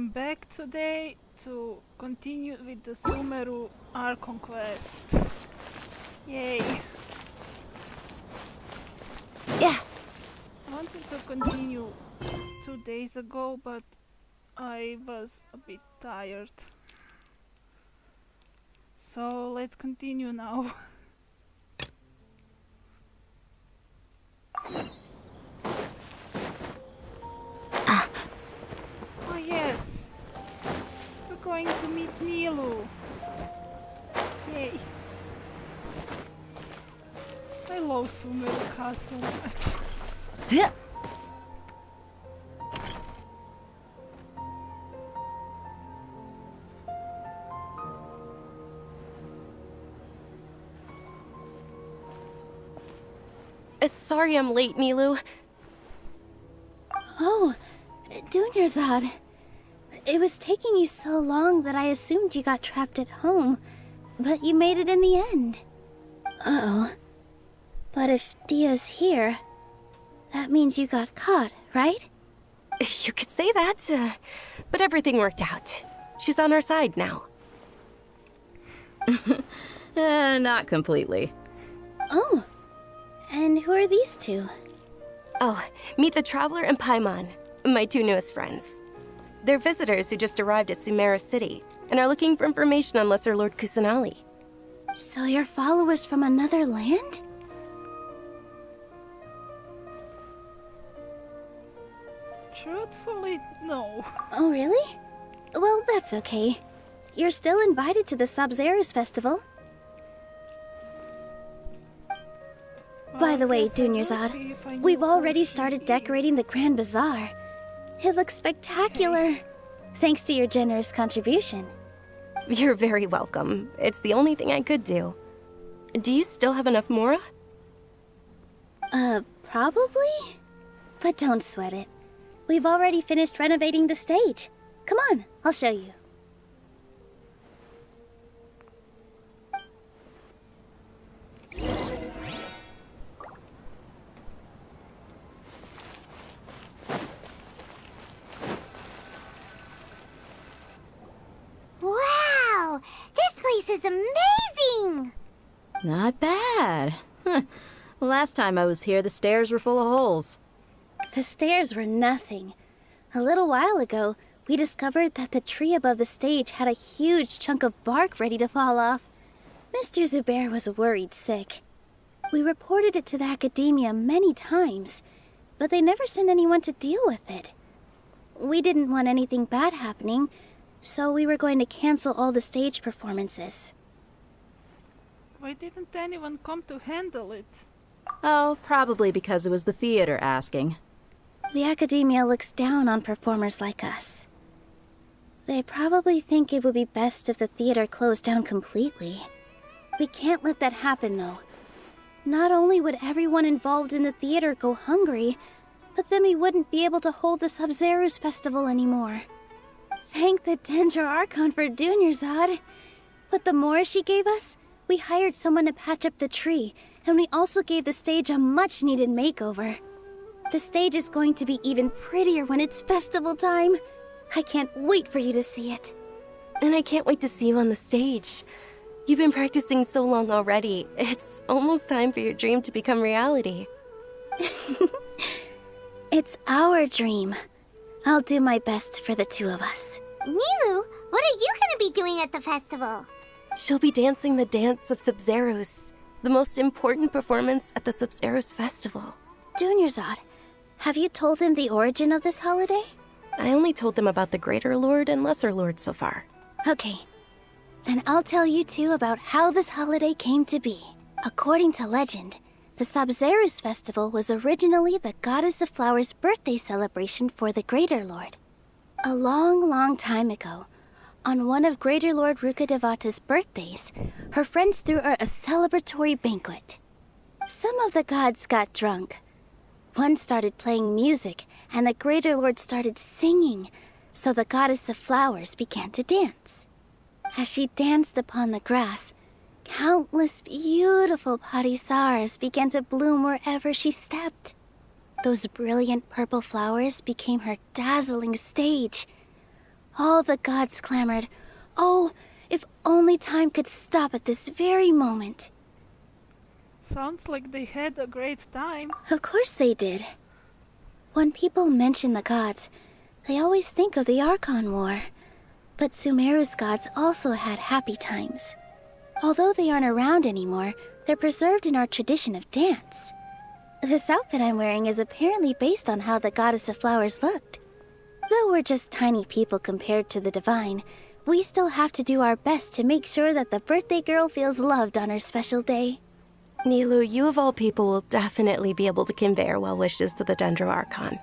I'm back today to continue with the Sumeru Archon quest. Yay! Yeah. I wanted to continue 2 days ago, but I was a bit tired. So let's continue now. Oh yes! We're going to meet Nilu! Yay! I love Sumeru Castle. Yeah. Sorry I'm late, Nilu. Oh, Dunyarzad. It was taking you so long that I assumed you got trapped at home, but you made it in the end. Uh-oh. But if Dia's here, that means you got caught, right? You could say that, but everything worked out. She's on our side now. Not completely. Oh, and who are these two? Oh, meet the Traveler and Paimon, my two newest friends. They're visitors who just arrived at Sumeru City and are looking for information on Lesser Lord Kusanali. So you're followers from another land? Truthfully, no. Oh, really? Well, that's okay. You're still invited to the Sabzerus festival. By the way, Dunyarzad, we've already started decorating the Grand Bazaar. It looks spectacular. Thanks to your generous contribution. You're very welcome. It's the only thing I could do. Do you still have enough Mora? Probably? But don't sweat it. We've already finished renovating the stage. Come on, I'll show you. Wow! This place is amazing! Not bad. Last time I was here, the stairs were full of holes. The stairs were nothing. A little while ago, we discovered that the tree above the stage had a huge chunk of bark ready to fall off. Mr. Zubair was worried sick. We reported it to the academia many times, but they never sent anyone to deal with it. We didn't want anything bad happening, so we were going to cancel all the stage performances. Why didn't anyone come to handle it? Oh, probably because it was the theater asking. The academia looks down on performers like us. They probably think it would be best if the theater closed down completely. We can't let that happen, though. Not only would everyone involved in the theater go hungry, but then we wouldn't be able to hold the Sabzerus festival anymore. Thank the Dendra Archon for Dunyarzad. But the more she gave us, we hired someone to patch up the tree, and we also gave the stage a much-needed makeover. The stage is going to be even prettier when it's festival time. I can't wait for you to see it. And I can't wait to see you on the stage. You've been practicing so long already. It's almost time for your dream to become reality. It's our dream. I'll do my best for the two of us. Nilu, what are you gonna be doing at the festival? She'll be dancing the dance of Sabzerus, the most important performance at the Sabzerus festival. Dunyarzad, have you told them the origin of this holiday? I only told them about the Greater Lord and Lesser Lord so far. Okay. Then I'll tell you two about how this holiday came to be. According to legend, the Sabzerus festival was originally the Goddess of Flowers' birthday celebration for the Greater Lord. A long, long time ago, on one of Greater Lord Rukkhadevata's birthdays, her friends threw her a celebratory banquet. Some of the gods got drunk. One started playing music, and the Greater Lord started singing, so the Goddess of Flowers began to dance. As she danced upon the grass, countless beautiful parisaras began to bloom wherever she stepped. Those brilliant purple flowers became her dazzling stage. All the gods clamored, "Oh, if only time could stop at this very moment." Sounds like they had a great time. Of course they did. When people mention the gods, they always think of the Archon War. But Sumeru's gods also had happy times. Although they aren't around anymore, they're preserved in our tradition of dance. This outfit I'm wearing is apparently based on how the goddess of flowers looked. Though we're just tiny people compared to the divine, we still have to do our best to make sure that the birthday girl feels loved on her special day. Nilu, you of all people will definitely be able to convey our well wishes to the Dendro Archon.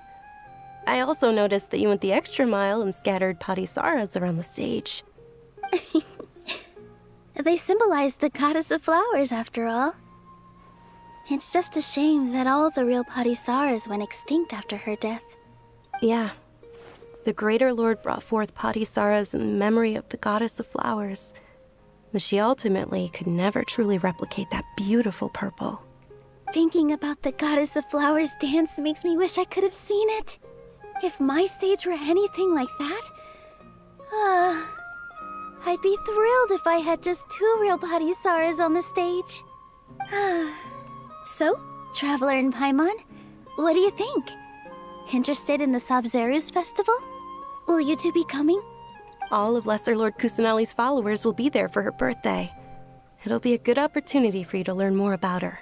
I also noticed that you went the extra mile and scattered Patisaras around the stage. They symbolize the goddess of flowers, after all. It's just a shame that all the real Patisaras went extinct after her death. Yeah. The Greater Lord brought forth Patisaras in memory of the goddess of flowers, but she ultimately could never truly replicate that beautiful purple. Thinking about the goddess of flowers dance makes me wish I could have seen it. If my stage were anything like that, I'd be thrilled if I had just 2 real Patisaras on the stage. So, Traveler and Paimon, what do you think? Interested in the Sabzeruz festival? Will you two be coming? All of Lesser Lord Kusanali's followers will be there for her birthday. It'll be a good opportunity for you to learn more about her.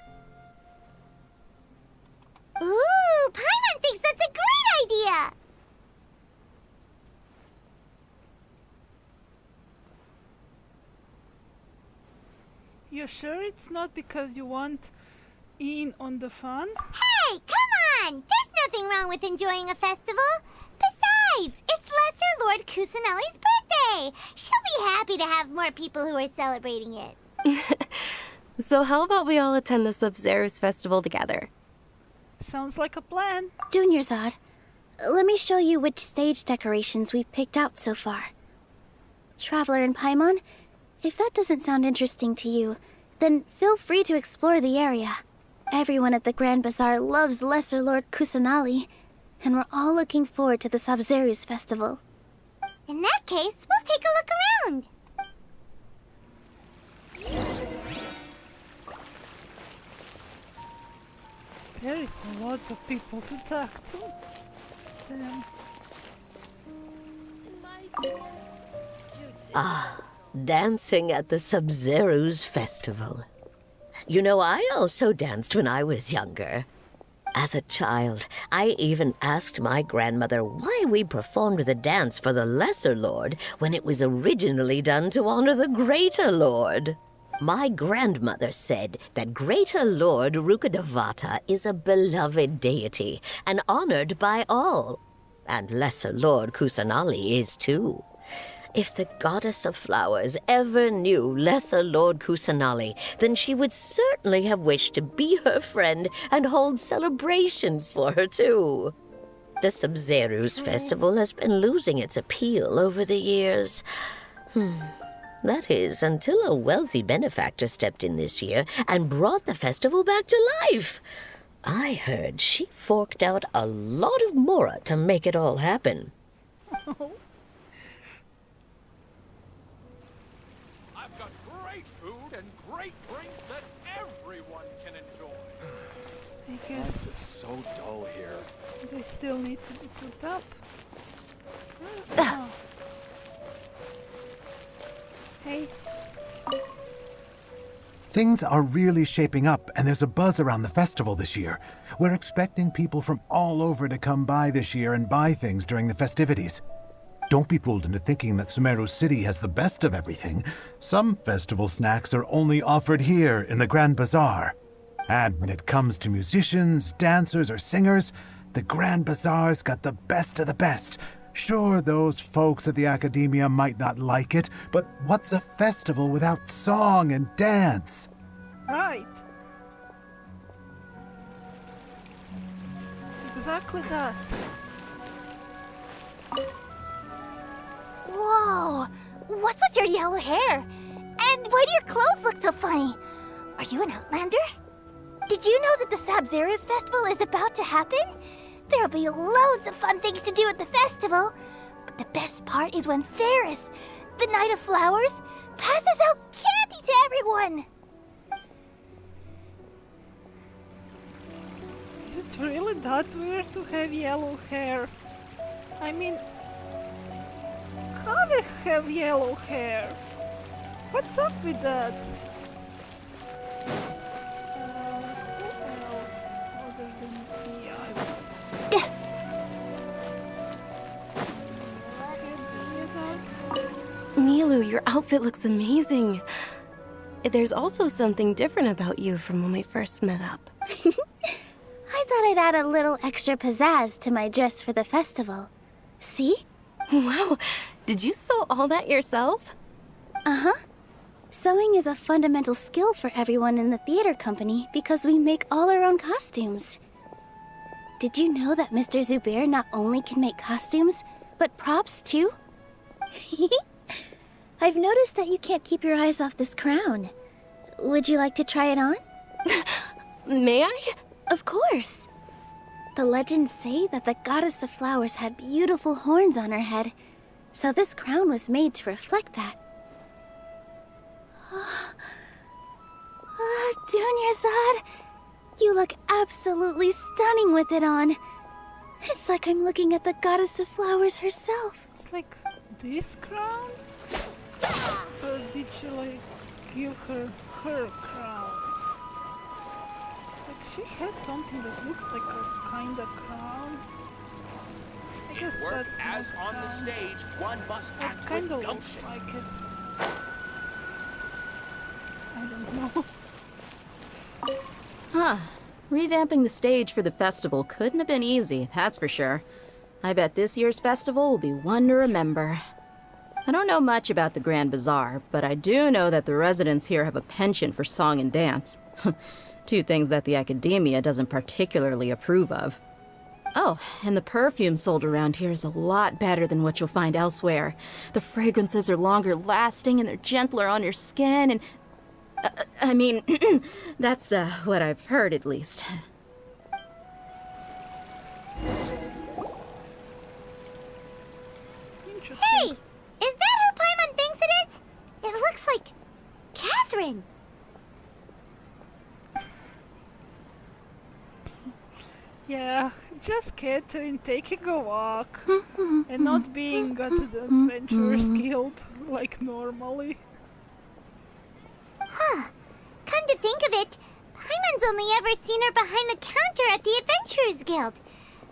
Ooh, Paimon thinks that's a great idea! You sure it's not because you want in on the fun? Hey, come on! There's nothing wrong with enjoying a festival. Besides, it's Lesser Lord Kusanali's birthday. She'll be happy to have more people who are celebrating it. So how about we all attend the Sabzeruz festival together? Sounds like a plan. Dunyarzad, let me show you which stage decorations we've picked out so far. Traveler and Paimon, if that doesn't sound interesting to you, then feel free to explore the area. Everyone at the Grand Bazaar loves Lesser Lord Kusanali, and we're all looking forward to the Sabzeruz festival. In that case, we'll take a look around. There is a lot of people to talk to. Damn. Dancing at the Sabzeruz festival. You know, I also danced when I was younger. As a child, I even asked my grandmother why we performed the dance for the Lesser Lord when it was originally done to honor the Greater Lord. My grandmother said that Greater Lord Rukkhadevata is a beloved deity and honored by all. And Lesser Lord Kusanali is too. If the goddess of flowers ever knew Lesser Lord Kusanali, then she would certainly have wished to be her friend and hold celebrations for her too. The Sabzeruz festival has been losing its appeal over the years. That is, until a wealthy benefactor stepped in this year and brought the festival back to life. I heard she forked out a lot of mora to make it all happen. I've got great food and great drinks that everyone can enjoy. I guess It's so dull here. they still need to be put up. Oh. Hey, Things are really shaping up, and there's a buzz around the festival this year. We're expecting people from all over to come by this year and buy things during the festivities. Don't be fooled into thinking that Sumeru City has the best of everything. Some festival snacks are only offered here in the Grand Bazaar. And when it comes to musicians, dancers, or singers, the Grand Bazaar's got the best of the best. Sure, those folks at the Academia might not like it, but what's a festival without song and dance? right. Exactly that. Whoa! What's with your yellow hair? And why do your clothes look so funny? Are you an Outlander? Did you know that the Sabzeruz festival is about to happen? There'll be loads of fun things to do at the festival, but The best part is when Ferris, the Knight of Flowers, passes out candy to everyone. Is it really that weird to have yellow hair? I mean, how they have yellow hair? What's up with that? Who else other than Mia? Milu, your outfit looks amazing. There's also something different about you from when we first met up. I thought I'd add a little extra pizzazz to my dress for the festival. See? Wow, did you sew all that yourself? Uh-huh. Sewing is a fundamental skill for everyone in the theater company because we make all our own costumes. Did you know that Mr. Zubair not only can make costumes, but props too? I've noticed that you can't keep your eyes off this crown. Would you like to try it on? May I? Of course. The legends say that the goddess of flowers had beautiful horns on her head, so this crown was made to reflect that. Dunyazad, you look absolutely stunning with it on. It's like I'm looking at the goddess of flowers herself. It's like this crown? Or did she like give her crown? Like she has something that looks like a kind of crown. I guess Work that's as not on the crown. stage, one must It act kind with of looks gumption. like it. I don't know. Huh. Revamping the stage for the festival couldn't have been easy, that's for sure. I bet this year's festival will be one to remember. I don't know much about the Grand Bazaar, but I do know that the residents here have a penchant for song and dance. Two things that the academia doesn't particularly approve of. Oh, and the perfume sold around here is a lot better than what you'll find elsewhere. The fragrances are longer lasting and they're gentler on your skin and... I mean, that's what I've heard at least. Interesting. Hey, is that who Paimon thinks it is? It looks like Catherine. Yeah, just Catherine taking a walk and not being at the Adventurers Guild like normally. Huh. Come to think of it, Paimon's only ever seen her behind the counter at the Adventurers Guild.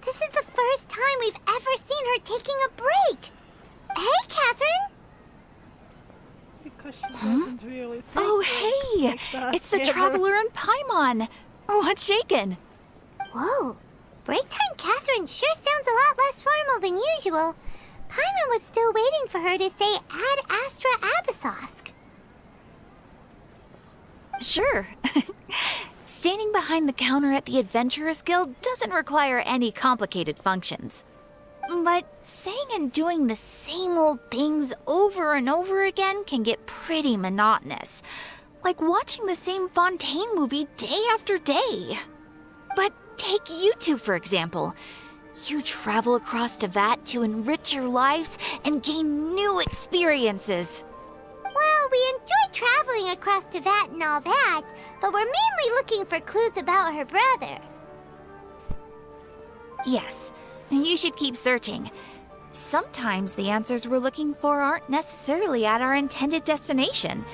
This is the first time we've ever seen her taking a break. Hey, Catherine! Because she doesn't really take Oh, breaks hey! like that It's the ever. Traveler and Paimon. What's shaken? Whoa, break time Catherine sure sounds a lot less formal than usual. Paimon was still waiting for her to say Ad Astra Abyssosk. Sure. Standing behind the counter at the Adventurers Guild doesn't require any complicated functions. But saying and doing the same old things over and over again can get pretty monotonous. Like watching the same Fontaine movie day after day. But take you two, for example. You travel across Tevat to enrich your lives and gain new experiences. Well, we enjoy traveling across Tevat and all that, but we're mainly looking for clues about her brother. Yes, you should keep searching. Sometimes the answers we're looking for aren't necessarily at our intended destination.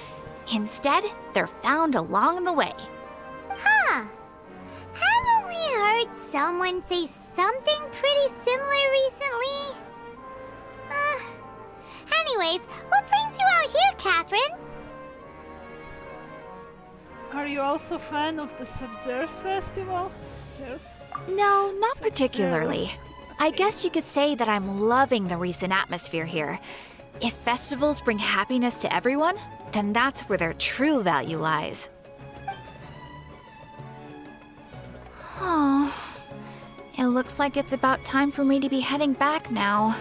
Instead, they're found along the way. Huh. Haven't we heard someone say something pretty similar recently? Anyways, what brings you out here, Catherine? Are you also a fan of the Sub-Zero's festival? Zero? No, not particularly. I guess you could say that I'm loving the recent atmosphere here. If festivals bring happiness to everyone, then that's where their true value lies. Oh, it looks like it's about time for me to be heading back now.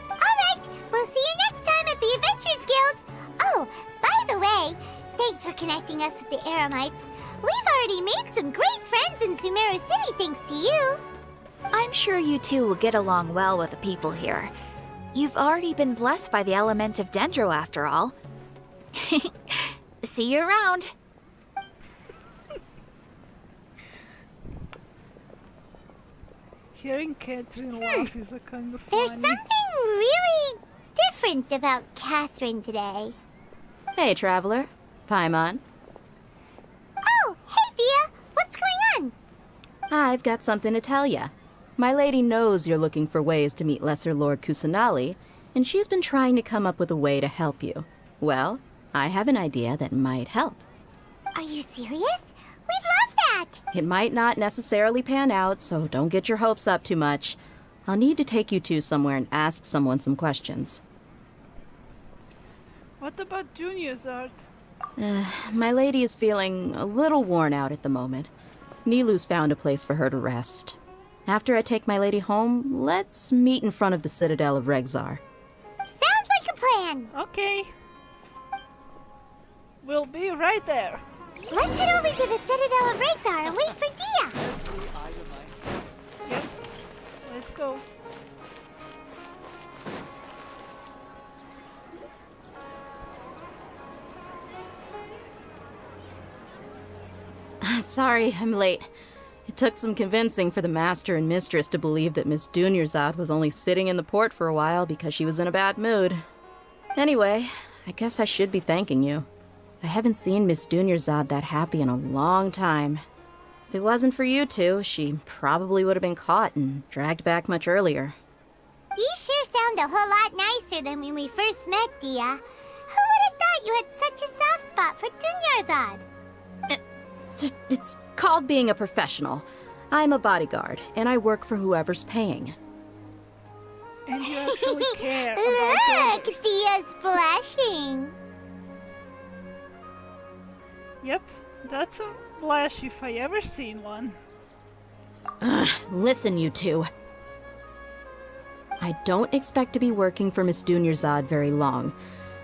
Alright, we'll see you next time at the Adventurers Guild. Oh, by the way, thanks for connecting us with the Eremites. We've already made some great friends in Sumeru City thanks to you. I'm sure you two will get along well with the people here. You've already been blessed by the element of Dendro after all. See you around. Hearing Catherine laugh is a kind of There's funny. something really different about Catherine today. Hey, traveler. Paimon. Oh, hey, Dia. What's going on? I've got something to tell ya. My lady knows you're looking for ways to meet Lesser Lord Kusanali, and she's been trying to come up with a way to help you. Well, I have an idea that might help. Are you serious? We'd love that. It might not necessarily pan out, so don't get your hopes up too much. I'll need to take you two somewhere and ask someone some questions. What about Junior's art? My lady is feeling a little worn out at the moment. Nilu's found a place for her to rest. After I take my lady home, let's meet in front of the Citadel of Regzar. Sounds like a plan. Okay. We'll be right there. Let's head over to the Citadel of Regzar and wait for Dia. Yep. Let's go. Sorry, I'm late. It took some convincing for the master and mistress to believe that Miss Dunyarzad was only sitting in the port for a while because she was in a bad mood. Anyway, I guess I should be thanking you. I haven't seen Miss Dunyarzad that happy in a long time. If it wasn't for you two, she probably would have been caught and dragged back much earlier. You sure sound a whole lot nicer than when we first met, Dia. Who would have thought you had such a soft spot for Dunyarzad? It's called being a professional. I'm a bodyguard, and I work for whoever's paying. And you actually care about Look, others. Dia's blushing. Yep, that's a blush if I ever seen one. Listen, you two. I don't expect to be working for Miss Dunyarzad very long,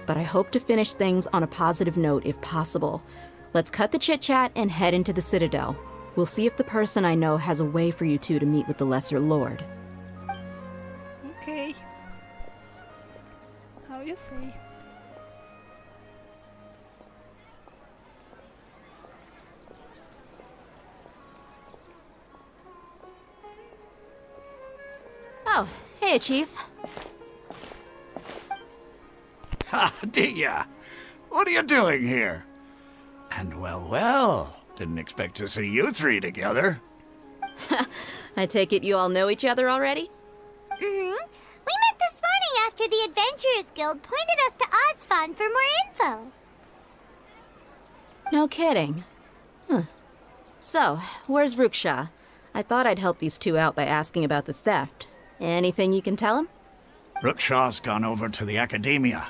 but I hope to finish things on a positive note if possible. Let's cut the chit-chat and head into the Citadel. We'll see if the person I know has a way for you two to meet with the Lesser Lord. Okay. How you say? Oh, hey, Chief. Ha, Dia! What are you doing here? And well, didn't expect to see you three together. I take it you all know each other already? Mm-hmm. We met this morning after the Adventurers Guild pointed us to Ozfon for more info. No kidding. Huh. So, where's Ruksha? I thought I'd help these two out by asking about the theft. Anything you can tell him? Rukshaw's gone over to the Academia.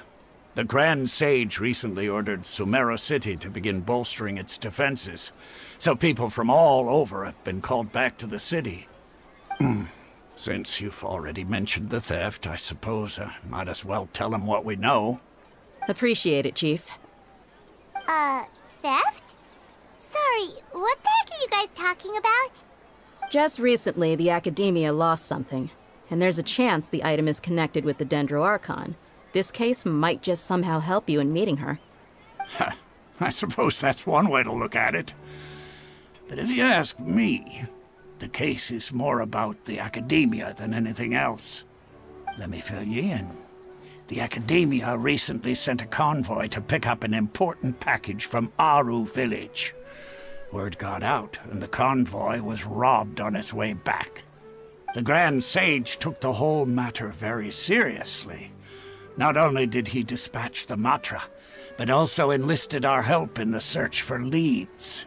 The Grand Sage recently ordered Sumeru City to begin bolstering its defenses, so people from all over have been called back to the city. Since you've already mentioned the theft, I suppose I might as well tell him what we know. Appreciate it, Chief. Theft? Sorry, what the heck are you guys talking about? Just recently, the Academia lost something, and there's a chance the item is connected with the Dendro Archon. This case might just somehow help you in meeting her. I suppose that's one way to look at it. But if you ask me, the case is more about the Academia than anything else. Let me fill you in. The Academia recently sent a convoy to pick up an important package from Aru village. Word got out, and the convoy was robbed on its way back. The Grand Sage took the whole matter very seriously. Not only did he dispatch the Matra, but also enlisted our help in the search for leads.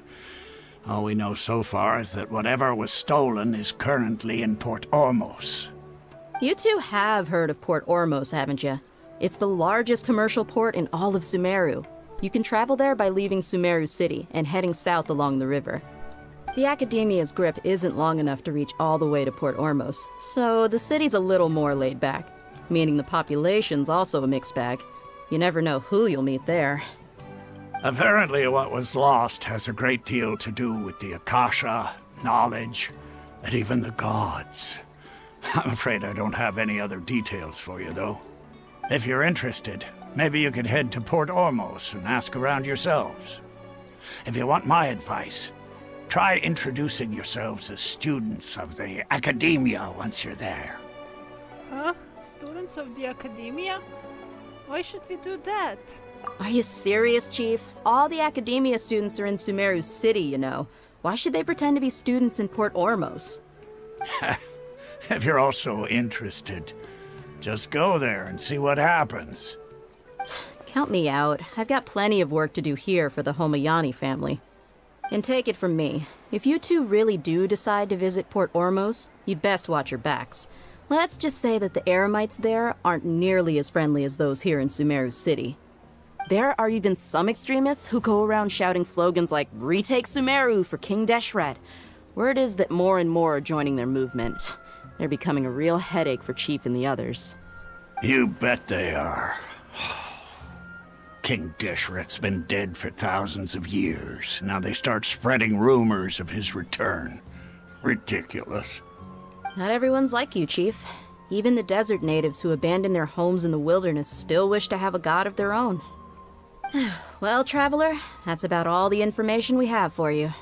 All we know so far is that whatever was stolen is currently in Port Ormos. You two have heard of Port Ormos, haven't you? It's the largest commercial port in all of Sumeru. You can travel there by leaving Sumeru City and heading south along the river. The Academia's grip isn't long enough to reach all the way to Port Ormos, so the city's a little more laid back, meaning the population's also a mixed bag. You never know who you'll meet there. Apparently what was lost has a great deal to do with the Akasha, knowledge, and even the gods. I'm afraid I don't have any other details for you, though. If you're interested, maybe you could head to Port Ormos and ask around yourselves. If you want my advice, try introducing yourselves as students of the Academia once you're there. Huh? Students of the Academia? Why should we do that? Are you serious, Chief? All the Academia students are in Sumeru City, you know. Why should they pretend to be students in Port Ormos? If you're also interested, just go there and see what happens. Count me out. I've got plenty of work to do here for the Homayani family. And take it from me, if you two really do decide to visit Port Ormos, you'd best watch your backs. Let's just say that the Eremites there aren't nearly as friendly as those here in Sumeru City. There are even some extremists who go around shouting slogans like, "Retake Sumeru for King Deshret." Word is that more and more are joining their movement. They're becoming a real headache for Chief and the others. You bet they are. King Deshret's been dead for thousands of years. Now they start spreading rumors of his return. Ridiculous. Not everyone's like you, Chief. Even the desert natives who abandoned their homes in the wilderness still wish to have a god of their own. Well, Traveler, that's about all the information we have for you.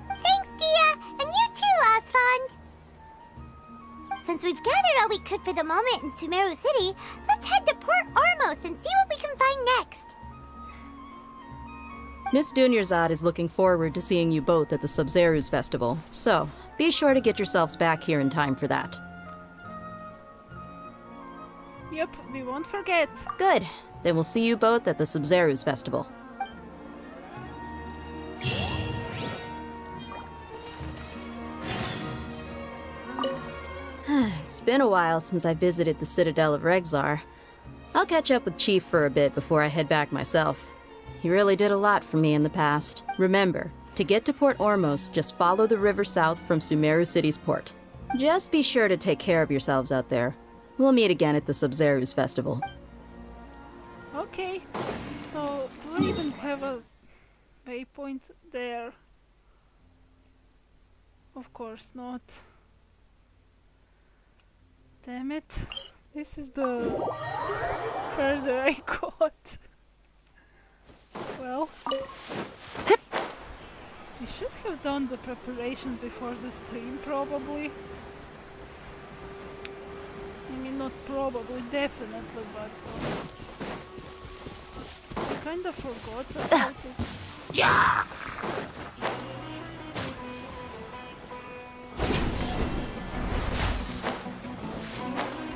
Thanks, Dia! And you too, Osfond! Since we've gathered all we could for the moment in Sumeru City, let's head to Port Ormos and see what we can find next. Miss Dunyarzad is looking forward to seeing you both at the Sub-Zerus Festival, so be sure to get yourselves back here in time for that. Yep, we won't forget. Good. Then we'll see you both at the Sub-Zerus Festival. It's been a while since I visited the Citadel of Regzar. I'll catch up with Chief for a bit before I head back myself. He really did a lot for me in the past. Remember, to get to Port Ormos, just follow the river south from Sumeru City's port. Just be sure to take care of yourselves out there. We'll meet again at the Sub-Zerus Festival. Okay, so do I even have a waypoint there? Of course not. Damn it. This is the further I got. Well, we should have done the preparations before the stream, probably. I mean, not probably, definitely, but I kind of forgot about it. Yeah!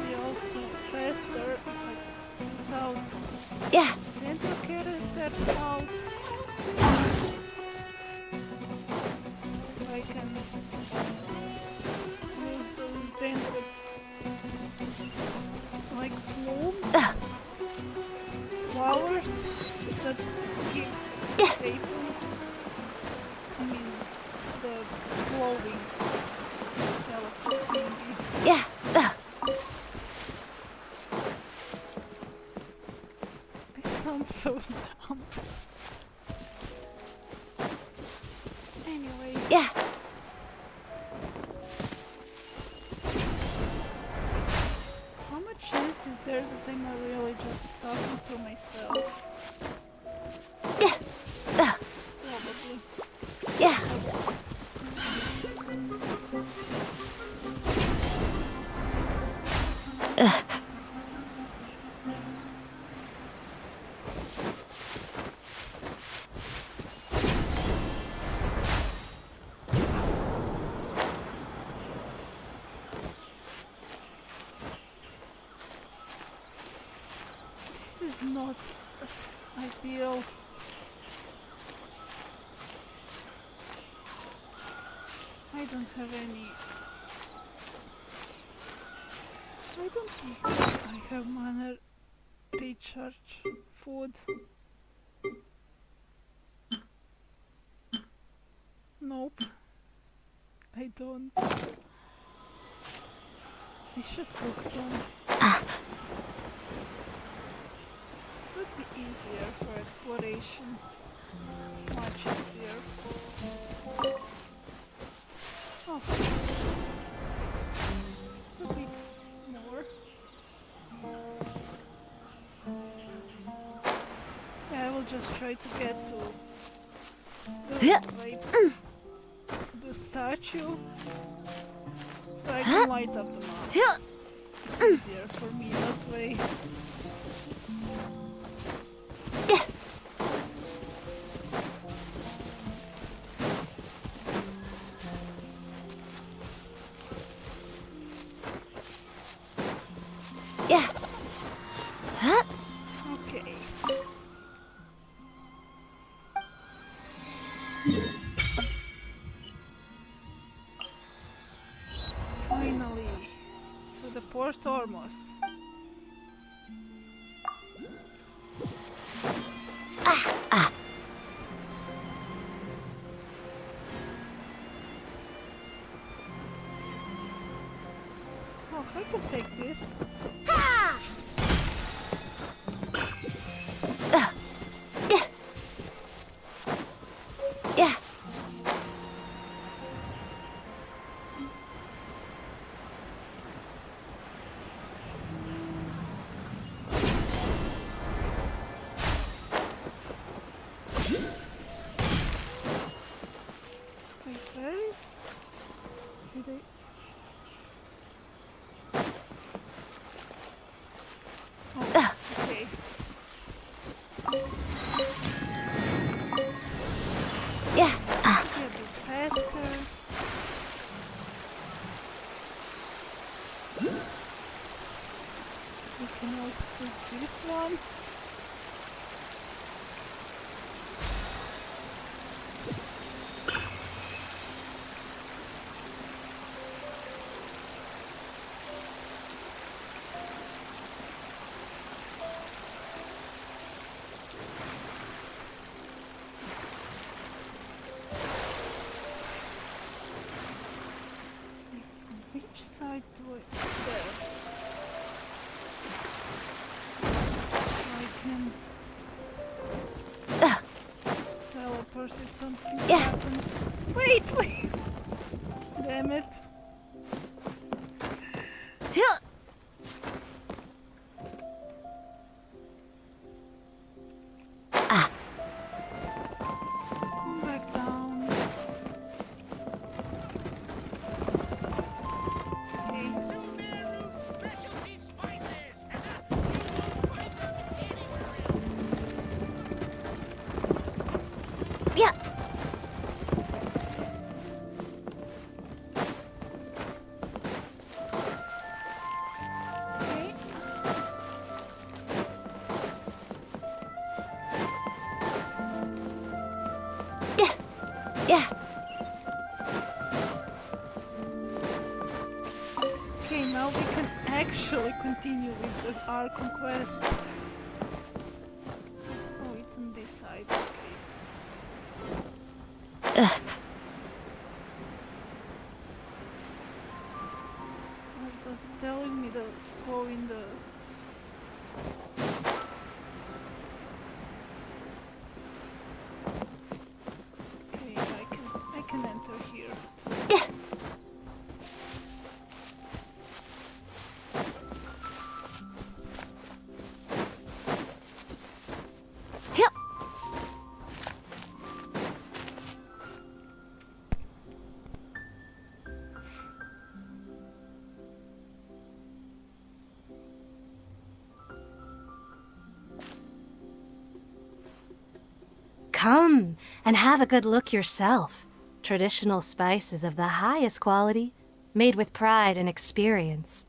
Be also faster if I without the character out. I can use those dendro like blooms, flowers that give paper. I mean, the glowing teleport thingy. I sound so dumb. Anyway. How much chance is there that I'm not really just talking to myself? Probably. This is not ideal. I don't have any. I don't think I have mana recharge food. Nope. I don't. I should cook some. It would be easier for exploration. Much easier. Oh. It would be try to get to the statue so I can light up the map. It's easier for me that way. Yeah. Huh? Okay. Finally, to the Port Ormos. Oh, I can take this. Yeah. Wait, where is... Did I... Oh, okay. Yeah. Be a bit faster. We can also do this one. Which side do I... There. I can... teleport if something happens. Wait! Damn it. Come back down. Okay. Sumeru specialty spices! You won't find them anywhere else. Yeah. Okay. Yeah. Yeah. Okay, now we can actually continue with our conquest. Oh, it's on this side. Okay. What does it telling me to go in the... Okay, I can enter here. Yeah. Yep. Come and have a good look yourself. Traditional spices of the highest quality, made with pride and experience.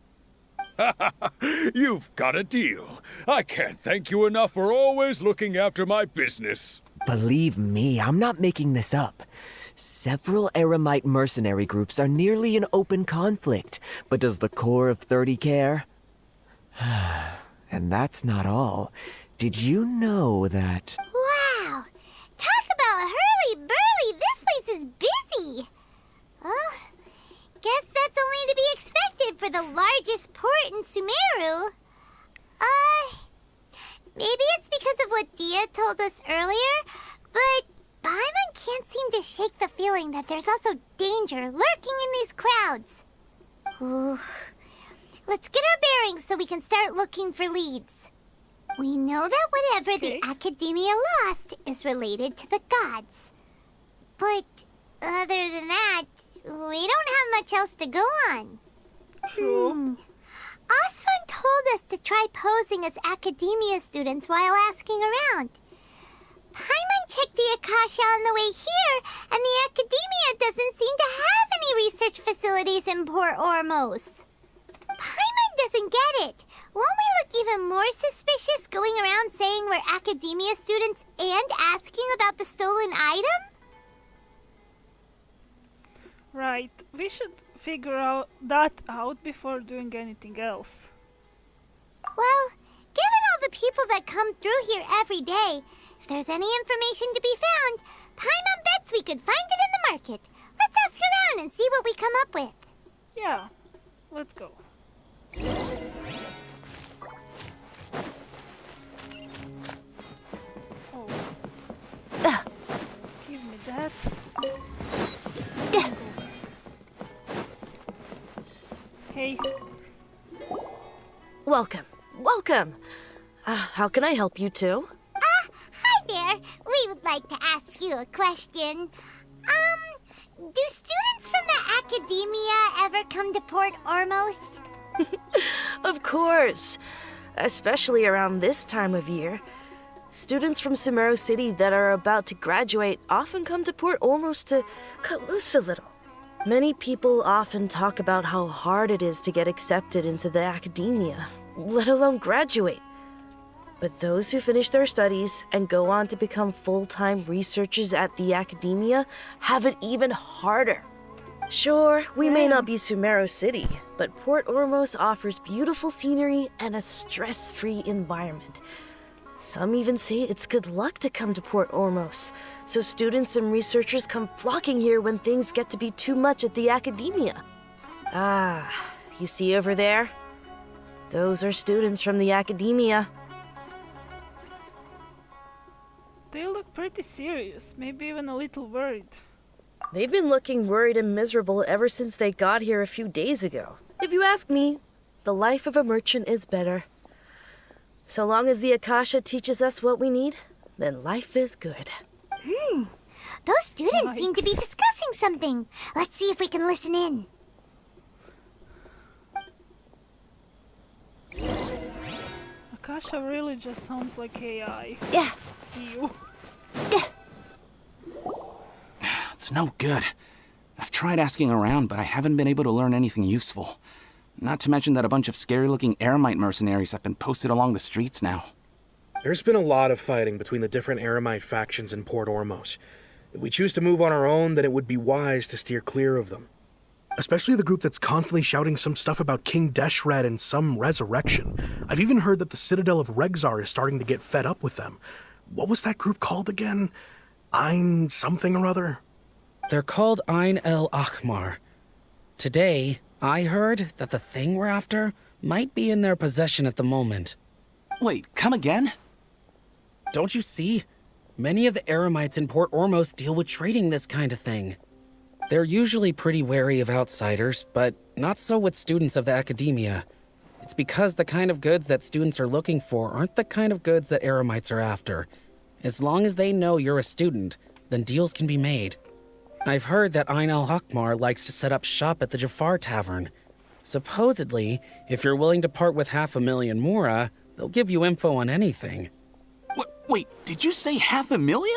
You've got a deal. I can't thank you enough for always looking after my business. Believe me, I'm not making this up. Several Eremite mercenary groups are nearly in open conflict, but does the core of 30 care? And that's not all. Did you know that... Wow! Talk about hurly-burly! This place is busy! Well, guess that's only to be expected for the largest port in Sumeru. Maybe it's because of what Dia told us earlier, but Paimon can't seem to shake the feeling that there's also danger lurking in these crowds. Ooh. Let's get our bearings so we can start looking for leads. We know that whatever the Academia lost is related to the gods. But other than that, we don't have much else to go on. Osfun told us to try posing as Academia students while asking around. Paimon checked the Akasha on the way here, and the Academia doesn't seem to have any research facilities in Port Ormos. Paimon doesn't get it. Won't we look even more suspicious going around saying we're Academia students and asking about the stolen item? Right, we should figure that out before doing anything else. Well, given all the people that come through here every day, if there's any information to be found, Paimon bets we could find it in the market. Let's ask around and see what we come up with. Yeah, let's go. Oh. Give me that. Hey. Welcome. Welcome. How can I help you two? Hi there. We would like to ask you a question. Do students from the Academia ever come to Port Ormos? Of course. Especially around this time of year. Students from Sumeru City that are about to graduate often come to Port Ormos to cut loose a little. Many people often talk about how hard it is to get accepted into the Academia, let alone graduate. But those who finish their studies and go on to become full-time researchers at the Academia have it even harder. Sure, we may not be Sumeru City, but Port Ormos offers beautiful scenery and a stress-free environment. Some even say it's good luck to come to Port Ormos, so students and researchers come flocking here when things get to be too much at the Academia. Ah, you see over there? Those are students from the Academia. They look pretty serious, maybe even a little worried. They've been looking worried and miserable ever since they got here a few days ago. If you ask me, the life of a merchant is better. So long as the Akasha teaches us what we need, then life is good. Those students seem to be discussing something. Let's see if we can listen in. Akasha really just sounds like AI. Yeah. Ew. It's no good. I've tried asking around, but I haven't been able to learn anything useful. Not to mention that a bunch of scary-looking Eremite mercenaries have been posted along the streets now. There's been a lot of fighting between the different Eremite factions in Port Ormos. If we choose to move on our own, then it would be wise to steer clear of them. Especially the group that's constantly shouting some stuff about King Deshred and some resurrection. I've even heard that the Citadel of Regzar is starting to get fed up with them. What was that group called again? Ein something or other? They're called Ein El Akhmar. Today, I heard that the thing we're after might be in their possession at the moment. Wait, come again? Don't you see? Many of the Eremites in Port Ormos deal with trading this kind of thing. They're usually pretty wary of outsiders, but not so with students of the Academia. It's because the kind of goods that students are looking for aren't the kind of goods that Eremites are after. As long as they know you're a student, then deals can be made. I've heard that Ein El Hakmar likes to set up shop at the Jafar Tavern. Supposedly, if you're willing to part with 500,000 Mora, they'll give you info on anything. Wait, did you say 500,000?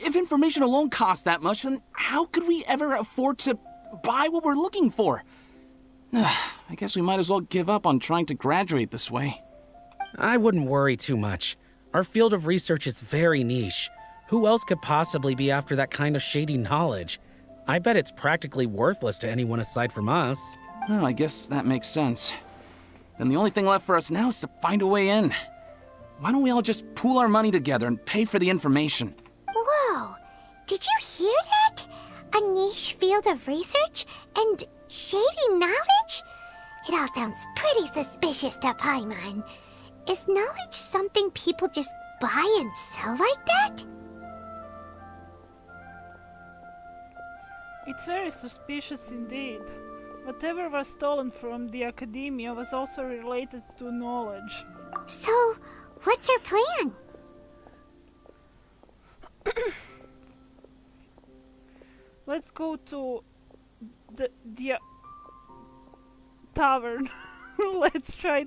If information alone costs that much, then how could we ever afford to buy what we're looking for? I guess we might as well give up on trying to graduate this way. I wouldn't worry too much. Our field of research is very niche. Who else could possibly be after that kind of shady knowledge? I bet it's practically worthless to anyone aside from us. Oh, I guess that makes sense. Then the only thing left for us now is to find a way in. Why don't we all just pool our money together and pay for the information? Whoa! Did you hear that? A niche field of research and shady knowledge? It all sounds pretty suspicious to Paimon. Is knowledge something people just buy and sell like that? It's very suspicious indeed. Whatever was stolen from the Academia was also related to knowledge. So, What's our plan? Let's go to the tavern. Let's try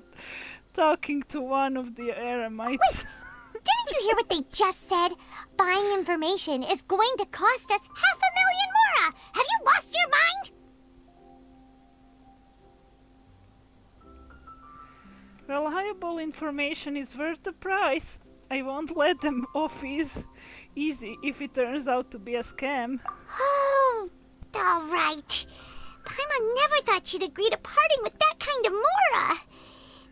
talking to one of the eremites. Wait! Didn't you hear what they just said? Buying information is going to cost us 500,000 mora! Have you lost your mind? Reliable information is worth the price. I won't let them off easy if it turns out to be a scam. Oh, alright. Paimon never thought she'd agree to parting with that kind of mora.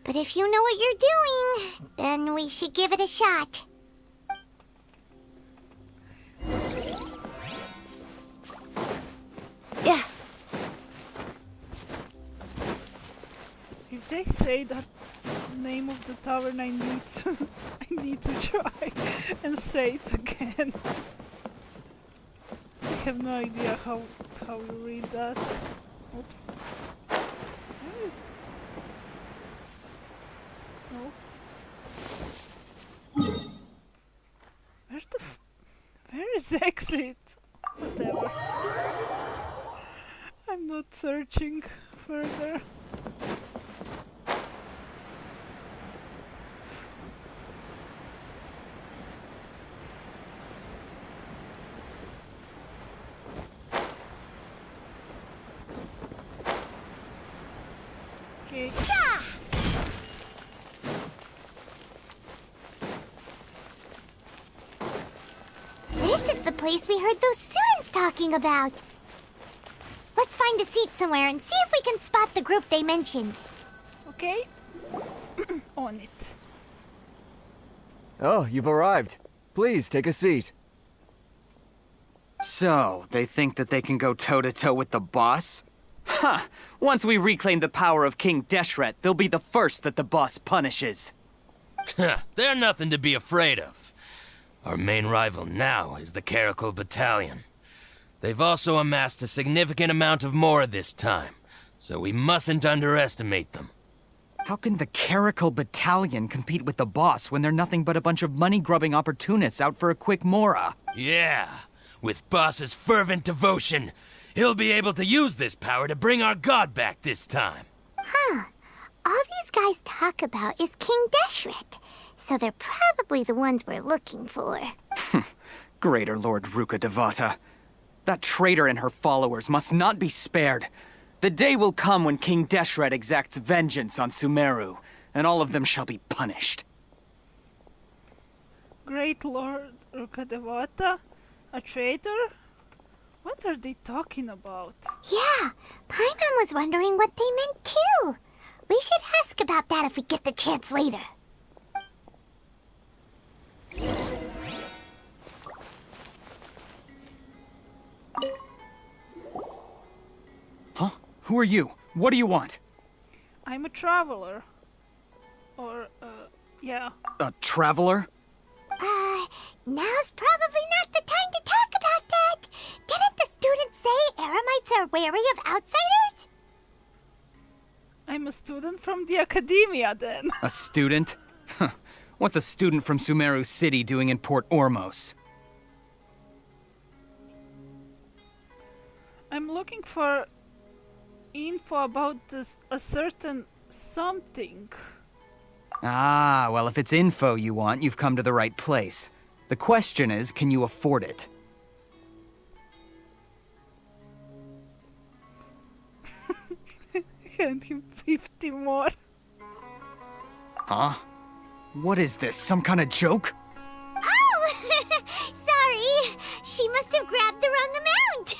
But if you know what you're doing, then we should give it a shot. Yeah. If they say that name of the tavern, I need to try and say it again. I have no idea how you read that. Oops. Where is... No. Where is exit? Whatever. I'm not searching further. Okay. This is the place we heard those students talking about. Let's find a seat somewhere and see if we can spot the group they mentioned. Okay. On it. Oh, you've arrived. Please, take a seat. So, they think that they can go toe-to-toe with the boss? Huh! Once we reclaim the power of King Deshret, they'll be the first that the boss punishes. They're nothing to be afraid of. Our main rival now is the Caracal Battalion. They've also amassed a significant amount of Mora this time, so we mustn't underestimate them. How can the Caracal Battalion compete with the boss when they're nothing but a bunch of money-grubbing opportunists out for a quick Mora? Yeah, with boss's fervent devotion, he'll be able to use this power to bring our god back this time. Huh. All these guys talk about is King Deshret, so they're probably the ones we're looking for. Greater Lord Ruka Devata. That traitor and her followers must not be spared. The day will come when King Deshret exacts vengeance on Sumeru, and all of them shall be punished. Great Lord Rukadevata? A traitor? What are they talking about? Yeah, Paimon was wondering what they meant too. We should ask about that if we get the chance later. Huh? Who are you? What do you want? I'm a traveler. Yeah. A traveler? Now's probably not the time to talk about that. Didn't the students say eremites are wary of outsiders? I'm a student from the academia, then. A student? What's a student from Sumeru City doing in Port Ormos? I'm looking for info about a certain something. Ah, well, if it's info you want, you've come to the right place. The question is, can you afford it? Hand him 50 more. Huh? What is this, some kind of joke? Oh! Sorry! She must have grabbed the wrong amount!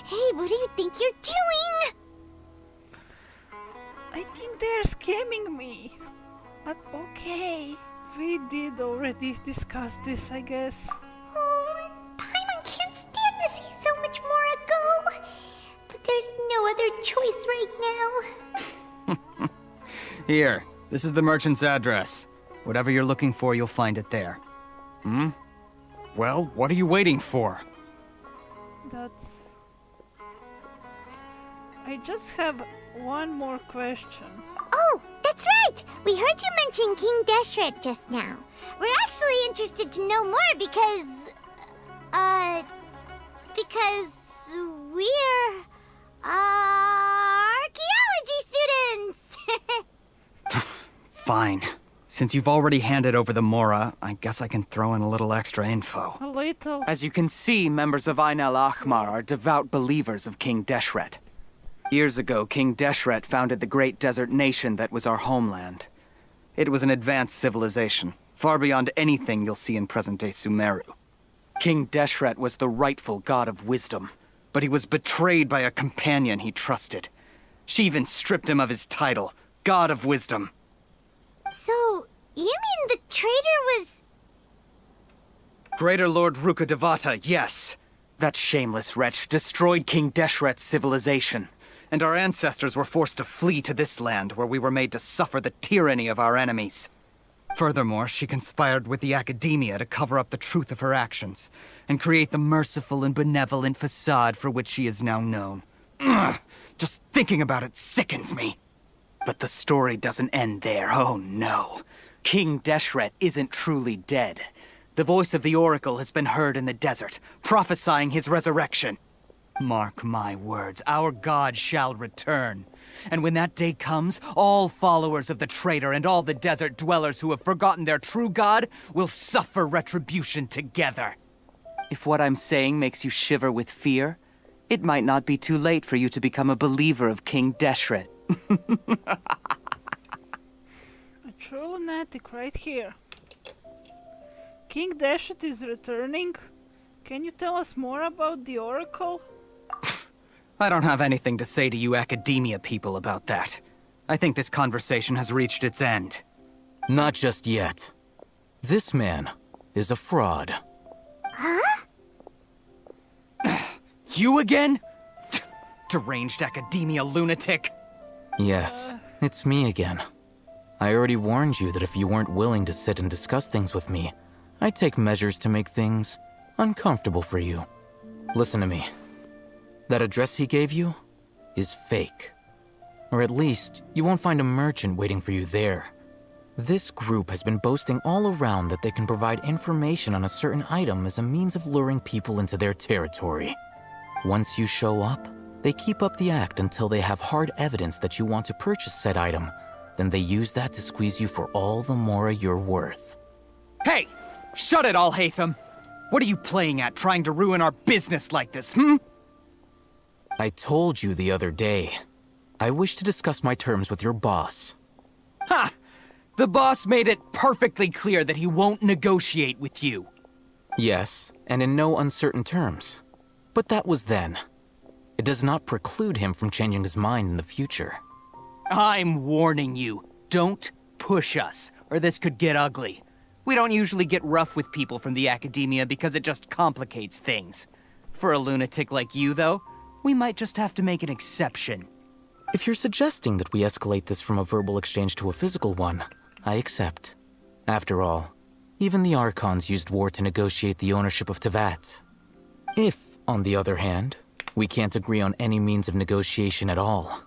Hey, what do you think you're doing? I think they're scamming me. But okay, we did already discuss this, I guess. Oh, Paimon can't stand to see so much more go. But there's no other choice right now. Here, this is the merchant's address. Whatever you're looking for, you'll find it there. Hmm? Well, what are you waiting for? I just have one more question. Oh, that's right! We heard you mention King Deshret just now. We're actually interested to know more because we're archaeology students. Fine. Since you've already handed over the Mora, I guess I can throw in a little extra info. A little. As you can see, members of Ain al-Ahmar are devout believers of King Deshret. Years ago, King Deshret founded the great desert nation that was our homeland. It was an advanced civilization, far beyond anything you'll see in present-day Sumeru. King Deshret was the rightful god of wisdom, but he was betrayed by a companion he trusted. She even stripped him of his title, God of Wisdom. So, you mean the traitor was... Greater Lord Ruka Devata, yes. That shameless wretch destroyed King Deshret's civilization, and our ancestors were forced to flee to this land where we were made to suffer the tyranny of our enemies. Furthermore, she conspired with the Academia to cover up the truth of her actions, and create the merciful and benevolent facade for which she is now known. Ugh, just thinking about it sickens me. But the story doesn't end there, oh no. King Deshret isn't truly dead. The voice of the Oracle has been heard in the desert, prophesying his resurrection. Mark my words, our god shall return. And when that day comes, all followers of the traitor and all the desert dwellers who have forgotten their true god will suffer retribution together. If what I'm saying makes you shiver with fear, it might not be too late for you to become a believer of King Deshret. A true lunatic right here. King Deshret is returning. Can you tell us more about the Oracle? I don't have anything to say to you Academia people about that. I think this conversation has reached its end. Not just yet. This man is a fraud. Huh? You again? Deranged Academia lunatic. Yes, it's me again. I already warned you that if you weren't willing to sit and discuss things with me, I'd take measures to make things uncomfortable for you. Listen to me. That address he gave you is fake. Or at least, you won't find a merchant waiting for you there. This group has been boasting all around that they can provide information on a certain item as a means of luring people into their territory. Once you show up, they keep up the act until they have hard evidence that you want to purchase said item. Then they use that to squeeze you for all the more you're worth. Hey! Shut it, Al-Haytham! What are you playing at, trying to ruin our business like this, I told you the other day. I wish to discuss my terms with your boss. Ha! The boss made it perfectly clear that he won't negotiate with you. Yes, and in no uncertain terms. But that was then. It does not preclude him from changing his mind in the future. I'm warning you. Don't push us, or this could get ugly. We don't usually get rough with people from the Academia because it just complicates things. For a lunatic like you, though, we might just have to make an exception. If you're suggesting that we escalate this from a verbal exchange to a physical one, I accept. After all, even the Archons used war to negotiate the ownership of Tevat. If, on the other hand, we can't agree on any means of negotiation at all,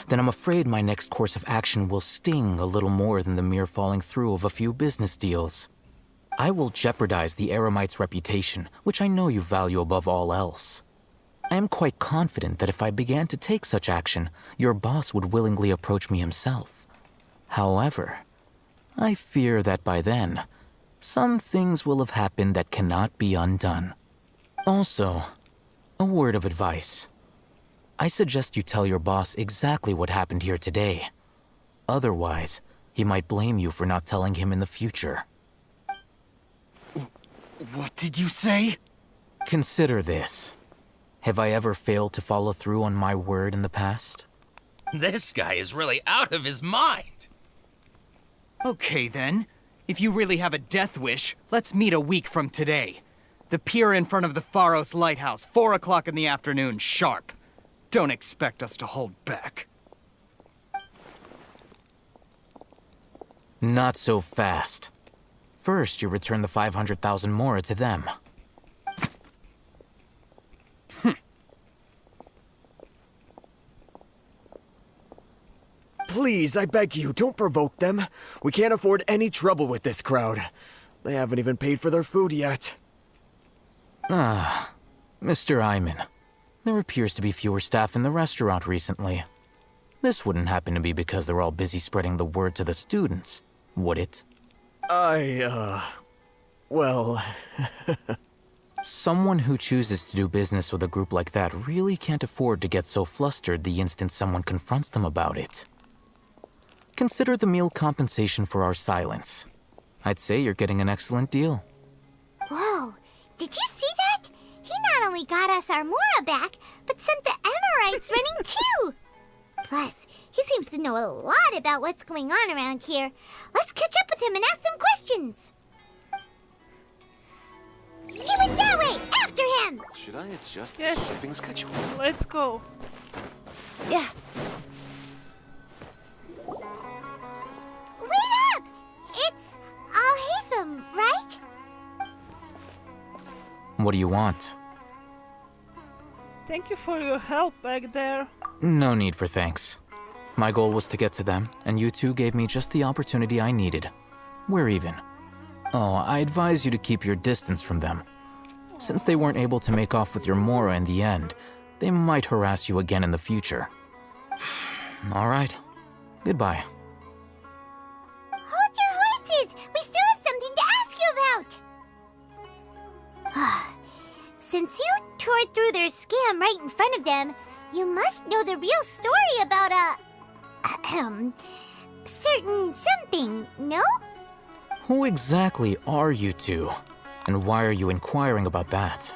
then I'm afraid my next course of action will sting a little more than the mere falling through of a few business deals. I will jeopardize the Eremite's reputation, which I know you value above all else. I am quite confident that if I began to take such action, your boss would willingly approach me himself. However, I fear that by then, some things will have happened that cannot be undone. Also, a word of advice. I suggest you tell your boss exactly what happened here today. Otherwise, he might blame you for not telling him in the future. What did you say? Consider this. Have I ever failed to follow through on my word in the past? This guy is really out of his mind. Okay then. If you really have a death wish, let's meet a week from today. The pier in front of the Pharos Lighthouse, 4 o'clock in the afternoon, sharp. Don't expect us to hold back. Not so fast. First, you return the 500,000 Mora to them. Please, I beg you, don't provoke them. We can't afford any trouble with this crowd. They haven't even paid for their food yet. Ah, Mr. Iman. There appears to be fewer staff in the restaurant recently. This wouldn't happen to be because they're all busy spreading the word to the students, would it? Well... Someone who chooses to do business with a group like that really can't afford to get so flustered the instant someone confronts them about it. Consider the meal compensation for our silence. I'd say you're getting an excellent deal. Whoa, did you see that? He not only got us our Mora back, but sent the Amorites running too! Plus, he seems to know a lot about what's going on around here. Let's catch up with him and ask some questions! He went that way! After him! Should I adjust Yes. the shipping schedule? Let's go. Yeah. Wait up! It's Al-Haytham, right? What do you want? Thank you for your help back there. No need for thanks. My goal was to get to them, and you two gave me just the opportunity I needed. We're even. Oh, I advise you to keep your distance from them. Since they weren't able to make off with your Mora in the end, they might harass you again in the future. All right. Goodbye. Hold your horses! We still have something to ask you about! Since you tore through their scam right in front of them, you must know the real story about certain something, no? Who exactly are you two? And why are you inquiring about that?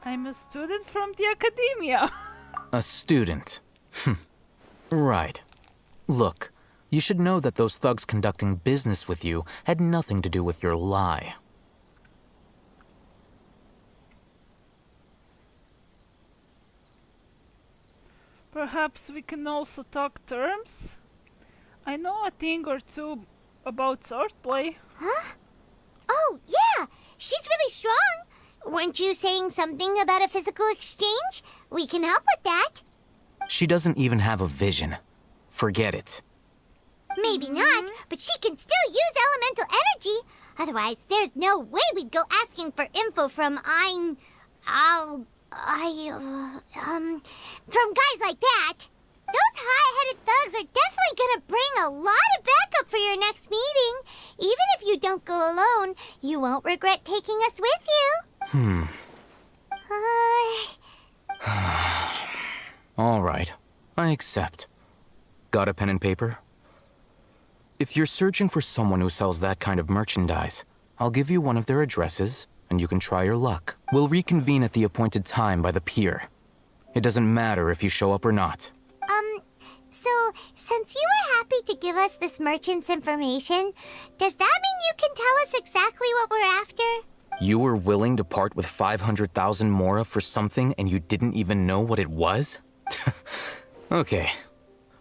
I'm a student from the academia. A student. Right. Look, you should know that those thugs conducting business with you had nothing to do with your lie. Perhaps we can also talk terms? I know a thing or two about swordplay. Huh? Oh, yeah! She's really strong! Weren't you saying something about a physical exchange? We can help with that. She doesn't even have a vision. Forget it. Maybe not, but she can still use elemental energy. Otherwise, there's no way we'd go asking for info from from guys like that. Those high-headed thugs are definitely gonna bring a lot of backup for your next meeting. Even if you don't go alone, you won't regret taking us with you. All right. I accept. Got a pen and paper? If you're searching for someone who sells that kind of merchandise, I'll give you one of their addresses, and you can try your luck. We'll reconvene at the appointed time by the pier. It doesn't matter if you show up or not. So, since you were happy to give us this merchant's information, does that mean you can tell us exactly what we're after? You were willing to part with 500,000 Mora for something and you didn't even know what it was? Okay.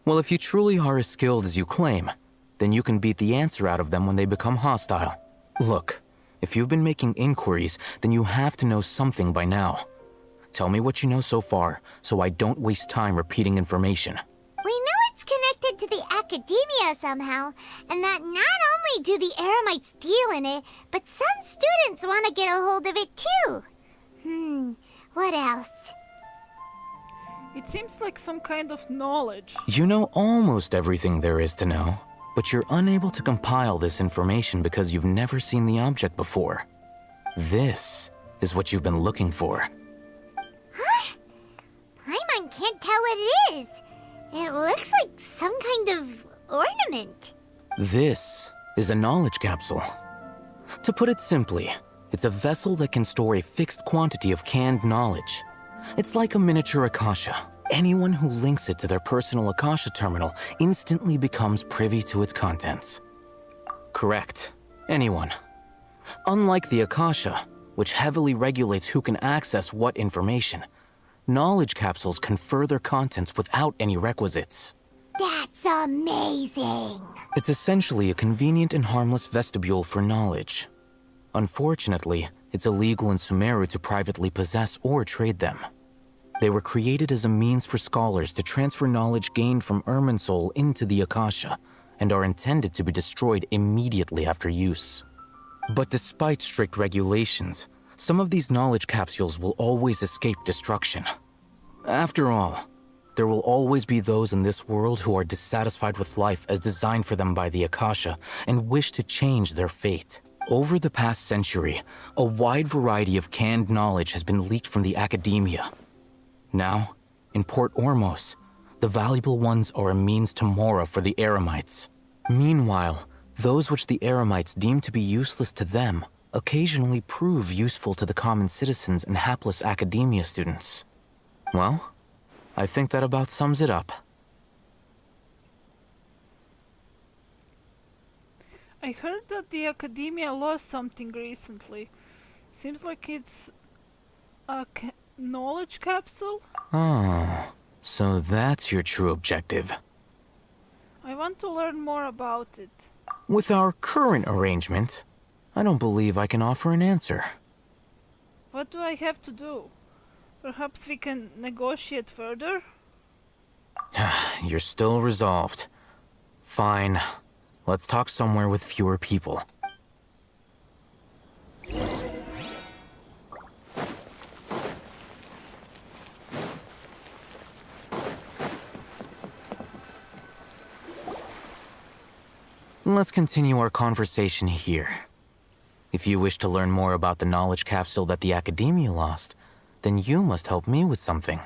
Well, if you truly are as skilled as you claim, then you can beat the answer out of them when they become hostile. Look, if you've been making inquiries, then you have to know something by now. Tell me what you know so far, so I don't waste time repeating information. We know it's connected to the academia somehow, and that not only do the Eremites deal in it, but some students want to get a hold of it too. What else? It seems like some kind of knowledge. You know almost everything there is to know, but you're unable to compile this information because you've never seen the object before. This is what you've been looking for. Huh? Paimon can't tell what it is. It looks like some kind of ornament. This is a knowledge capsule. To put it simply, it's a vessel that can store a fixed quantity of canned knowledge. It's like a miniature Akasha. Anyone who links it to their personal Akasha terminal instantly becomes privy to its contents. Correct. Anyone. Unlike the Akasha, which heavily regulates who can access what information, knowledge capsules confer their contents without any requisites. That's amazing! It's essentially a convenient and harmless vestibule for knowledge. Unfortunately, it's illegal in Sumeru to privately possess or trade them. They were created as a means for scholars to transfer knowledge gained from Irminsul into the Akasha, and are intended to be destroyed immediately after use. But despite strict regulations, some of these knowledge capsules will always escape destruction. After all, there will always be those in this world who are dissatisfied with life as designed for them by the Akasha and wish to change their fate. Over the past century, a wide variety of canned knowledge has been leaked from the academia. Now, in Port Ormos, the valuable ones are a means to Mora for the Eremites. Meanwhile, those which the Eremites deem to be useless to them occasionally prove useful to the common citizens and hapless academia students. Well, I think that about sums it up. I heard that the academia lost something recently. Seems like it's a knowledge capsule? Oh, so that's your true objective. I want to learn more about it. With our current arrangement, I don't believe I can offer an answer. What do I have to do? Perhaps we can negotiate further? You're still resolved. Fine. Let's talk somewhere with fewer people. Let's continue our conversation here. If you wish to learn more about the knowledge capsule that the Academia lost, then you must help me with something.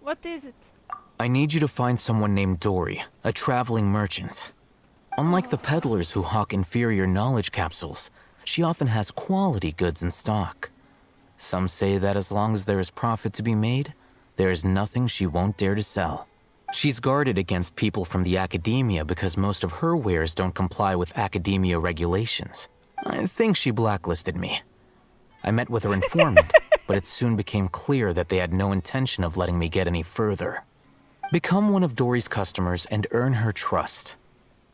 What is it? I need you to find someone named Dory, a traveling merchant. Unlike the peddlers who hawk inferior knowledge capsules, she often has quality goods in stock. Some say that as long as there is profit to be made, there is nothing she won't dare to sell. She's guarded against people from the Academia because most of her wares don't comply with Academia regulations. I think she blacklisted me. I met with her informant, but it soon became clear that they had no intention of letting me get any further. Become one of Dory's customers and earn her trust.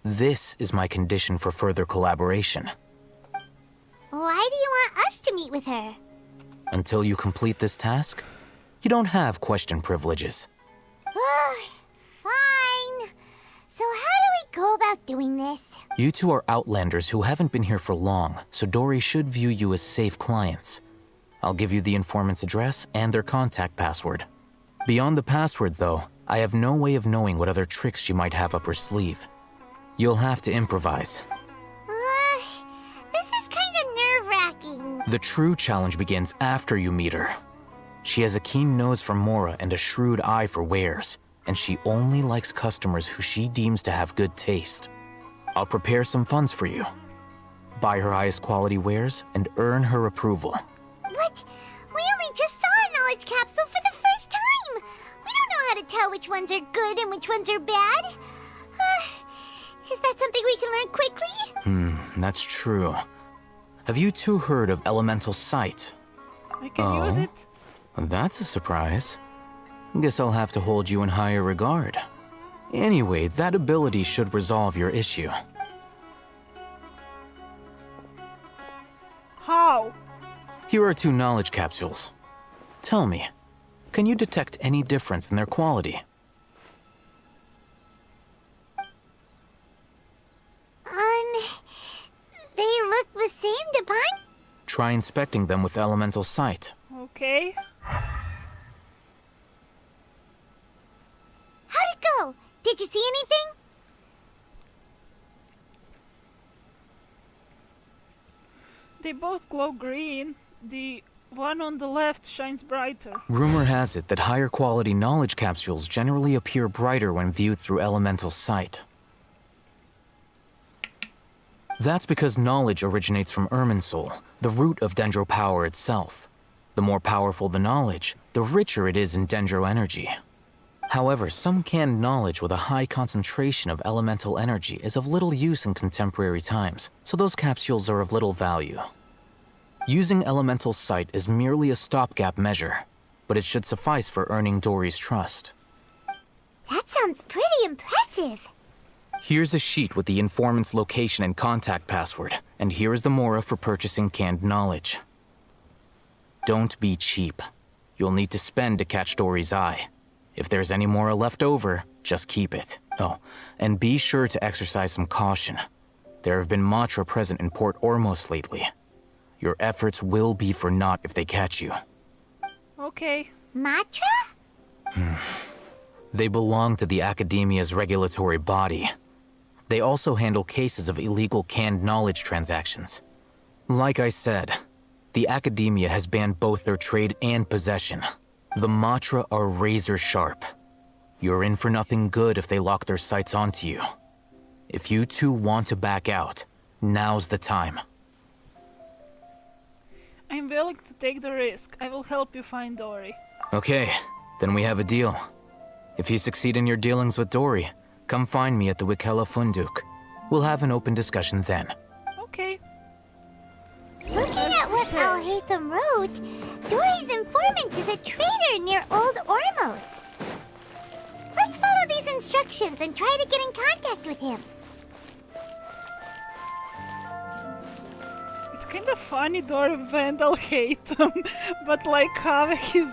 This is my condition for further collaboration. Why do you want us to meet with her? Until you complete this task, you don't have question privileges. Fine. So how do we go about doing this? You two are outlanders who haven't been here for long, so Dory should view you as safe clients. I'll give you the informant's address and their contact password. Beyond the password, though, I have no way of knowing what other tricks she might have up her sleeve. You'll have to improvise. This is kind of nerve-wracking. The true challenge begins after you meet her. She has a keen nose for Mora and a shrewd eye for wares, and she only likes customers who she deems to have good taste. I'll prepare some funds for you. Buy her highest quality wares and earn her approval. But we only just saw a knowledge capsule for the first time. We don't know how to tell which ones are good and which ones are bad. Is that something we can learn quickly? That's true. Have you two heard of elemental sight? I can use it. That's a surprise. Guess I'll have to hold you in higher regard. Anyway, that ability should resolve your issue. How? Here are 2 knowledge capsules. Tell me, can you detect any difference in their quality? They look the same to Pine? Try inspecting them with elemental sight. Okay. How'd it go? Did you see anything? They both glow green. The one on the left shines brighter. Rumor has it that higher quality knowledge capsules generally appear brighter when viewed through elemental sight. That's because knowledge originates from Irminsul, the root of Dendro power itself. The more powerful the knowledge, the richer it is in Dendro energy. However, some canned knowledge with a high concentration of elemental energy is of little use in contemporary times, so those capsules are of little value. Using elemental sight is merely a stopgap measure, but it should suffice for earning Dory's trust. That sounds pretty impressive. Here's a sheet with the informant's location and contact password, and here is the Mora for purchasing canned knowledge. Don't be cheap. you'll need to spend to catch Dory's eye. If there's any more left over, just keep it. Oh, and be sure to exercise some caution. There have been Matra present in Port Ormos lately. Your efforts will be for naught if they catch you. Okay. Matra? They belong to the Academia's regulatory body. They also handle cases of illegal canned knowledge transactions. Like I said, the Academia has banned both their trade and possession. The Matra are razor sharp. You're in for nothing good if they lock their sights onto you. If you two want to back out, now's the time. I'm willing to take the risk. I will help you find Dory. Okay, then we have a deal. If you succeed in your dealings with Dory, come find me at the Wikela Funduk. We'll have an open discussion then. Okay. Looking at what Al-Haytham wrote, Dory's informant is a traitor near Old Ormos. Let's follow these instructions and try to get in contact with him. It's kind of funny Dory Vandal hate him, but like Kaveh is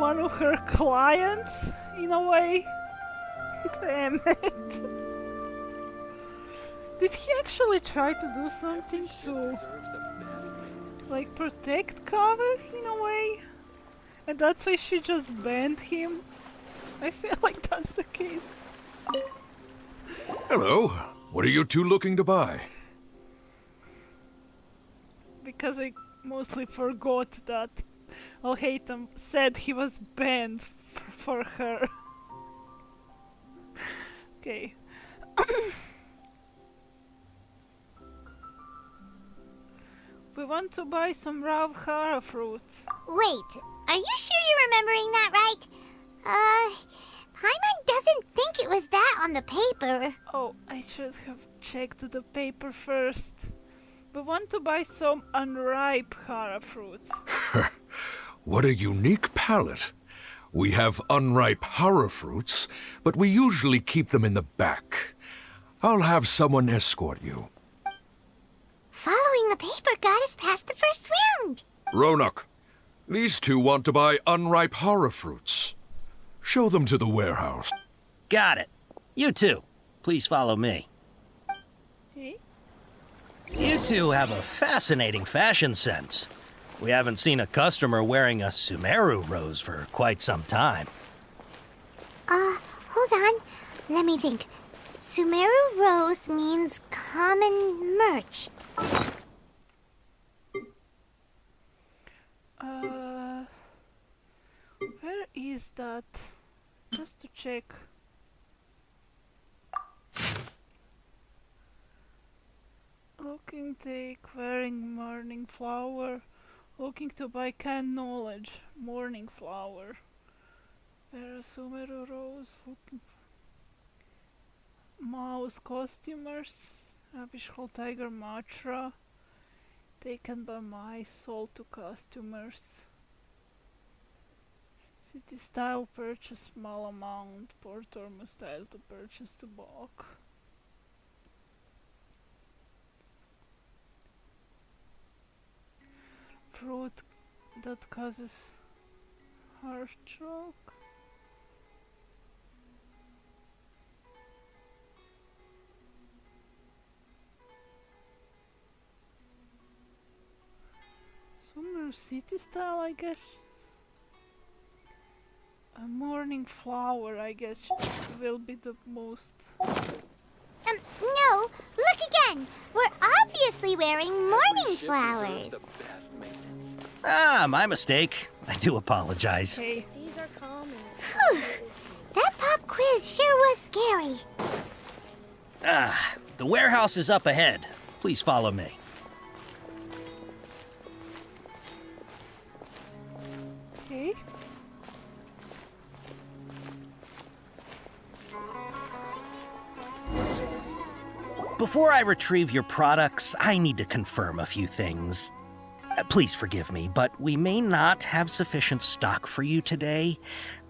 one of her clients in a way. Damn it. Did he actually try to do something to like protect Kaveh in a way? And that's why she just banned him? I feel like that's the case. Hello. What are you two looking to buy? Because I mostly forgot that Al-Haytham said he was banned for her. Okay. We want to buy some raw hara fruits. Wait, are you sure you're remembering that right? Paimon doesn't think it was that on the paper. Oh, I should have checked the paper first. We want to buy some unripe hara fruits. What a unique palate. We have unripe hara fruits, but we usually keep them in the back. I'll have someone escort you. Following the paper got us past the first round. Ronak, these two want to buy unripe hara fruits. Show them to the warehouse. Got it. You two, please follow me. Hey? You two have a fascinating fashion sense. We haven't seen a customer wearing a Sumeru rose for quite some time. Hold on. Let me think. Sumeru rose means common merch. Where is that? Just to check. Looking take, wearing morning flower. Looking to buy canned knowledge, morning flower. Where is Sumeru rose? Looking mouse costumers. Abishal tiger matra. Taken by my soul to costumers. City style purchase small amount. Port Ormuz style to purchase the bulk. Fruit that causes heart stroke. Sumeru city style, I guess. A morning flower, I guess, will be the most. No, look again. We're obviously wearing morning flowers. Ah, my mistake. I do apologize. Hey. Whew. That pop quiz sure was scary. Ah, the warehouse is up ahead. Please follow me. Okay. Before I retrieve your products, I need to confirm a few things. Please forgive me, but we may not have sufficient stock for you today.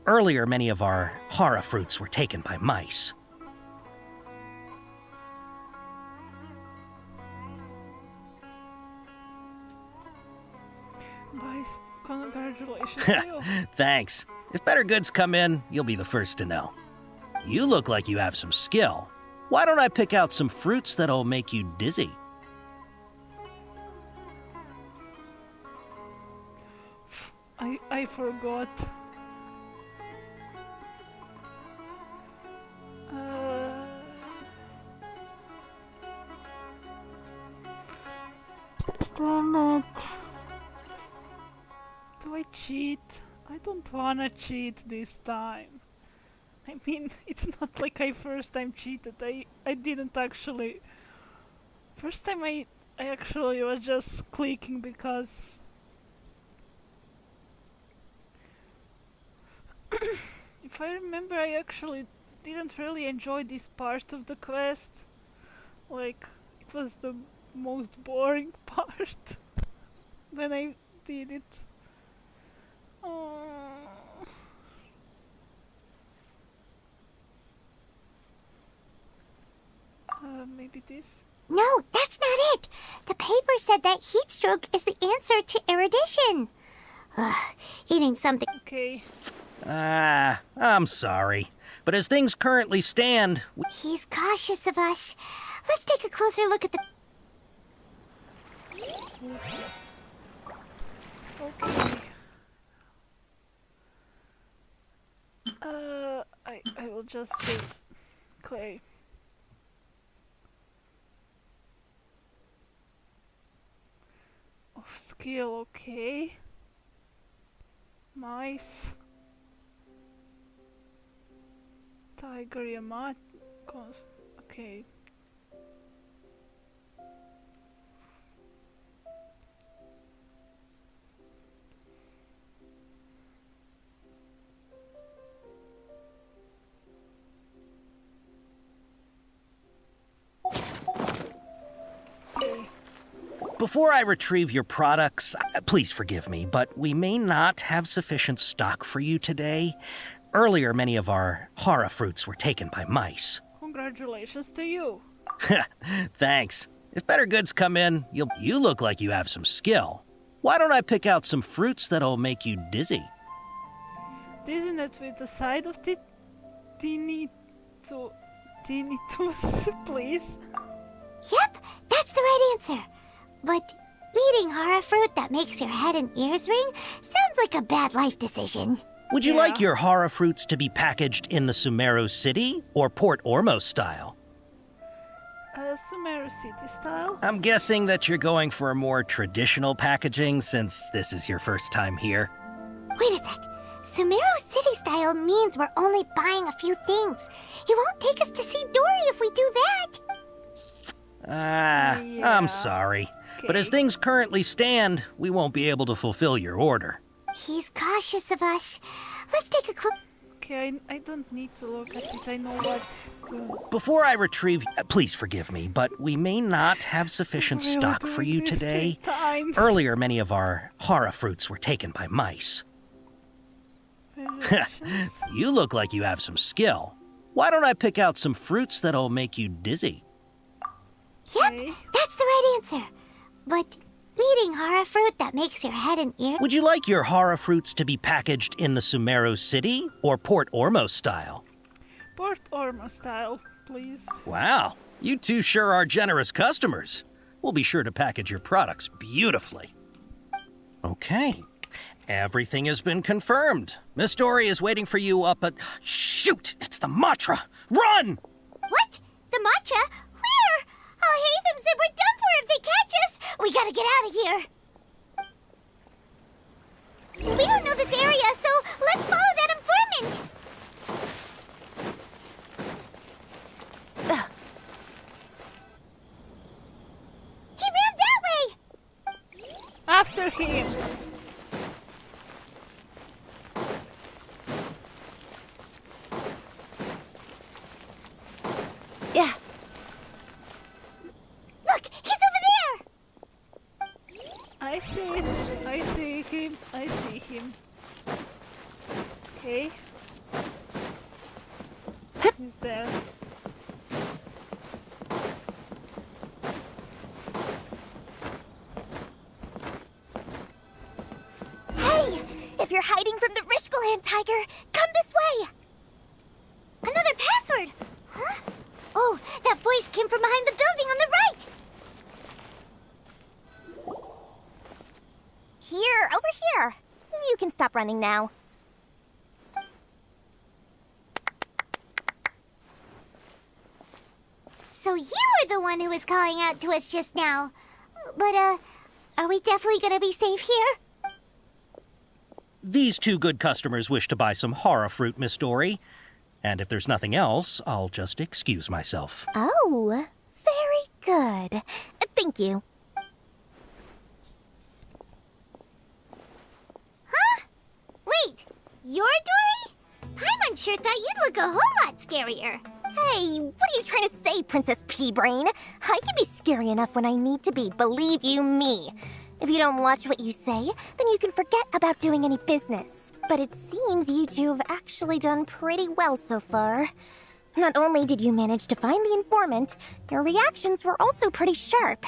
Earlier, many of our hara fruits were taken by mice. Congratulations to you. Thanks. If better goods come in, you'll be the first to know. You look like you have some skill. Why don't I pick out some fruits that'll make you dizzy? I forgot. Damn it. Do I cheat? I don't wanna cheat this time. I mean, it's not like I first time cheated. I didn't actually. First time I actually was just clicking because if I remember, I actually didn't really enjoy this part of the quest. Like, it was the most boring part when I did it. Maybe this? No, that's not it. The paper said that heat stroke is the answer to erudition. Eating something. Okay. I'm sorry. But as things currently stand... He's cautious of us. Let's take a closer look at the... Okay. I will just do clay. Of skill, okay. Mice. Tiger Yamat. Okay. Before I retrieve your products, please forgive me, but we may not have sufficient stock for you today. Earlier, many of our hara fruits were taken by mice. Congratulations to you. Thanks. If better goods come in, you look like you have some skill. Why don't I pick out some fruits that'll make you dizzy? Dizziness with the side of the tinnitus, please. Yep, that's the right answer. But eating hara fruit that makes your head and ears ring sounds like a bad life decision. Would you like your hara fruits to be packaged in the Sumeru City or Port Ormos style? Sumeru City style? I'm guessing that you're going for a more traditional packaging since this is your first time here. Wait a sec. Sumeru City style means we're only buying a few things. He won't take us to see Dory if we do that. I'm sorry. Okay. But as things currently stand, we won't be able to fulfill your order. He's cautious of us. Let's take a clook. Okay, I don't need to look at it. I know what it's doing. Before I retrieve... please forgive me, but we may not have sufficient stock for you today. Earlier, many of our hara fruits were taken by mice. You look like you have some skill. Why don't I pick out some fruits that'll make you dizzy? Yep, that's the right answer. But eating hara fruit that makes your head and ears... Would you like your hara fruits to be packaged in the Sumeru City or Port Ormos style? Port Ormos style, please. Wow, you two sure are generous customers. We'll be sure to package your products beautifully. Okay, everything has been confirmed. Miss Dory is waiting for you up at... Shoot, it's the Matra! Run! What? The Matra? Where? Al-Haytham said we're done for if they catch us. We gotta get out of here. We don't know this area, so let's follow that informant. He ran that way. After him. Yeah. Look, he's over there. I see it. I see him. I see him. Okay. He's there. Hey, you're hiding from the Rishbaland tiger, come this way! Another password! Huh? Oh, that voice came from behind the building on the right! Here, over here. You can stop running now. So you were the one who was calling out to us just now. But, are we definitely gonna be safe here? These two good customers wish to buy some horror fruit, Miss Dory. And if there's nothing else, I'll just excuse myself. Oh, very good. Thank you. Huh? Wait, you're Dory? Paimon sure thought you'd look a whole lot scarier. Hey, what are you trying to say, Princess Pea-Brain? I can be scary enough when I need to be, believe you me. If you don't watch what you say, then you can forget about doing any business. But it seems you two have actually done pretty well so far. Not only did you manage to find the informant, your reactions were also pretty sharp.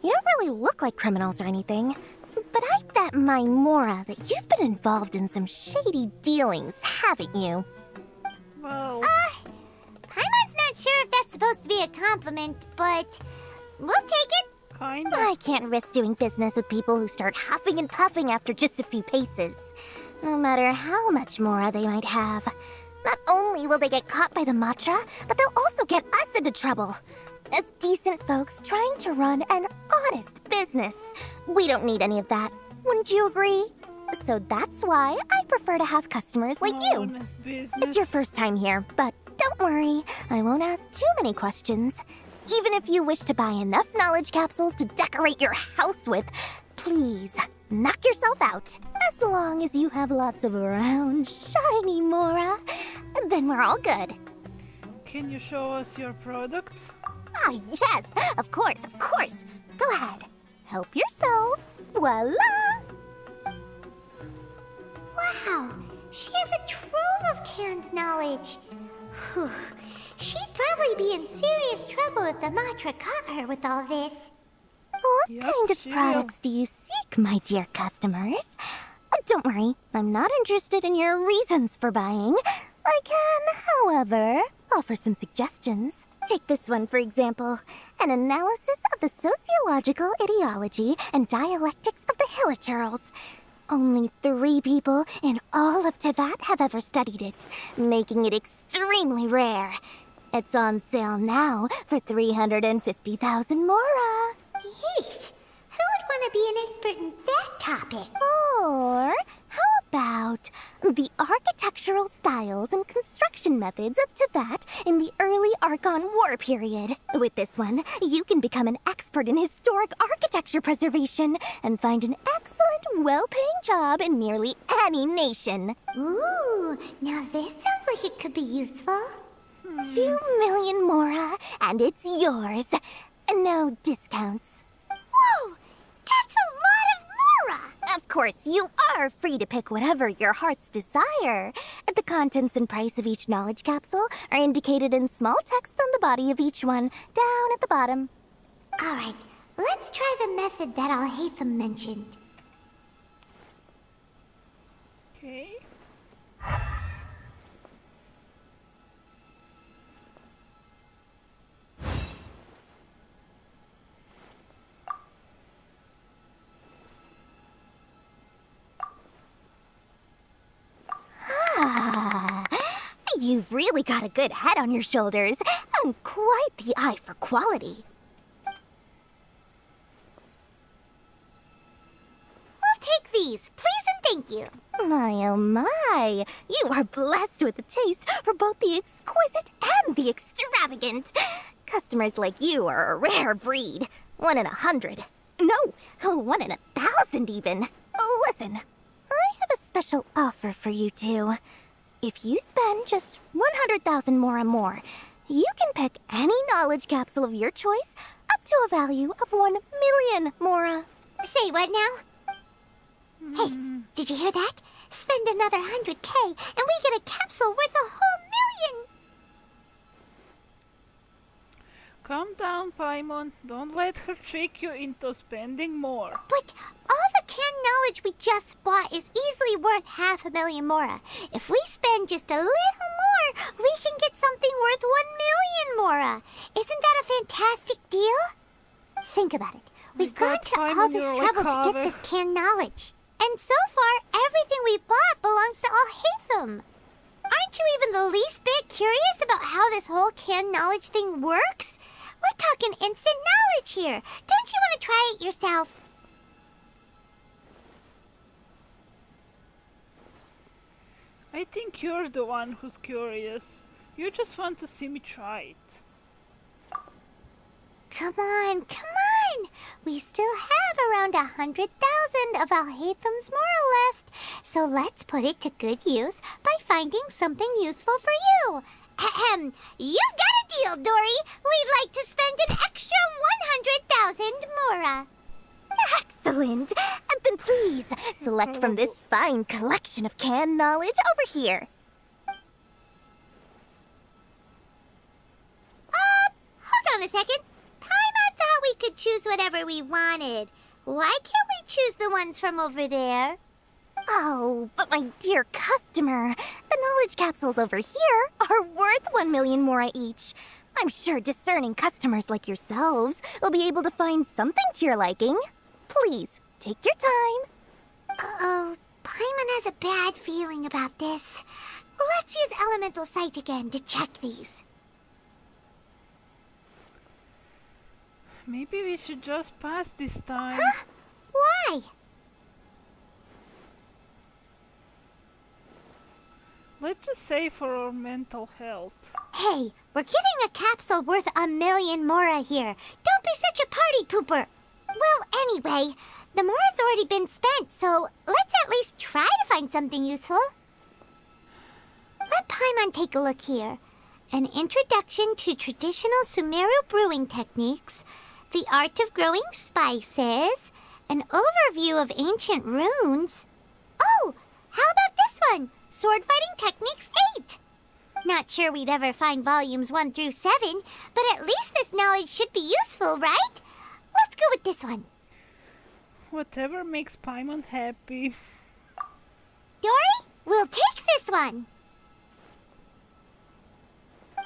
You don't really look like criminals or anything, but I bet my Mora that you've been involved in some shady dealings, haven't you? Well... Paimon's not sure if that's supposed to be a compliment, but we'll take it. Kinda. I can't risk doing business with people who start huffing and puffing after just a few paces, no matter how much Mora they might have. Not only will they get caught by the Matra, but they'll also get us into trouble. As decent folks trying to run an honest business, we don't need any of that. Wouldn't you agree? So that's why I prefer to have customers like you. Honest business. It's your first time here, but don't worry, I won't ask too many questions. Even if you wish to buy enough knowledge capsules to decorate your house with, please knock yourself out. As long as you have lots of round, shiny Mora, then we're all good. Can you show us your products? Ah, yes, of course, of course. Go ahead, help yourselves. Voila! Wow, she has a trove of canned knowledge. Whew. She'd probably be in serious trouble if the Matra caught her with all this. What kind of products do you seek, my dear customers? Don't worry, I'm not interested in your reasons for buying. I can, however, offer some suggestions. Take this one, for example. An analysis of the sociological ideology and dialectics of the Hilichurls. Only 3 people in all of Tevat have ever studied it, making it extremely rare. It's on sale now for 350,000 Mora. Yeesh, who would want to be an expert in that topic? Or how about the architectural styles and construction methods of Tevat in the early Archon War period? With this one, you can become an expert in historic architecture preservation and find an excellent, well-paying job in nearly any nation. Ooh, now this sounds like it could be useful. 2 million Mora, and it's yours. No discounts. Whoa! That's a lot of Mora! Of course, you are free to pick whatever your heart's desire. The contents and price of each knowledge capsule are indicated in small text on the body of each one, down at the bottom. Alright, let's try the method that Al-Haytham mentioned. Okay. You've really got a good head on your shoulders, and quite the eye for quality. We'll take these, please and thank you. My oh my, you are blessed with a taste for both the exquisite and the extravagant. Customers like you are a rare breed. 1 in 100. No, 1 in 1,000 even. Listen, I have a special offer for you two. If you spend just 100,000 more, you can pick any knowledge capsule of your choice up to a value of 1 million Mora. Say what now? Hey, did you hear that? Spend another 100K and we get a capsule worth a whole million! Calm down, Paimon. Don't let her trick you into spending more. But all the canned knowledge we just bought is easily worth 500,000 mora. If we spend just a little more, we can get something worth 1,000,000 mora. Isn't that a fantastic deal? Think about it. We've gone to all this trouble to get this canned knowledge. And so far, everything we bought belongs to Alhaitham. Aren't you even the least bit curious about how this whole canned knowledge thing works? We're talking instant knowledge here. Don't you want to try it yourself? I think you're the one who's curious. You just want to see me try it. Come on, come on! We still have around 100,000 of Alhaitham's moral left, so let's put it to good use by finding something useful for you. Ahem! You've got a deal, Dory! We'd like to spend an extra 100,000 mora. Excellent! Then please, select from this fine collection of canned knowledge over here. Hold on a second. Paimon thought we could choose whatever we wanted. Why can't we choose the ones from over there? Oh, but my dear customer, the knowledge capsules over here are worth 1,000,000 mora each. I'm sure discerning customers like yourselves will be able to find something to your liking. Please, take your time. Uh-oh, Paimon has a bad feeling about this. Let's use Elemental Sight again to check these. Maybe we should just pass this time. Huh? Why? Let's just say for our mental health. Hey, we're getting a capsule worth 1,000,000 mora here. Don't be such a party pooper. Well, anyway, the mora's already been spent, so let's at least try to find something useful. Let Paimon take a look here. An introduction to traditional Sumeru brewing techniques, the art of growing spices, an overview of ancient runes. Oh, how about this one? Sword Fighting Techniques 8. Not sure we'd ever find volumes 1 through 7, but at least this knowledge should be useful, right? Let's go with this one. Whatever makes Paimon happy. Dory, we'll take this one.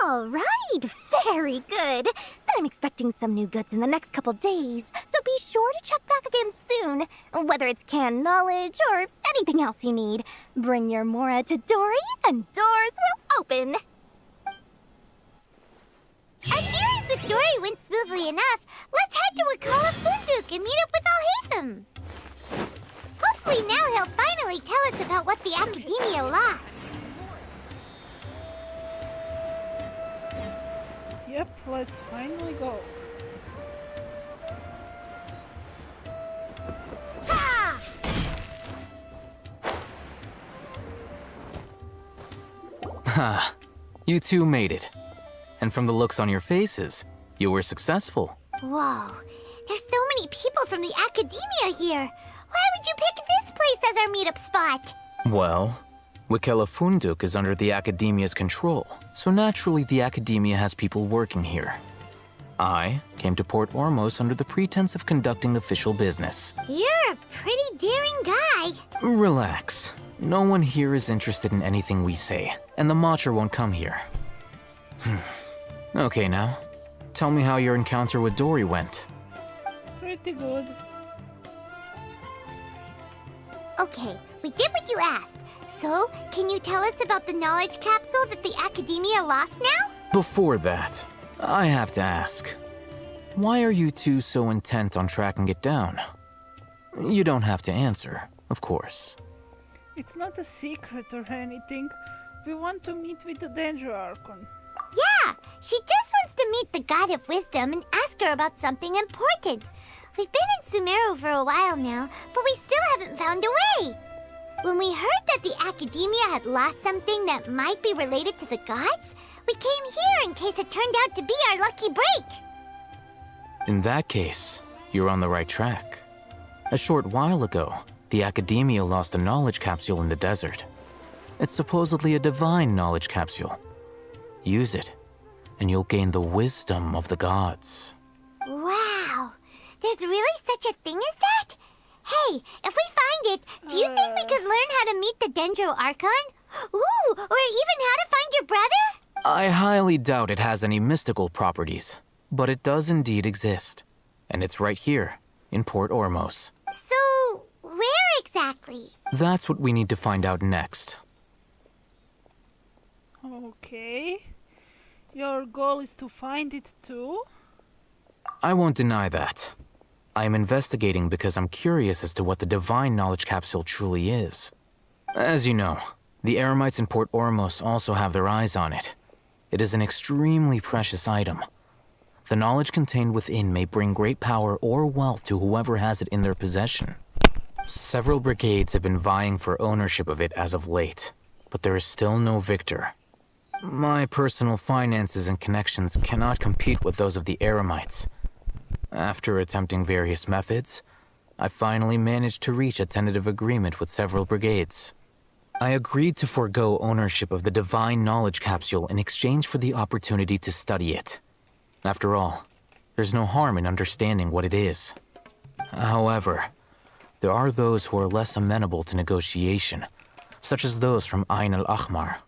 All right, very good. I'm expecting some new goods in the next couple days, so be sure to check back again soon. Whether it's canned knowledge or anything else you need, bring your mora to Dory and doors will open. Our dealings with Dory went smoothly enough. Let's head to Wakala Funduk and meet up with Alhaitham. Hopefully now he'll finally tell us about what the Academia lost. Yep, let's finally go. Ha! Ha! You two made it. And from the looks on your faces, you were successful. Whoa, there's so many people from the Academia here. Why would you pick this place as our meetup spot? Well, Wakela Funduk is under the Academia's control, so naturally the Academia has people working here. I came to Port Ormos under the pretense of conducting official business. You're a pretty daring guy. Relax. No one here is interested in anything we say, and the Matcher won't come here. Okay now, tell me how your encounter with Dory went. Pretty good. Okay, we did what you asked. So, can you tell us about the knowledge capsule that the Academia lost now? Before that, I have to ask, why are you two so intent on tracking it down? You don't have to answer, of course. It's not a secret or anything. We want to meet with the Danger Archon. Yeah, she just wants to meet the God of Wisdom and ask her about something important. We've been in Sumeru for a while now, but we still haven't found a way. When we heard that the Academia had lost something that might be related to the gods, we came here in case it turned out to be our lucky break. In that case, you're on the right track. A short while ago, the Academia lost a knowledge capsule in the desert. It's supposedly a divine knowledge capsule. Use it, and you'll gain the wisdom of the gods. Wow, there's really such a thing as that? Hey, if we find it, do you think we could learn how to meet the Dendro Archon? Ooh, or even how to find your brother? I highly doubt it has any mystical properties, but it does indeed exist. And it's right here, in Port Ormos. So, where exactly? That's what we need to find out next. Okay. Your goal is to find it too? I won't deny that. I am investigating because I'm curious as to what the Divine Knowledge Capsule truly is. As you know, the Eremites in Port Ormos also have their eyes on it. It is an extremely precious item. The knowledge contained within may bring great power or wealth to whoever has it in their possession. Several brigades have been vying for ownership of it as of late, but there is still no victor. My personal finances and connections cannot compete with those of the Eremites. After attempting various methods, I finally managed to reach a tentative agreement with several brigades. I agreed to forego ownership of the Divine Knowledge Capsule in exchange for the opportunity to study it. After all, there's no harm in understanding what it is. However, there are those who are less amenable to negotiation, such as those from Ain al-Ahmar.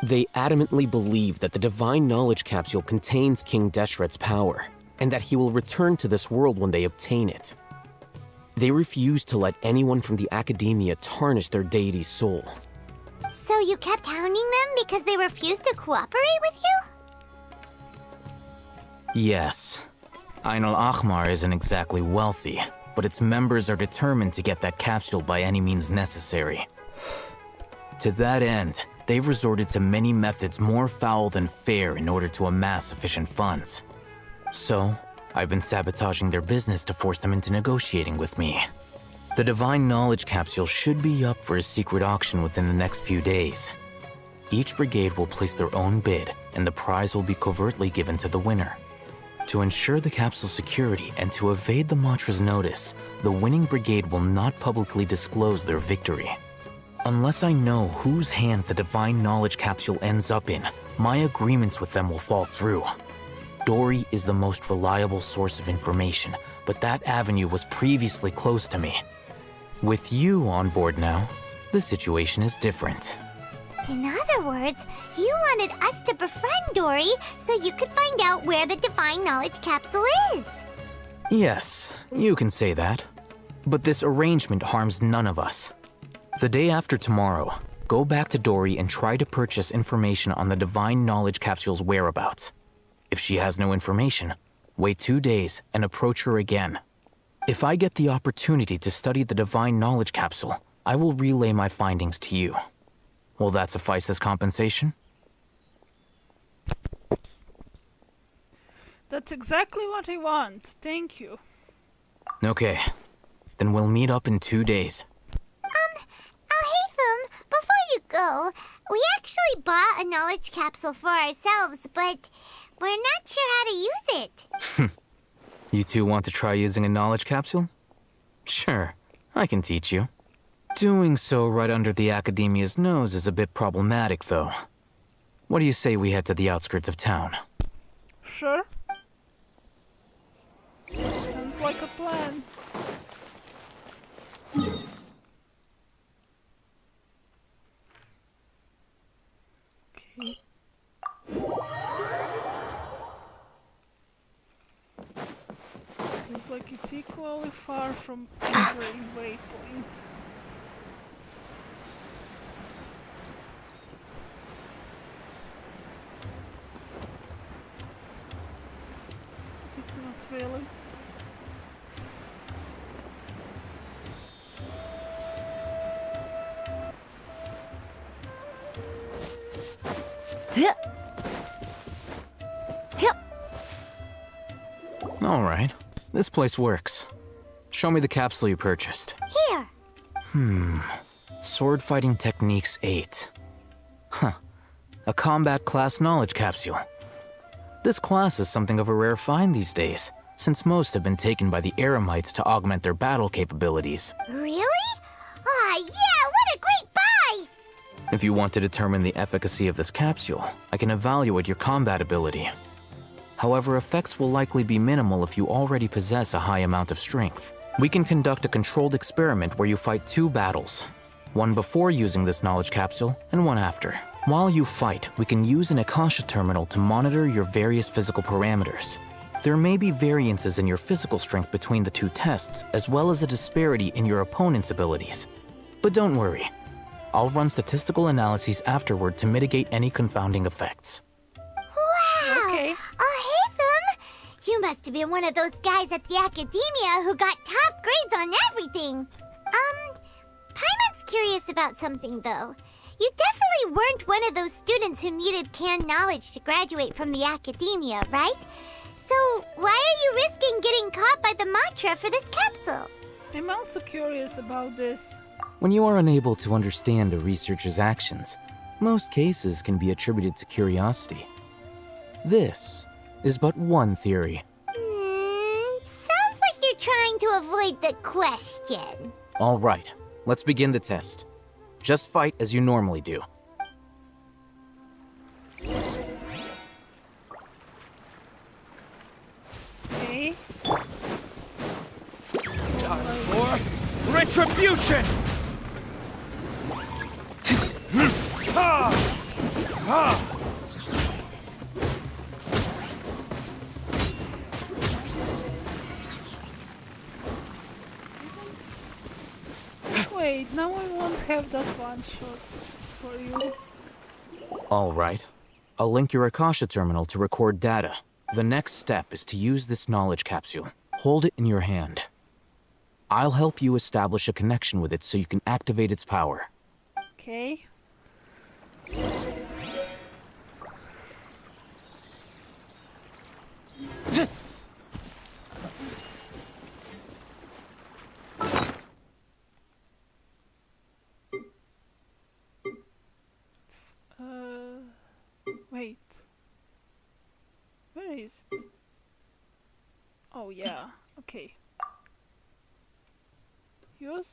They adamantly believe that the Divine Knowledge Capsule contains King Deshret's power, and that he will return to this world when they obtain it. They refuse to let anyone from the Academia tarnish their deity's soul. So you kept hounding them because they refused to cooperate with you? Yes. Ain al-Ahmar isn't exactly wealthy, but its members are determined to get that capsule by any means necessary. To that end, they've resorted to many methods more foul than fair in order to amass sufficient funds. So, I've been sabotaging their business to force them into negotiating with me. The Divine Knowledge Capsule should be up for a secret auction within the next few days. Each brigade will place their own bid, and the prize will be covertly given to the winner. To ensure the capsule's security and to evade the Matra's notice, the winning brigade will not publicly disclose their victory. Unless I know whose hands the Divine Knowledge Capsule ends up in, my agreements with them will fall through. Dory is the most reliable source of information, but that avenue was previously closed to me. With you on board now, the situation is different. In other words, you wanted us to befriend Dory so you could find out where the Divine Knowledge Capsule is. Yes, you can say that. But this arrangement harms none of us. The day after tomorrow, go back to Dory and try to purchase information on the Divine Knowledge Capsule's whereabouts. If she has no information, wait 2 days and approach her again. If I get the opportunity to study the Divine Knowledge Capsule, I will relay my findings to you. Will that suffice as compensation? That's exactly what I want. Thank you. Okay. Then we'll meet up in 2 days. Alhaitham, before you go, we actually bought a knowledge capsule for ourselves, but we're not sure how to use it. You two want to try using a knowledge capsule? Sure, I can teach you. Doing so right under the Academia's nose is a bit problematic, though. What do you say we head to the outskirts of town? Sure. Sounds like a plan. Okay. Seems like it's equally far from every waypoint. It's not really. All right, this place works. Show me the capsule you purchased. Here. Sword Fighting Techniques 8. Huh. A combat class knowledge capsule. This class is something of a rare find these days, since most have been taken by the Eremites to augment their battle capabilities. Really? Ah, yeah, what a great buy! If you want to determine the efficacy of this capsule, I can evaluate your combat ability. However, effects will likely be minimal if you already possess a high amount of strength. We can conduct a controlled experiment where you fight 2 battles. One before using this knowledge capsule, and one after. While you fight, we can use an Akasha terminal to monitor your various physical parameters. There may be variances in your physical strength between the 2 tests, as well as a disparity in your opponent's abilities. But don't worry. I'll run statistical analyses afterward to mitigate any confounding effects. Wow! Okay. Oh, Hatham! You must have been one of those guys at the academia who got top grades on everything. Paimon's curious about something, though. You definitely weren't one of those students who needed canned knowledge to graduate from the academia, right? So, why are you risking getting caught by the mantra for this capsule? I'm also curious about this. When you are unable to understand a researcher's actions, most cases can be attributed to curiosity. This is but one theory. Sounds like you're trying to avoid the question. All right, let's begin the test. Just fight as you normally do. Okay. Time for retribution! Ha! Ha! Wait, now I won't have that one shot for you. All right. I'll link your Akasha terminal to record data. The next step is to use this knowledge capsule. Hold it in your hand. I'll help you establish a connection with it so you can activate its power. Okay. Wait. Where is... Oh yeah, okay. Use?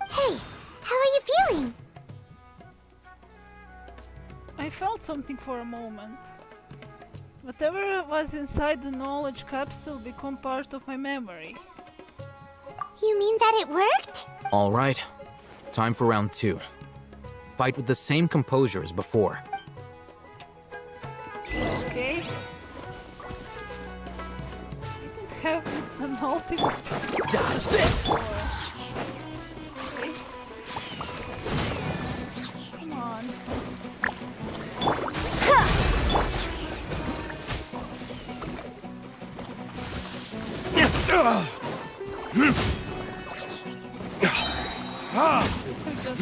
Hey, how are you feeling? I felt something for a moment. Whatever was inside the knowledge capsule became part of my memory. You mean that it worked? All right. Time for round 2. Fight with the same composure as before. Okay. I don't have an ultimate. Dodge this! Okay. Come on.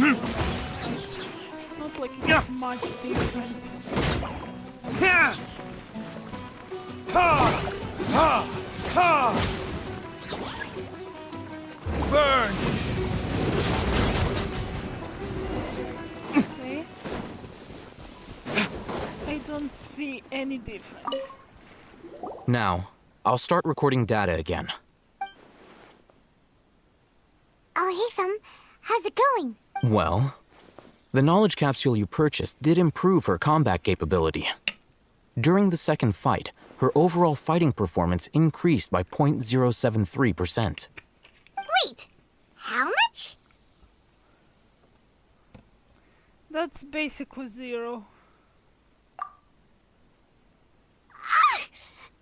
It's not like it's much different. Burn! Okay. I don't see any difference. Now, I'll start recording data again. Oh, Hatham, how's it going? Well, the knowledge capsule you purchased did improve her combat capability. During the second fight, her overall fighting performance increased by 0.073%. Wait, how much? That's basically 0.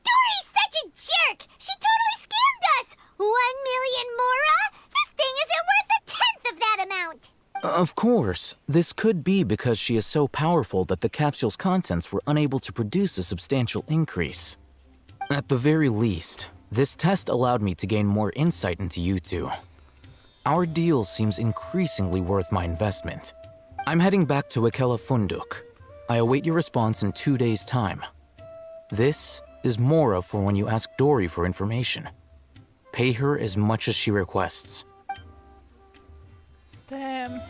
Dory's such a jerk! She totally scammed us! 1 million mora? This thing isn't worth a tenth of that amount! Of course, this could be because she is so powerful that the capsule's contents were unable to produce a substantial increase. At the very least, this test allowed me to gain more insight into you two. Our deal seems increasingly worth my investment. I'm heading back to Akela Funduk. I await your response in 2 days' time. This is Mora for when you ask Dory for information. Pay her as much as she requests. Damn.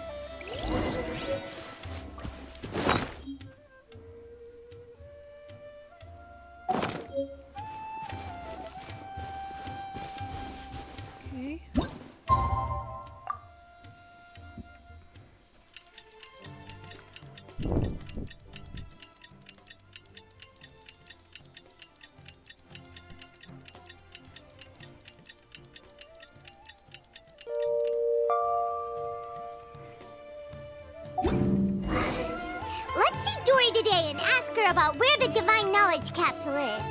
sure about where the Divine Knowledge Capsule is.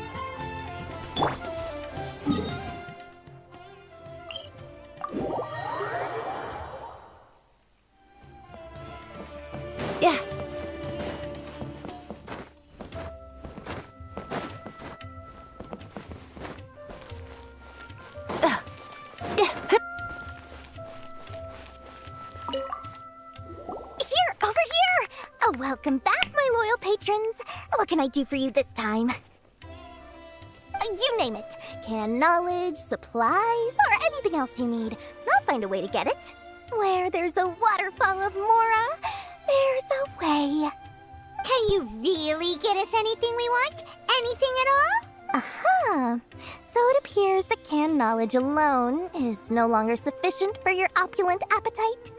Yeah. Here, over here! Oh, welcome back, my loyal patrons. What can I do for you this time? You name it. Can knowledge, supplies, or anything else you need. I'll find a way to get it. Where there's a waterfall of Mora, there's a way. Can you really get us anything we want? Anything at all? Aha! So it appears that canned knowledge alone is no longer sufficient for your opulent appetite.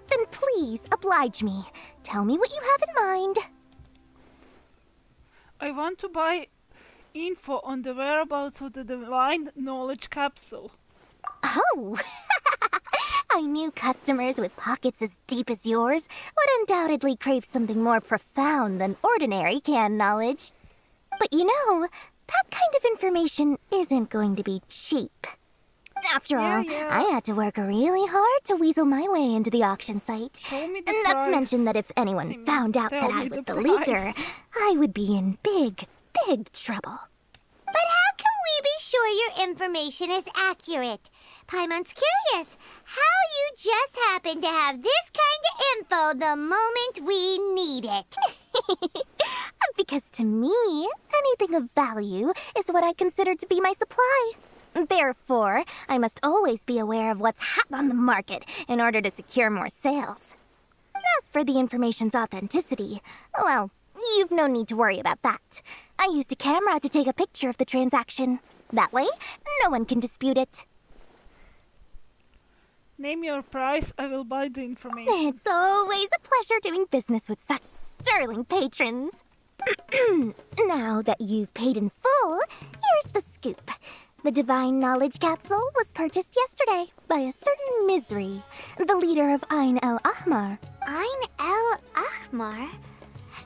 Then please, oblige me. Tell me what you have in mind. I want to buy info on the whereabouts of the Divine Knowledge Capsule. Oh! I knew customers with pockets as deep as yours would undoubtedly crave something more profound than ordinary canned knowledge. But you know, that kind of information isn't going to be cheap. After all, I had to work really hard to weasel my way into the auction site. Not to mention that if anyone found out that I was the leaker, I would be in big, big trouble. But how can we be sure your information is accurate? Paimon's curious how you just happen to have this kind of info the moment we need it. Because to me, anything of value is what I consider to be my supply. Therefore, I must always be aware of what's hot on the market in order to secure more sales. As for the information's authenticity, well, you've no need to worry about that. I used a camera to take a picture of the transaction. That way, no one can dispute it. Name your price, I will buy the information. It's always a pleasure doing business with such sterling patrons. Now that you've paid in full, here's the scoop. The Divine Knowledge Capsule was purchased yesterday by a certain Misery, the leader of Ain el Ahmar. Ain el Ahmar?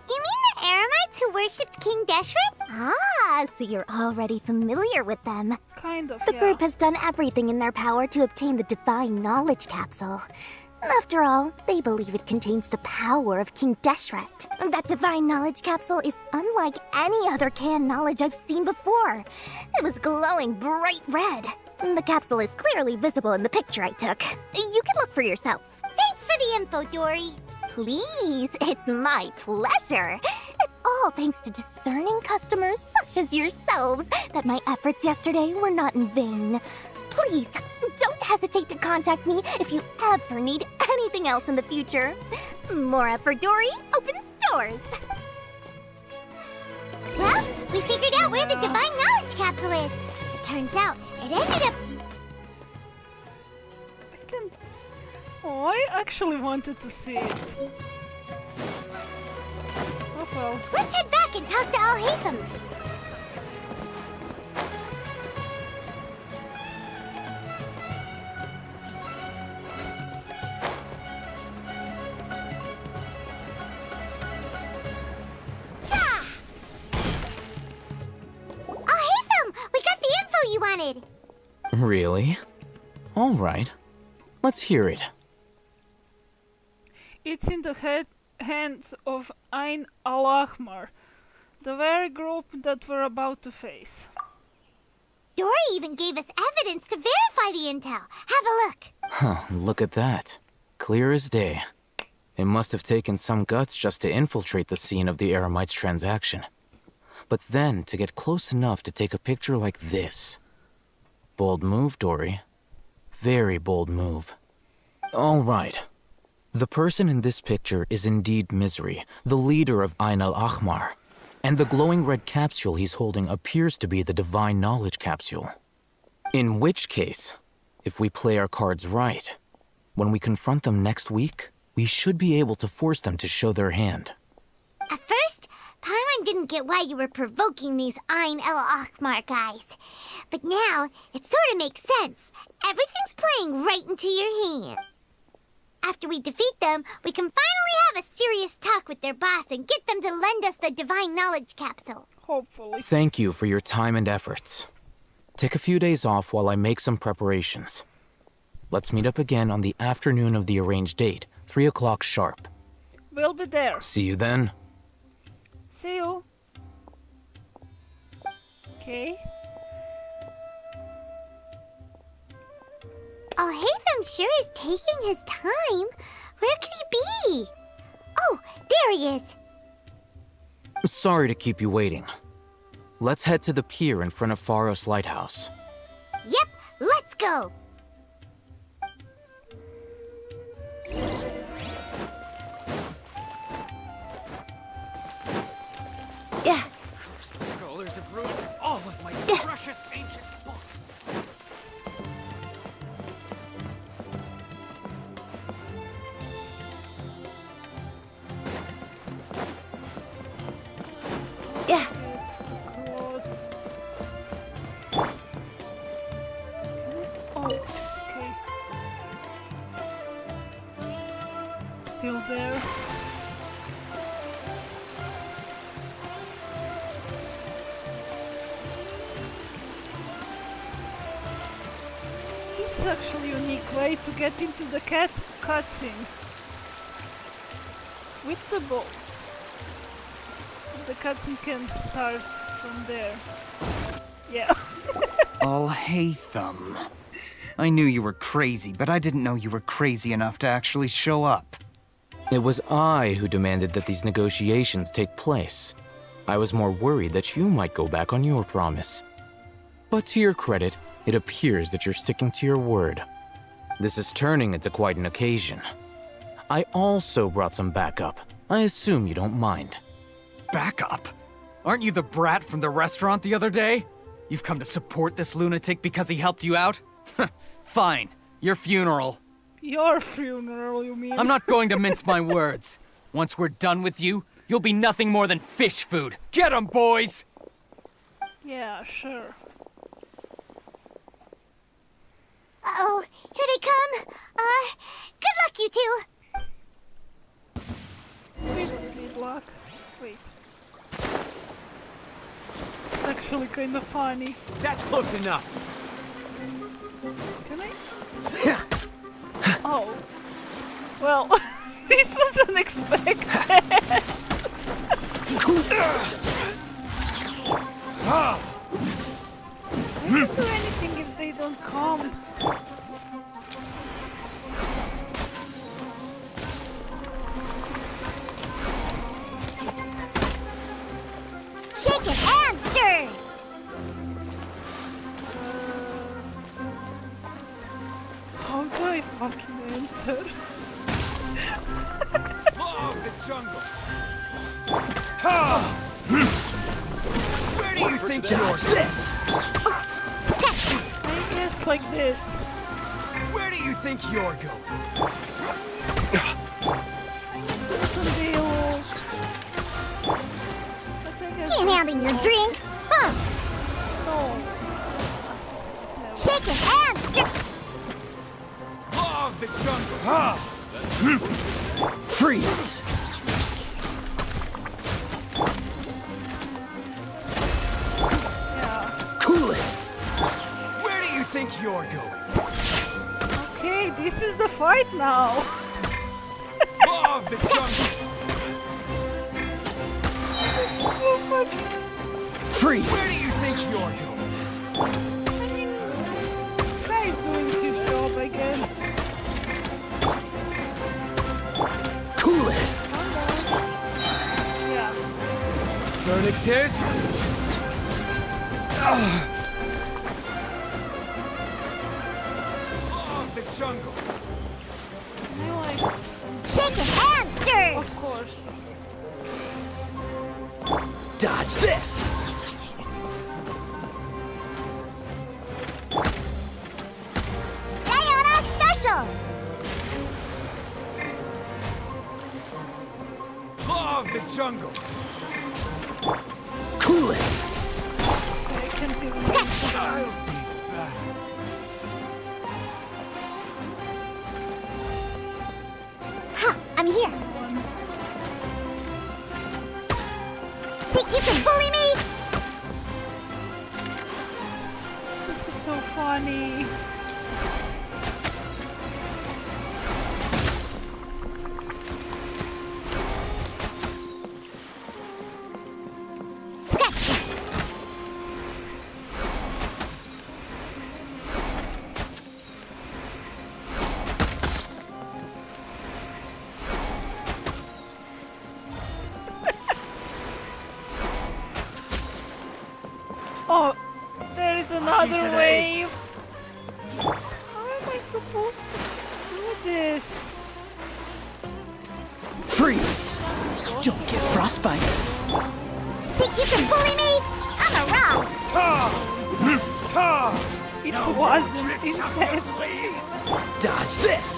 You mean the Eremites who worshipped King Deshret? Ah, so you're already familiar with them. Kind of, The group has done everything in their power to obtain the Divine Knowledge Capsule. After all, they believe it contains the power of King Deshret. That Divine Knowledge Capsule is unlike any other canned knowledge I've seen before. It was glowing bright red. The capsule is clearly visible in the picture I took. You can look for yourself. Thanks for the info, Dory. Please, it's my pleasure. It's all thanks to discerning customers such as yourselves that my efforts yesterday were not in vain. Please, don't hesitate to contact me if you ever need anything else in the future. Mora for Dory opens doors. Well, we figured out where the Divine Knowledge Capsule is. It turns out it ended up... Oh, I actually wanted to see it. Oh well. Let's head back and talk to Al-Haytham. Wanted. Really? All right. Let's hear it. It's in the hands of Ain al-Ahmar, the very group that we're about to face. Dory even gave us evidence to verify the intel. Have a look. Huh, look at that. Clear as day. It must have taken some guts just to infiltrate the scene of the Eremites' transaction. But then to get close enough to take a picture like this. Bold move, Dory. Very bold move. All right. The person in this picture is indeed Misery, the leader of Ain al-Ahmar. And the glowing red capsule he's holding appears to be the Divine Knowledge Capsule. In which case, if we play our cards right, when we confront them next week, we should be able to force them to show their hand. At first, Paimon didn't get why you were provoking these Ain el-Ahmar guys. But now, it sort of makes sense. Everything's playing right into your hand. After we defeat them, we can finally have a serious talk with their boss and get them to lend us the divine knowledge capsule. Hopefully. Thank you for your time and efforts. Take a few days off while I make some preparations. Let's meet up again on the afternoon of the arranged date, 3 o'clock sharp. We'll be there. See you then. See you. Okay. Oh, Hatham sure is taking his time. Where could he be? Oh, there he is. Sorry to keep you waiting. Let's head to the pier in front of Faros Lighthouse. Yep, let's go. Yeah. Scholars have ruined all of my precious ancient books. Yeah. Oh, okay. Still there. This is actually a unique way to get into the cutscene. With the boat. The cutscene can start from there. Yeah. Hatham. I knew you were crazy, but I didn't know you were crazy enough to actually show up. It was I who demanded that these negotiations take place. I was more worried that you might go back on your promise. But to your credit, it appears that you're sticking to your word. This is turning into quite an occasion. I also brought some backup. I assume you don't mind. Backup? Aren't you the brat from the restaurant the other day? You've come to support this lunatic because he helped you out? Fine. Your funeral. Your funeral, you mean? I'm not going to mince my words. Once we're done with you, you'll be nothing more than fish food. Get 'em, boys! Yeah, sure. Uh-oh, here they come. Good luck, you two. Good luck. Wait. It's actually kind of funny. That's close enough. Can I? Oh. Well, this was unexpected. I can't do anything if they don't come. Shake it and stir. How do I fucking enter? Law of the jungle. Where do you think Dodge this? I guess like this. Where do you think you're going? Can't handle your drink, huh? Shake it and stir. Law of the jungle. Freeze! Cool it! Where do you think you're going? Okay, this is the fight now. Law of the jungle. Freeze! Where do you think you're going? Guy's doing his job, I guess. Cool it! Yeah. Verdict is... Law of the jungle. Shake it and stir. Of course. Dodge this! Diana Special. Law of the jungle. Cool it! I can do Scratch I'll be back. so funny. Oh, there is another wave. How am I supposed to do this? Freeze! Don't get frostbite. Think you can bully me? I'm a rock. It wasn't intense. Dodge this!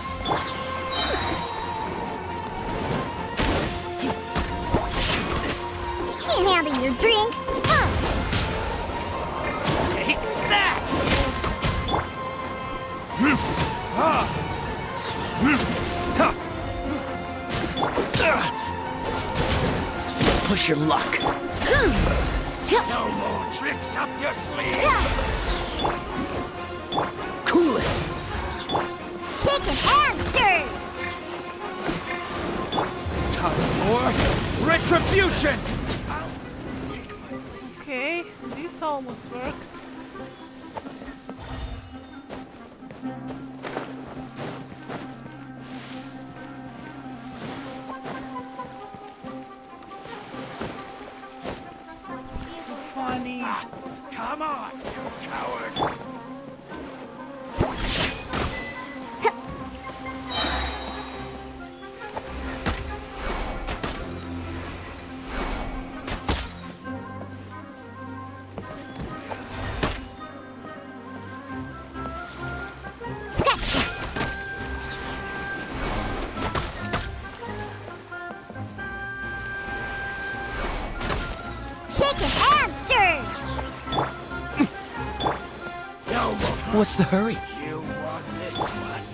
Can't handle your drink. Take that! Push your luck. No more tricks up your sleeve. Cool it. Shaken and stirred. Time for retribution! Okay, this almost worked. So funny. Come on, you coward! Shaken and stirred. What's the hurry? You want this one?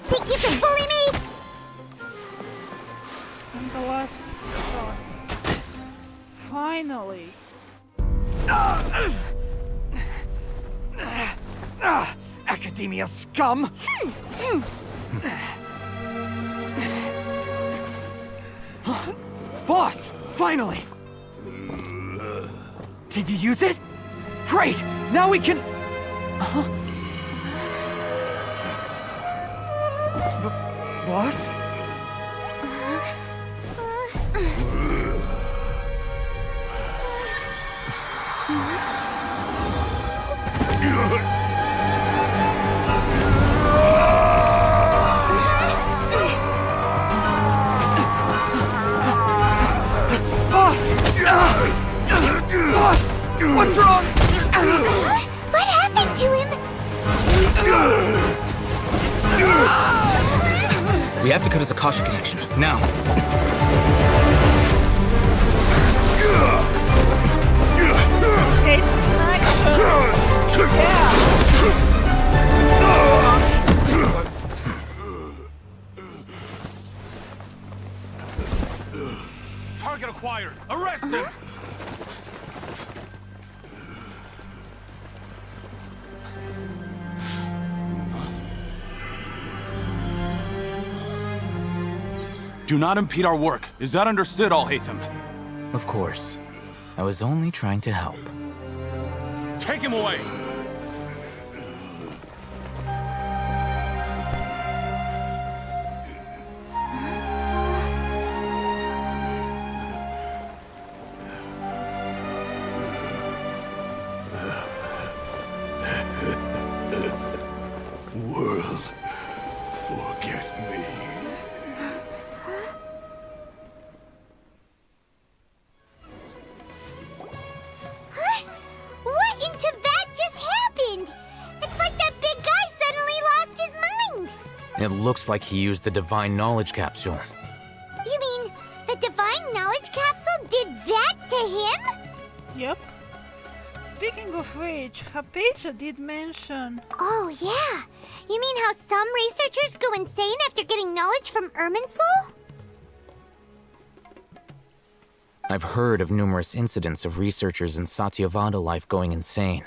Think you can bully me? And the last shot. Finally. Academia scum! Boss! Finally! Did you use it? Great! Now we can... Boss? Boss! What's wrong? What happened to him? We have to cut his Akasha connection, now. Target acquired. Arrest him. Do not impede our work. Is that understood, Al-Haytham? Of course. I was only trying to help. Take him away! World, forget me. What in Tibet just happened? It's like that big guy suddenly lost his mind. It looks like he used the Divine Knowledge Capsule. You mean the Divine Knowledge Capsule did that to him? Yep. Speaking of which, Hypatia did mention... Oh, yeah. You mean how some researchers go insane after getting knowledge from Irminsul? I've heard of numerous incidents of researchers in Satyavada life going insane.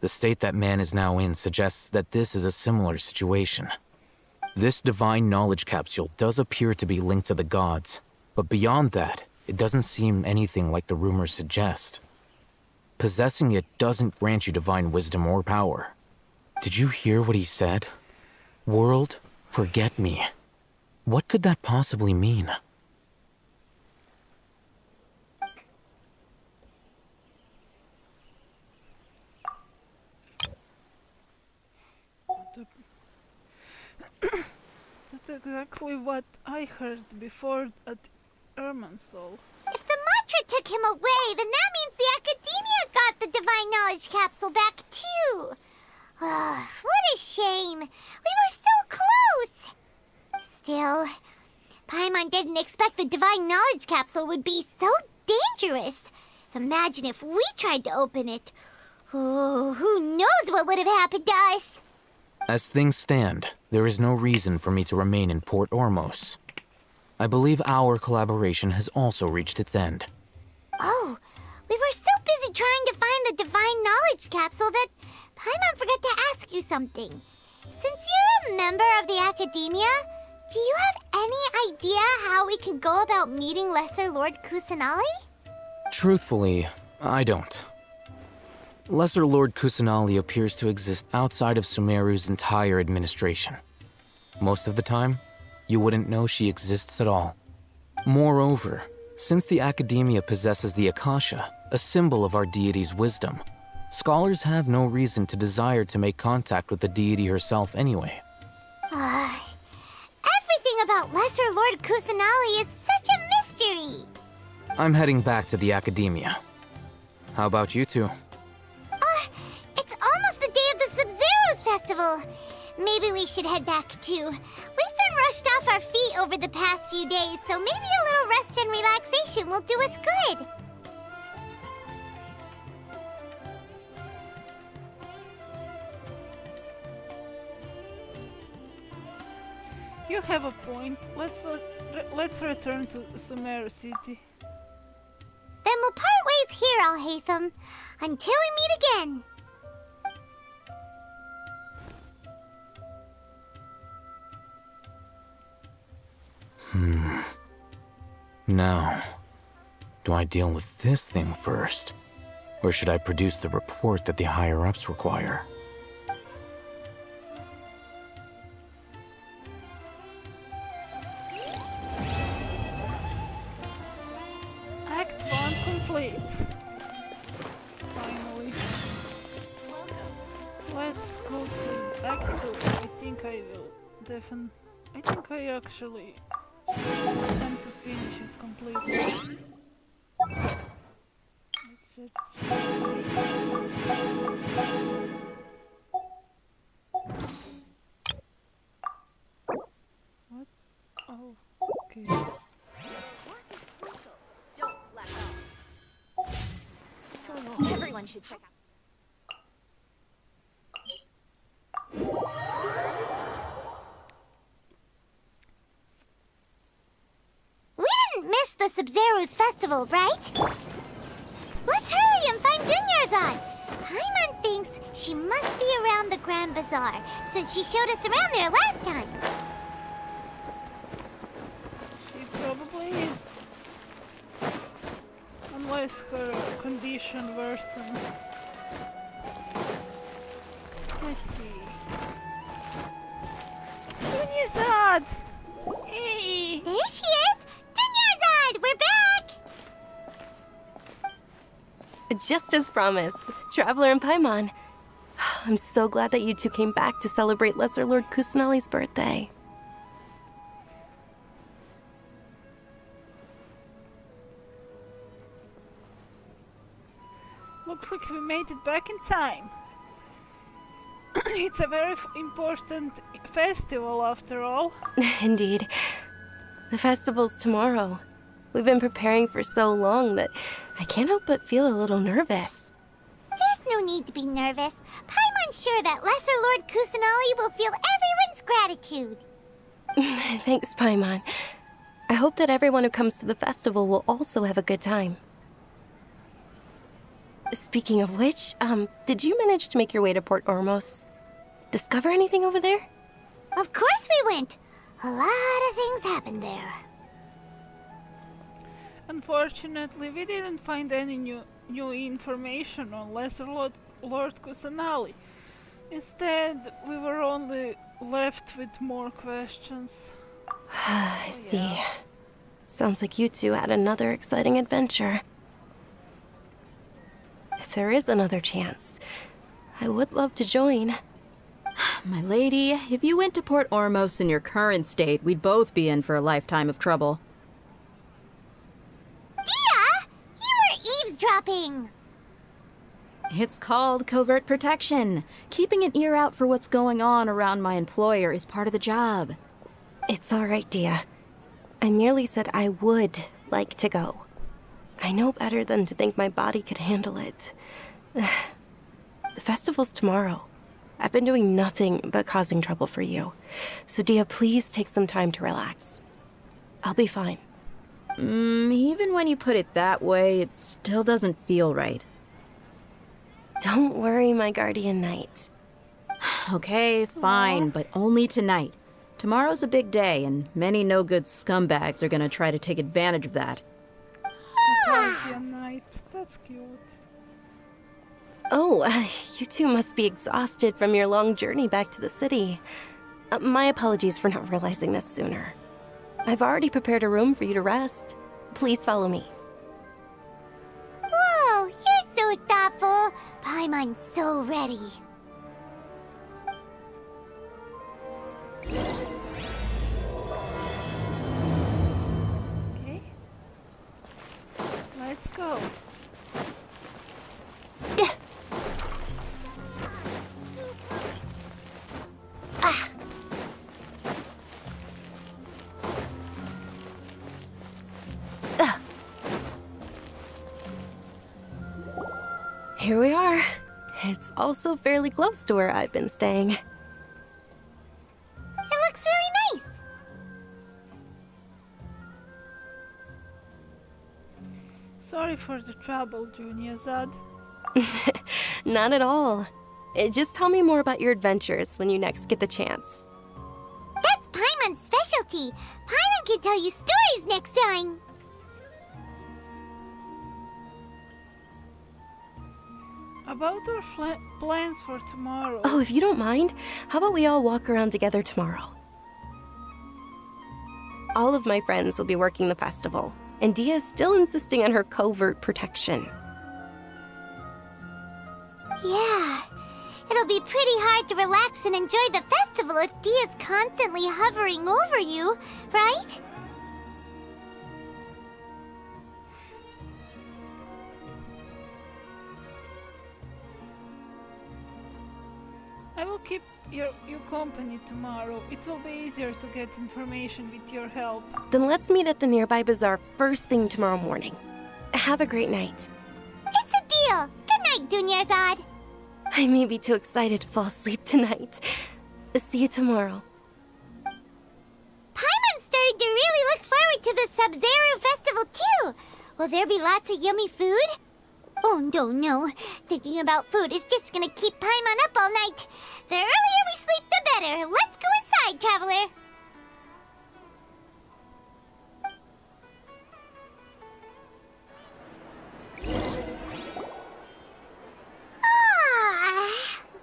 The state that man is now in suggests that this is a similar situation. This divine knowledge capsule does appear to be linked to the gods, but beyond that, it doesn't seem anything like the rumors suggest. Possessing it doesn't grant you divine wisdom or power. Did you hear what he said? World, forget me. What could that possibly mean? That's exactly what I heard before at Irminsul. If the mantra took him away, then that means the Academia got the Divine Knowledge Capsule back too. What a shame. We were so close. Still, Paimon didn't expect the Divine Knowledge Capsule would be so dangerous. Imagine if we tried to open it. Oh, who knows what would have happened to us? As things stand, there is no reason for me to remain in Port Ormos. I believe our collaboration has also reached its end. Oh, we were so busy trying to find the Divine Knowledge Capsule that Paimon forgot to ask you something. Since you're a member of the Academia, do you have any idea how we can go about meeting Lesser Lord Kusanali? Truthfully, I don't. Lesser Lord Kusanali appears to exist outside of Sumeru's entire administration. Most of the time, you wouldn't know she exists at all. Moreover, since the Academia possesses the Akasha, a symbol of our deity's wisdom, scholars have no reason to desire to make contact with the deity herself anyway. Everything about Lesser Lord Kusanali is such a mystery! I'm heading back to the Academia. How about you two? It's almost the day of the Sub-Zero's festival. Maybe we should head back too. We've been rushed off our feet over the past few days, so maybe a little rest and relaxation will do us good. You have a point. Let's return to Sumeru City. Then we'll part ways here, Alhaitham, until we meet again. Now, do I deal with this thing first? Or should I produce the report that the higher-ups require? Act 1 complete. Finally. Let's go to Act 2. I think I will I think I actually time to finish it completely. Let's What? Oh, okay. Don't slack off. What's going on? Everyone should check out. We didn't miss the Sub-Zero's festival, right? Let's hurry and find Dunyarzad. Paimon thinks she must be around the Grand Bazaar, since she showed us around there last time. She probably is. Unless her condition worsens. Let's see. Dunyarzad! Hey! There she is! Dunyarzad! We're back! Just as promised, Traveler and Paimon. I'm so glad that you two came back to celebrate Lesser Lord Kusanali's birthday. Looks like we made it back in time. It's a very important festival after all. Indeed. The festival's tomorrow. We've been preparing for so long that I can't help but feel a little nervous. There's no need to be nervous. Paimon's sure that Lesser Lord Kusanali will feel everyone's gratitude. Thanks, Paimon. I hope that everyone who comes to the festival will also have a good time. Speaking of which, did you manage to make your way to Port Ormos? Discover anything over there? Of course we went. A lot of things happened there. Unfortunately, we didn't find any new information on Lesser Lord Kusanali. Instead, we were only left with more questions. I see. Sounds like you two had another exciting adventure. If there is another chance, I would love to join. My lady, if you went to Port Ormos in your current state, we'd both be in for a lifetime of trouble. Dia! You were eavesdropping! It's called covert protection. Keeping an ear out for what's going on around my employer is part of the job. It's all right, Dia. I merely said I would like to go. I know better than to think my body could handle it. The festival's tomorrow. I've been doing nothing but causing trouble for you. So Dia, please take some time to relax. I'll be fine. Even when you put it that way, it still doesn't feel right. Don't worry, my guardian knight. Okay, fine, but only tonight. Tomorrow's a big day, and many no-good scumbags are gonna try to take advantage of that. Guardian knight, that's cute. Oh, you two must be exhausted from your long journey back to the city. My apologies for not realizing this sooner. I've already prepared a room for you to rest. Please follow me. Whoa, you're so thoughtful. Paimon's so ready. Okay. Let's go. Here we are. It's also fairly close to where I've been staying. It looks really nice. Sorry for the trouble, Junior Zad. Not at all. Just tell me more about your adventures when you next get the chance. That's Paimon's specialty. Paimon can tell you stories next time. About our plans for tomorrow. Oh, if you don't mind, how about we all walk around together tomorrow? All of my friends will be working the festival, and Dia is still insisting on her covert protection. Yeah, it'll be pretty hard to relax and enjoy the festival if Dia's constantly hovering over you, right? I will keep you company tomorrow. It will be easier to get information with your help. Then let's meet at the nearby bazaar first thing tomorrow morning. Have a great night. It's a deal. Good night, Dunyarzad. I may be too excited to fall asleep tonight. See you tomorrow. Paimon's starting to really look forward to the Sumeru festival too. Will there be lots of yummy food? Oh no. Thinking about food is just gonna keep Paimon up all night. The earlier we sleep, the better. Let's go inside, traveler.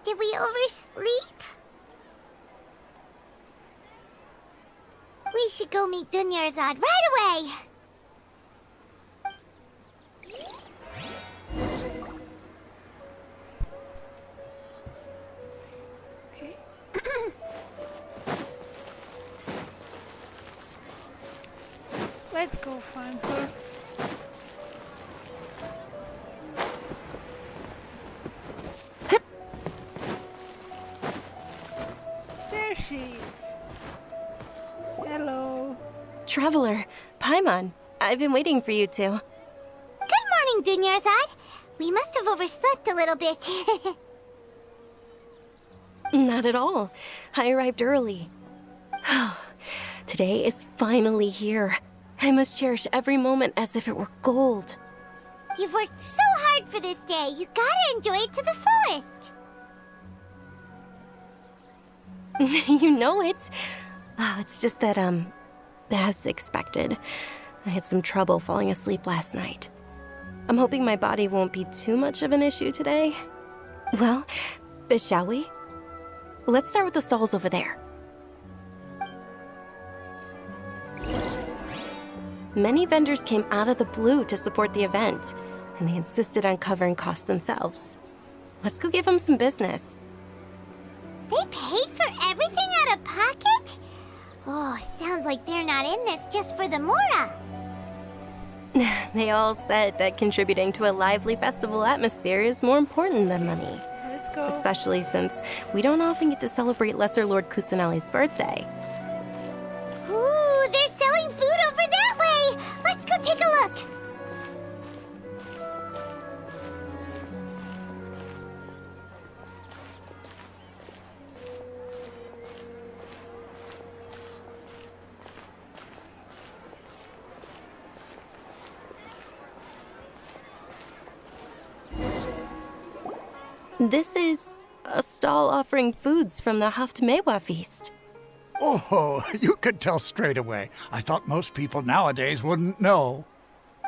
Did we oversleep? We should go meet Dunyarzad right away. Okay. Let's go find her. There she is. Hello. Traveler, Paimon, I've been waiting for you two. Good morning, Dunyarzad. We must have overslept a little bit. Not at all. I arrived early. Today is finally here. I must cherish every moment as if it were gold. You've worked so hard for this day. You gotta enjoy it to the fullest. You know it. Oh, it's just that, as expected, I had some trouble falling asleep last night. I'm hoping my body won't be too much of an issue today. Well, shall we? Let's start with the stalls over there. Many vendors came out of the blue to support the event, and they insisted on covering costs themselves. Let's go give them some business. They paid for everything out of pocket? Oh, sounds like they're not in this just for the Mora. They all said that contributing to a lively festival atmosphere is more important than money. Let's go. Especially since we don't often get to celebrate Lesser Lord Kusanali's birthday. Ooh, they're selling food over that way. Let's go take a look. This is a stall offering foods from the Haftmewa feast. Oh, you could tell straight away. I thought most people nowadays wouldn't know.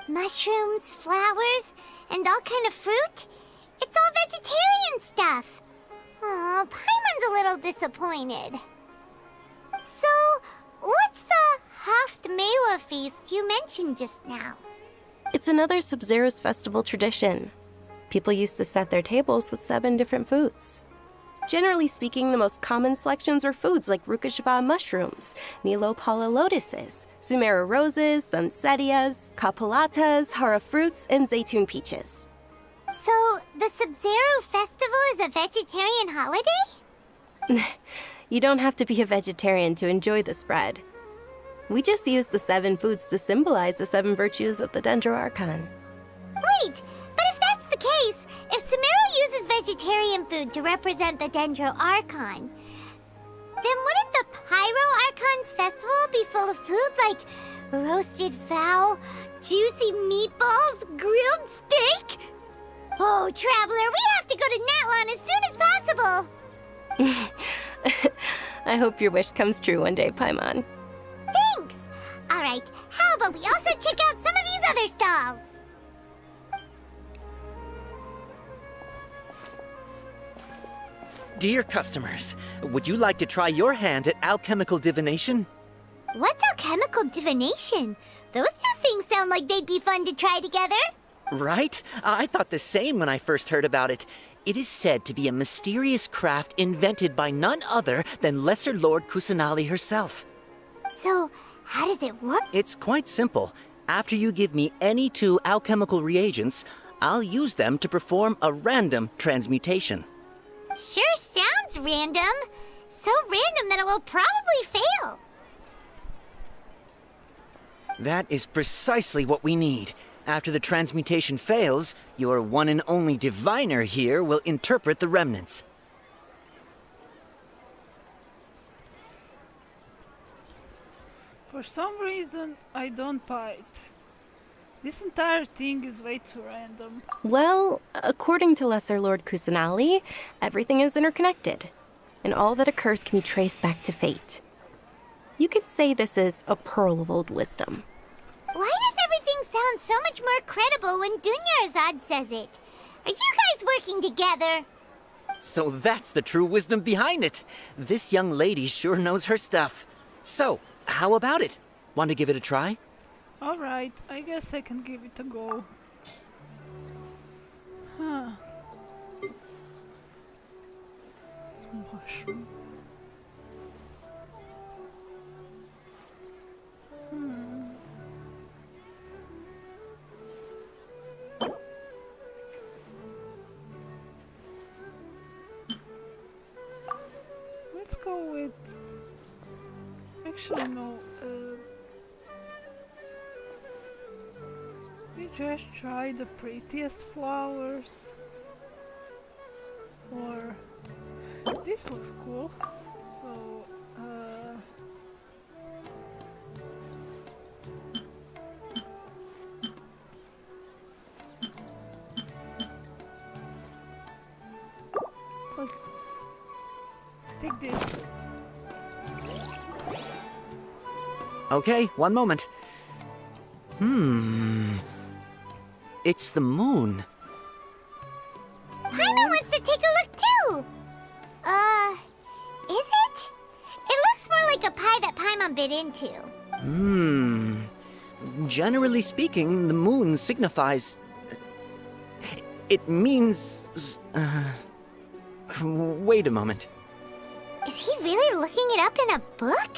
Mushrooms, flowers, and all kind of fruit? It's all vegetarian stuff. Oh, Paimon's a little disappointed. So, what's the Haftmewa feast you mentioned just now? It's another Sub-Zero's festival tradition. People used to set their tables with 7 different foods. Generally speaking, the most common selections were foods like Rukashva mushrooms, Nilopala lotuses, Sumeru roses, Sunsetias, Kapalatas, Hara fruits, and Zaytun peaches. So, the Sub-Zero festival is a vegetarian holiday? You don't have to be a vegetarian to enjoy the spread. We just use the 7 foods to symbolize the 7 virtues of the Dendro Archon. Wait, but if that's the case, if Sumeru uses vegetarian food to represent the Dendro Archon, then wouldn't the Pyro Archon's festival be full of food like roasted fowl, juicy meatballs, grilled steak? Oh, Traveler, we have to go to Natlan as soon as possible! I hope your wish comes true one day, Paimon. Thanks! Alright, how about we also check out some of these other stalls? Dear customers, would you like to try your hand at alchemical divination? What's alchemical divination? Those two things sound like they'd be fun to try together. Right? I thought the same when I first heard about it. It is said to be a mysterious craft invented by none other than Lesser Lord Kusanali herself. So, how does it work? It's quite simple. After you give me any 2 alchemical reagents, I'll use them to perform a random transmutation. Sure sounds random. So random that it will probably fail. That is precisely what we need. After the transmutation fails, your one and only diviner here will interpret the remnants. For some reason, I don't buy it. This entire thing is way too random. Well, according to Lesser Lord Kusanali, everything is interconnected, and all that occurs can be traced back to fate. You could say this is a pearl of old wisdom. Why does everything sound so much more credible when Dunyarzad says it? Are you guys working together? So that's the true wisdom behind it. This young lady sure knows her stuff. So, how about it? Want to give it a try? Alright, I guess I can give it a go. Huh. Mushroom. Let's go with... Actually, no. We just try the prettiest flowers. Or... This looks cool. So, Okay, one moment. It's the moon. Paimon wants to take a look too! Is it? It looks more like a pie that Paimon bit into. Generally speaking, the moon signifies... It means... Wait a moment. Is he really looking it up in a book?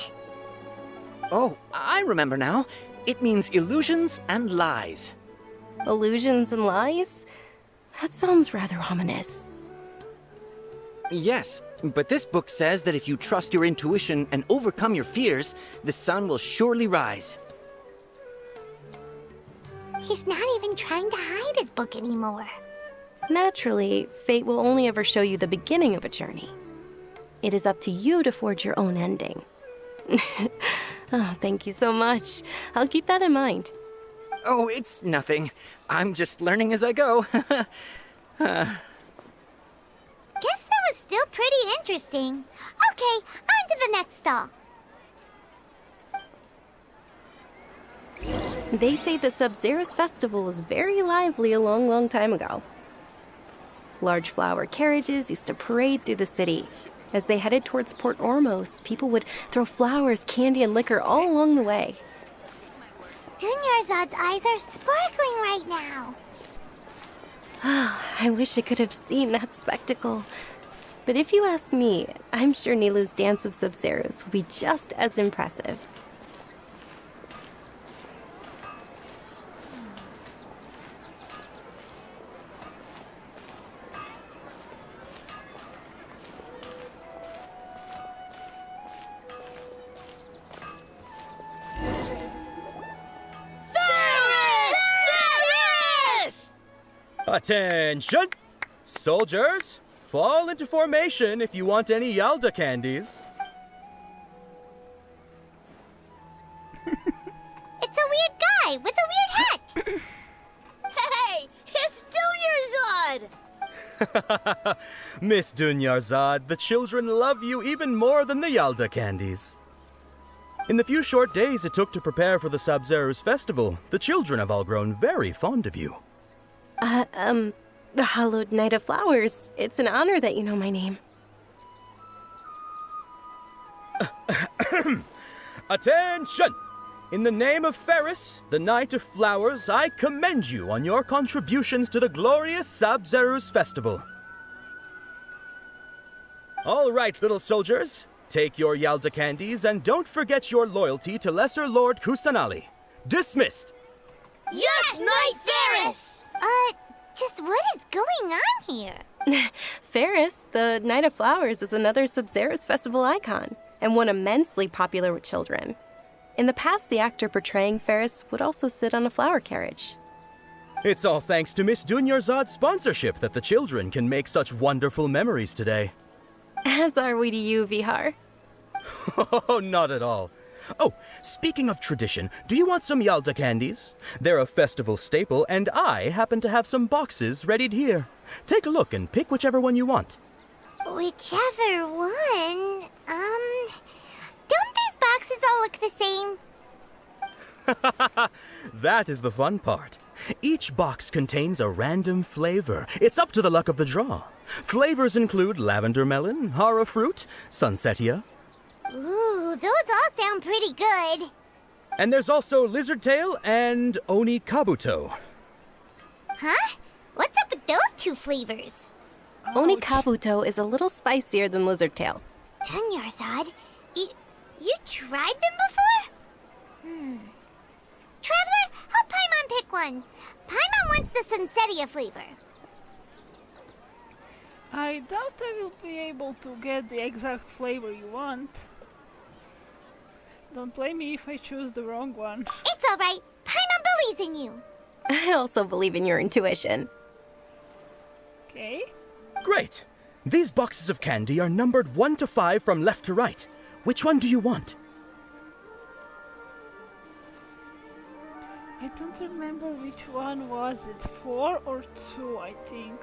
Oh, I remember now. It means illusions and lies. Illusions and lies? That sounds rather ominous. Yes, but this book says that if you trust your intuition and overcome your fears, the sun will surely rise. He's not even trying to hide his book anymore. Naturally, fate will only ever show you the beginning of a journey. It is up to you to forge your own ending. Oh, thank you so much. I'll keep that in mind. Oh, it's nothing. I'm just learning as I go. Guess that was still pretty interesting. Okay, on to the next stall. They say the Sub-Zerus festival was very lively a long, long time ago. Large flower carriages used to parade through the city. As they headed towards Port Ormos, people would throw flowers, candy, and liquor all along the way. Dunyarzad's eyes are sparkling right now. I wish I could have seen that spectacle. But if you ask me, I'm sure Nilou's Dance of Sub-Zerus will be just as impressive. Attention! Soldiers, fall into formation if you want any Yalda candies. It's a weird guy with a weird hat. Hey, it's Dunyarzad! Miss Dunyarzad, the children love you even more than the Yalda candies. In the few short days it took to prepare for the Sub-Zerus festival, the children have all grown very fond of you. The Hallowed Knight of Flowers. It's an honor that you know my name. Attention! In the name of Ferris, the Knight of Flowers, I commend you on your contributions to the glorious Sub-Zerus festival. All right, little soldiers. Take your Yalda candies and don't forget your loyalty to Lesser Lord Kusanali. Dismissed! Yes, Knight Ferris! Just what is going on here? Ferris, the Knight of Flowers, is another Sub-Zerus festival icon, and one immensely popular with children. In the past, the actor portraying Ferris would also sit on a flower carriage. It's all thanks to Miss Dunyarzad's sponsorship that the children can make such wonderful memories today. As are we to you, Vihar. Oh, not at all. Oh, speaking of tradition, do you want some Yalda candies? They're a festival staple, and I happen to have some boxes readied here. Take a look and pick whichever one you want. Whichever one? Don't these boxes all look the same? That is the fun part. Each box contains a random flavor. It's up to the luck of the draw. Flavors include lavender melon, hara fruit, sunsetia. Ooh, those all sound pretty good. And there's also lizard tail and oni kabuto. Huh? What's up with those two flavors? Oni Kabuto is a little spicier than Lizard Tail. Dunyarzad, you tried them before? Traveler, help Paimon pick one. Paimon wants the Sunsetia flavor. I doubt I will be able to get the exact flavor you want. Don't blame me if I choose the wrong one. It's alright. Paimon believes in you. I also believe in your intuition. Okay. Great. These boxes of candy are numbered 1 to 5 from left to right. Which one do you want? I don't remember which one was it. 4 or 2, I think.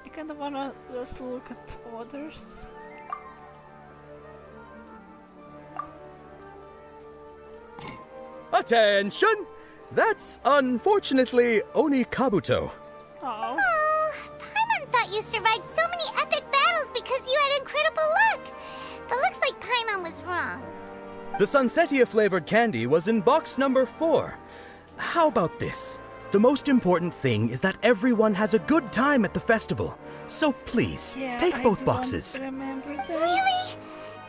I kind of wanna just look at others. Attention! That's unfortunately Oni Kabuto. Oh. Oh, Paimon thought you survived so many epic battles because you had incredible luck. But looks like Paimon was wrong. The Sunsetia flavored candy was in box number 4. How about this? The most important thing is that everyone has a good time at the festival. So please, Yeah, take I both don't boxes. Really? remember that.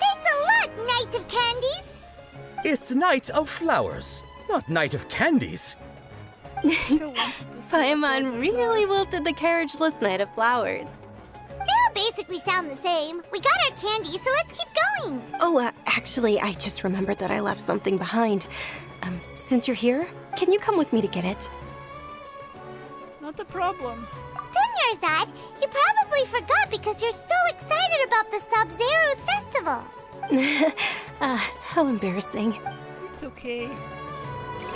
Thanks a lot, Knight of Candies! It's Night of Flowers, not Night of Candies. Paimon really wilted the carriageless Night of Flowers. They all basically sound the same. We got our candy, so let's keep going! Oh, actually, I just remembered that I left something behind. Since you're here, can you come with me to get it? Not a problem. Dunyarzad, you probably forgot because you're so excited about the Sub-Zero's festival. How embarrassing. It's okay.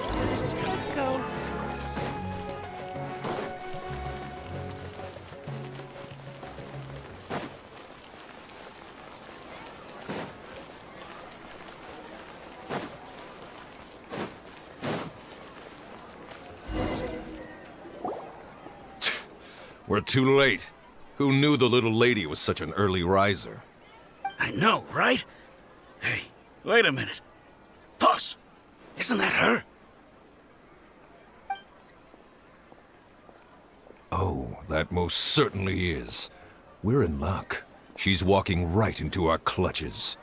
Let's go. We're too late. Who knew the little lady was such an early riser? I know, right? Hey, wait a minute. Boss, isn't that her? Oh, that most certainly is. We're in luck. She's walking right into our clutches.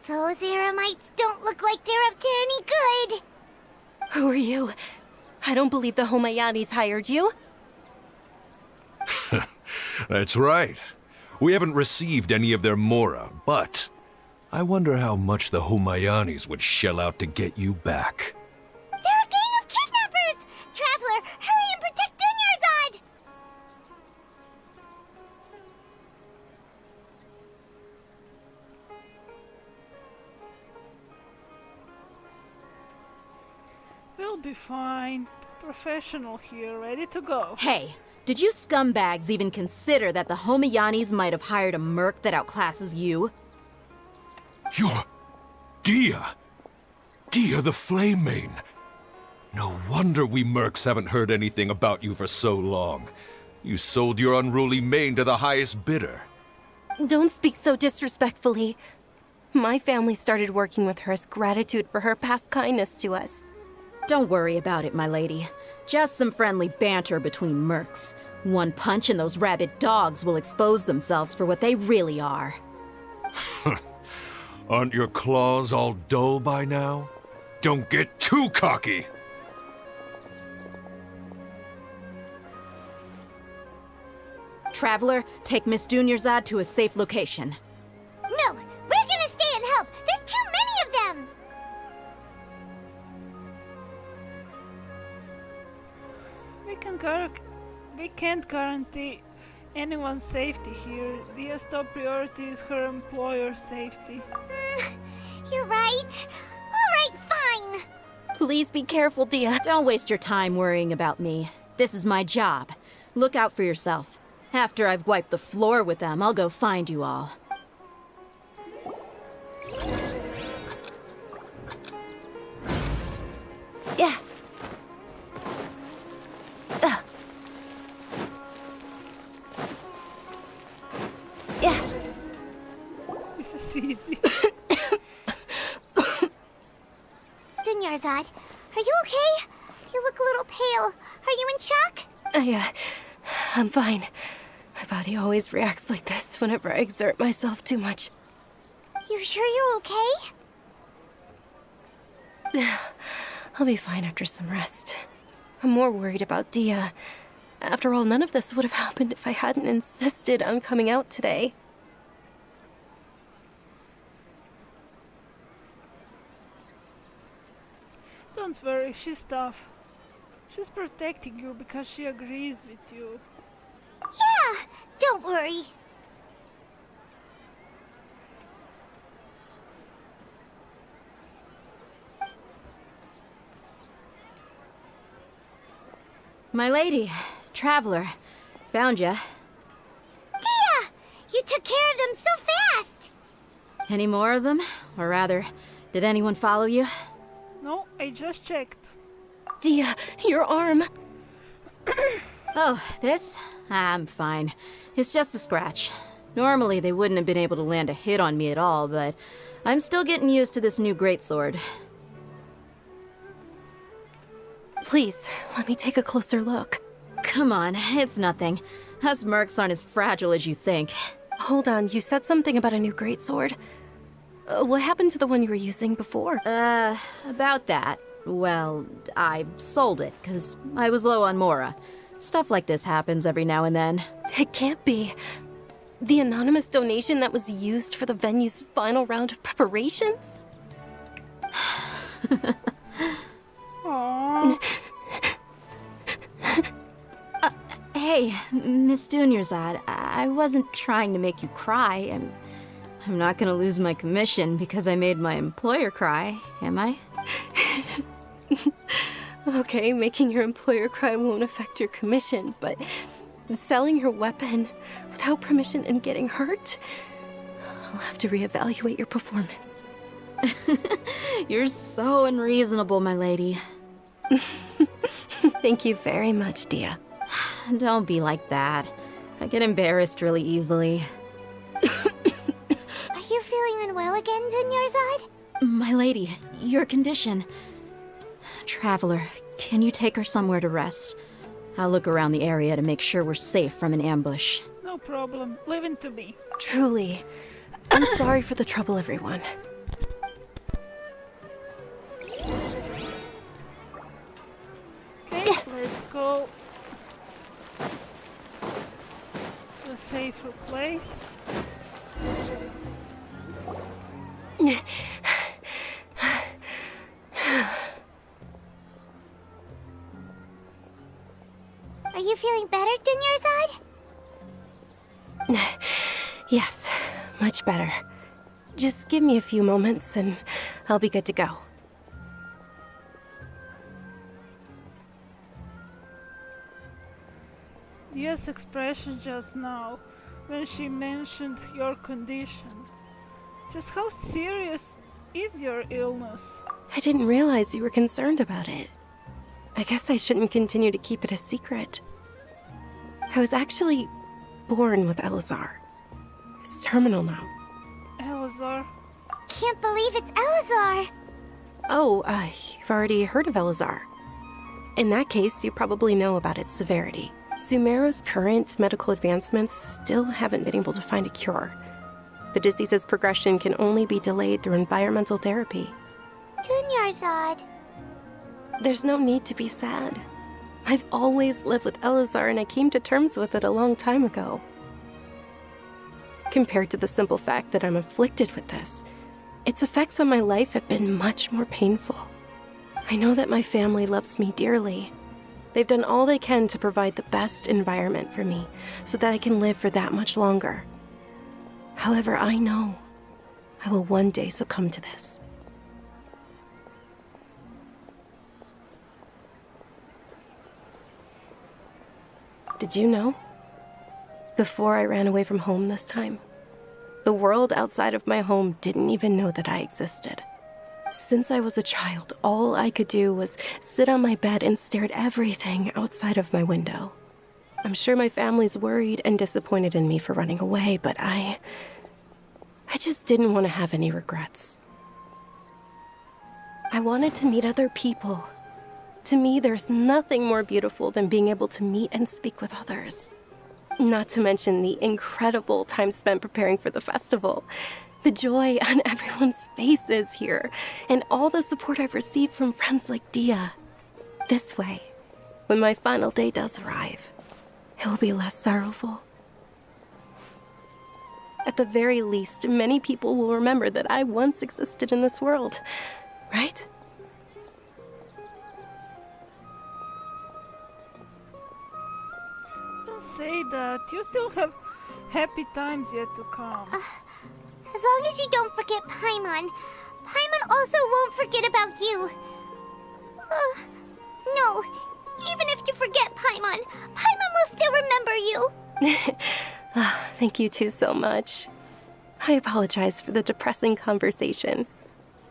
Those Eremites don't look like they're up to any good. Who are you? I don't believe the Homayanis hired you. That's right. We haven't received any of their mora, but I wonder how much the Homayanis would shell out to get you back. They're a gang of kidnappers! Traveler, hurry and protect Dunyarzad! We'll be fine. Professional here, ready to go. Hey, did you scumbags even consider that the Homayanis might have hired a merc that outclasses you? You're... Dia! Dia the Flame Mane! No wonder we mercs haven't heard anything about you for so long. You sold your unruly mane to the highest bidder. Don't speak so disrespectfully. My family started working with her as gratitude for her past kindness to us. Don't worry about it, my lady. Just some friendly banter between mercs. One punch and those rabid dogs will expose themselves for what they really are. Aren't your claws all dull by now? Don't get too cocky! Traveler, take Miss Dunyarzad to a safe location. No, we're gonna stay and help. There's too many of them. We can't guarantee anyone's safety here. The top priority is her employer's safety. You're right. All right, fine. Please be careful, Dia. Don't waste your time worrying about me. This is my job. Look out for yourself. After I've wiped the floor with them, I'll go find you all. Yeah. Yeah. This is easy. Dunyarzad, are you okay? You look a little pale. Are you in shock? I'm fine. My body always reacts like this whenever I exert myself too much. You sure you're okay? I'll be fine after some rest. I'm more worried about Dia. After all, none of this would have happened if I hadn't insisted on coming out today. Don't worry, she's tough. She's protecting you because she agrees with you. Yeah, don't worry. My lady, Traveler, found ya. Dia! You took care of them so fast! Any more of them? Or rather, did anyone follow you? No, I just checked. Dia, your arm. Oh, this? I'm fine. It's just a scratch. Normally, they wouldn't have been able to land a hit on me at all, but I'm still getting used to this new greatsword. Please, let me take a closer look. Come on, it's nothing. Us mercs aren't as fragile as you think. Hold on, you said something about a new greatsword. What happened to the one you were using before? About that. Well, I sold it, because I was low on Mora. Stuff like this happens every now and then. It can't be. The anonymous donation that was used for the venue's final round of preparations? Aww. Hey, Miss Dunyarzad, I wasn't trying to make you cry, and I'm not gonna lose my commission because I made my employer cry, am I? Okay, making your employer cry won't affect your commission, but selling your weapon without permission and getting hurt? I'll have to reevaluate your performance. You're so unreasonable, my lady. Thank you very much, Dia. Don't be like that. I get embarrassed really easily. Are you feeling unwell again, Dunyarzad? My lady, your condition. Traveler, can you take her somewhere to rest? I'll look around the area to make sure we're safe from an ambush. No problem. Leave it to me. Truly. I'm sorry for the trouble, everyone. Okay, let's go to a safer place. Are you feeling better, Dunyarzad? Yes, much better. Just give me a few moments and I'll be good to go. Dia's expression just now, when she mentioned your condition. Just how serious is your illness? I didn't realize you were concerned about it. I guess I shouldn't continue to keep it a secret. I was actually born with Elazar. It's terminal now. Elazar? Can't believe it's Elazar! Oh, you've already heard of Elazar. In that case, you probably know about its severity. Sumeru's current medical advancements still haven't been able to find a cure. The disease's progression can only be delayed through environmental therapy. Dunyarzad. There's no need to be sad. I've always lived with Elazar and I came to terms with it a long time ago. Compared to the simple fact that I'm afflicted with this, its effects on my life have been much more painful. I know that my family loves me dearly. They've done all they can to provide the best environment for me so that I can live for that much longer. However, I know I will one day succumb to this. Did you know? Before I ran away from home this time, the world outside of my home didn't even know that I existed. Since I was a child, all I could do was sit on my bed and stare at everything outside of my window. I'm sure my family's worried and disappointed in me for running away, but I just didn't want to have any regrets. I wanted to meet other people. To me, there's nothing more beautiful than being able to meet and speak with others. Not to mention the incredible time spent preparing for the festival. The joy on everyone's faces here, and all the support I've received from friends like Dia. This way, when my final day does arrive, it will be less sorrowful. At the very least, many people will remember that I once existed in this world, right? Don't say that. You still have happy times yet to come. As long as you don't forget Paimon. Paimon also won't forget about you. No, even if you forget Paimon, Paimon will still remember you. Thank you two so much. I apologize for the depressing conversation.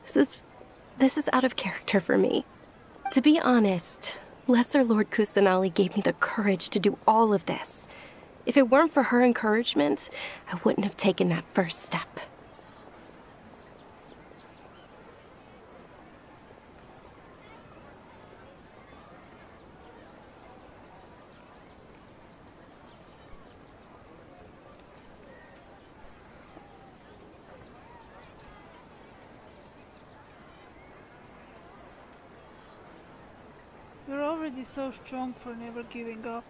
This is out of character for me. To be honest, Lesser Lord Kusanali gave me the courage to do all of this. If it weren't for her encouragement, I wouldn't have taken that first step. You're already so strong for never giving up.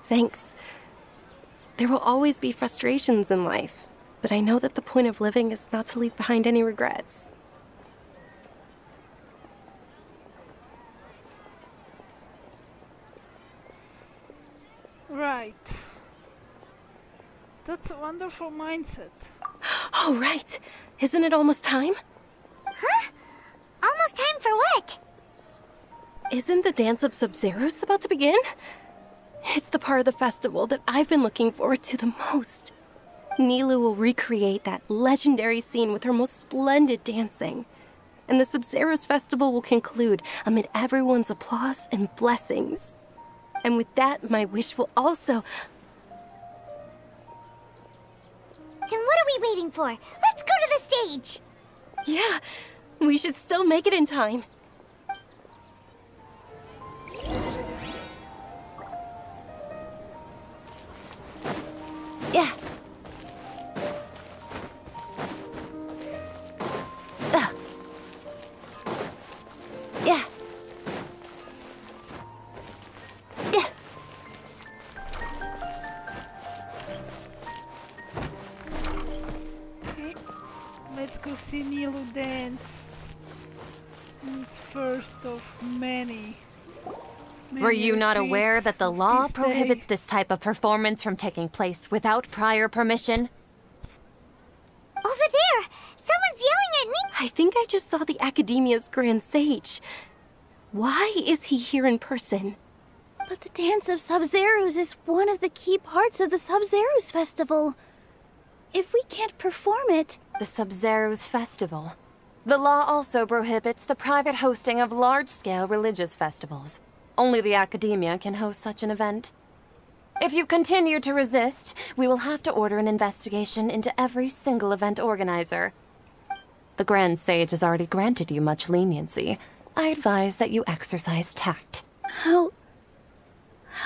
Thanks. There will always be frustrations in life, but I know that the point of living is not to leave behind any regrets. Right. That's a wonderful mindset. Oh, right. Isn't it almost time? Huh? Almost time for what? Isn't the Dance of Sub-Zeros about to begin? It's the part of the festival that I've been looking forward to the most. Nilu will recreate that legendary scene with her most splendid dancing. And the Sub-Zeros festival will conclude amid everyone's applause and blessings. And with that, my wish will also... Then what are we waiting for? Let's go to the stage! Yeah, we should still make it in time. Yeah. Yeah. Yeah. Okay, let's go see Nilu dance. It's first of many. Were you not aware retreats that the of law this prohibits day. this type of performance from taking place without prior permission? Over there! Someone's yelling at me! I think I just saw the Academia's Grand Sage. Why is he here in person? But the Dance of Sub-Zeros is one of the key parts of the Sub-Zeros Festival. If we can't perform it... The Sub-Zeros Festival. The law also prohibits the private hosting of large-scale religious festivals. Only the Academia can host such an event. If you continue to resist, we will have to order an investigation into every single event organizer. The Grand Sage has already granted you much leniency. I advise that you exercise tact. How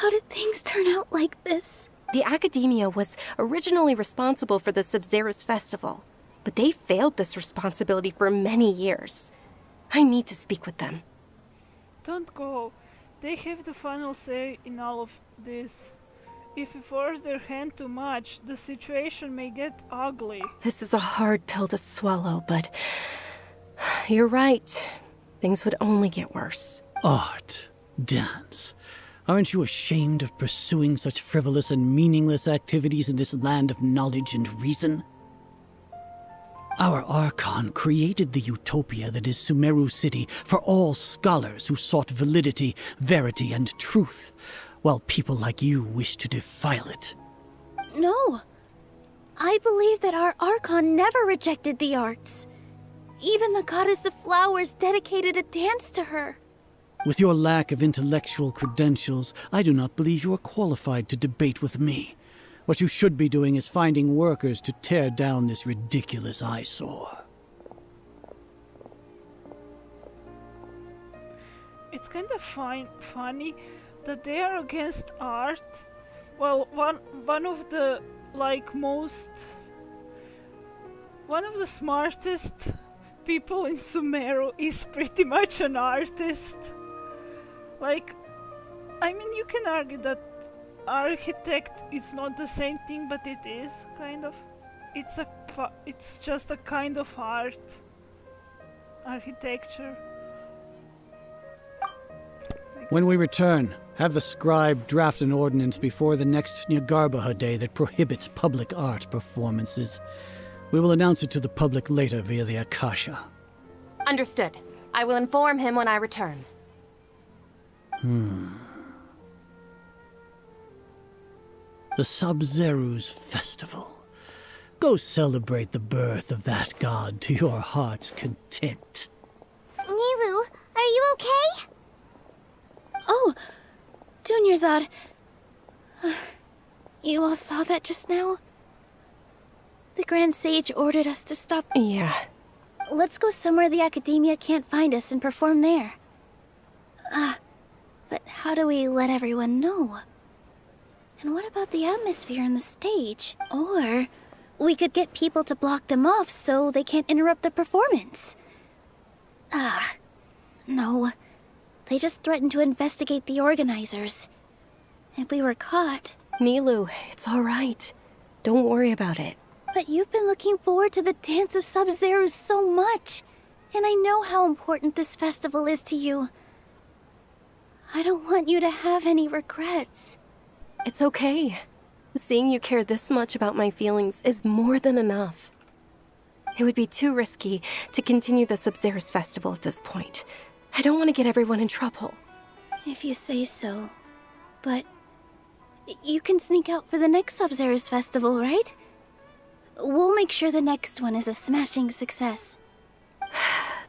did things turn out like this? The Academia was originally responsible for the Sub-Zeros Festival, but they failed this responsibility for many years. I need to speak with them. Don't go. They have the final say in all of this. If you force their hand too much, the situation may get ugly. This is a hard pill to swallow, but you're right. Things would only get worse. Art, dance. Aren't you ashamed of pursuing such frivolous and meaningless activities in this land of knowledge and reason? Our Archon created the utopia that is Sumeru City for all scholars who sought validity, verity, and truth, while people like you wish to defile it. No. I believe that our Archon never rejected the arts. Even the goddess of flowers dedicated a dance to her. With your lack of intellectual credentials, I do not believe you are qualified to debate with me. What you should be doing is finding workers to tear down this ridiculous eyesore. It's kind of funny that they are against art. Well, one of the one of the smartest people in Sumeru is pretty much an artist. Like, I mean, you can argue that architect is not the same thing, but it is kind of. It's just a kind of art. Architecture. When we return, have the scribe draft an ordinance before the next Nyargarbaha Day that prohibits public art performances. We will announce it to the public later via the Akasha. Understood. I will inform him when I return. The Sub-Zeros Festival. Go celebrate the birth of that god to your heart's content. Nilu, are you okay? Oh, Dunyarzad. You all saw that just now? The Grand Sage ordered us to stop. Yeah. Let's go somewhere the Academia can't find us and perform there. But how do we let everyone know? And what about the atmosphere on the stage? Or we could get people to block them off so they can't interrupt the performance. No. They just threatened to investigate the organizers. If we were caught... Nilu, it's all right. Don't worry about it. But you've been looking forward to the Dance of Sub-Zero so much. And I know how important this festival is to you. I don't want you to have any regrets. It's okay. Seeing you care this much about my feelings is more than enough. It would be too risky to continue the Sub-Zero's festival at this point. I don't want to get everyone in trouble. If you say so. But you can sneak out for the next Sub-Zero's festival, right? We'll make sure the next one is a smashing success.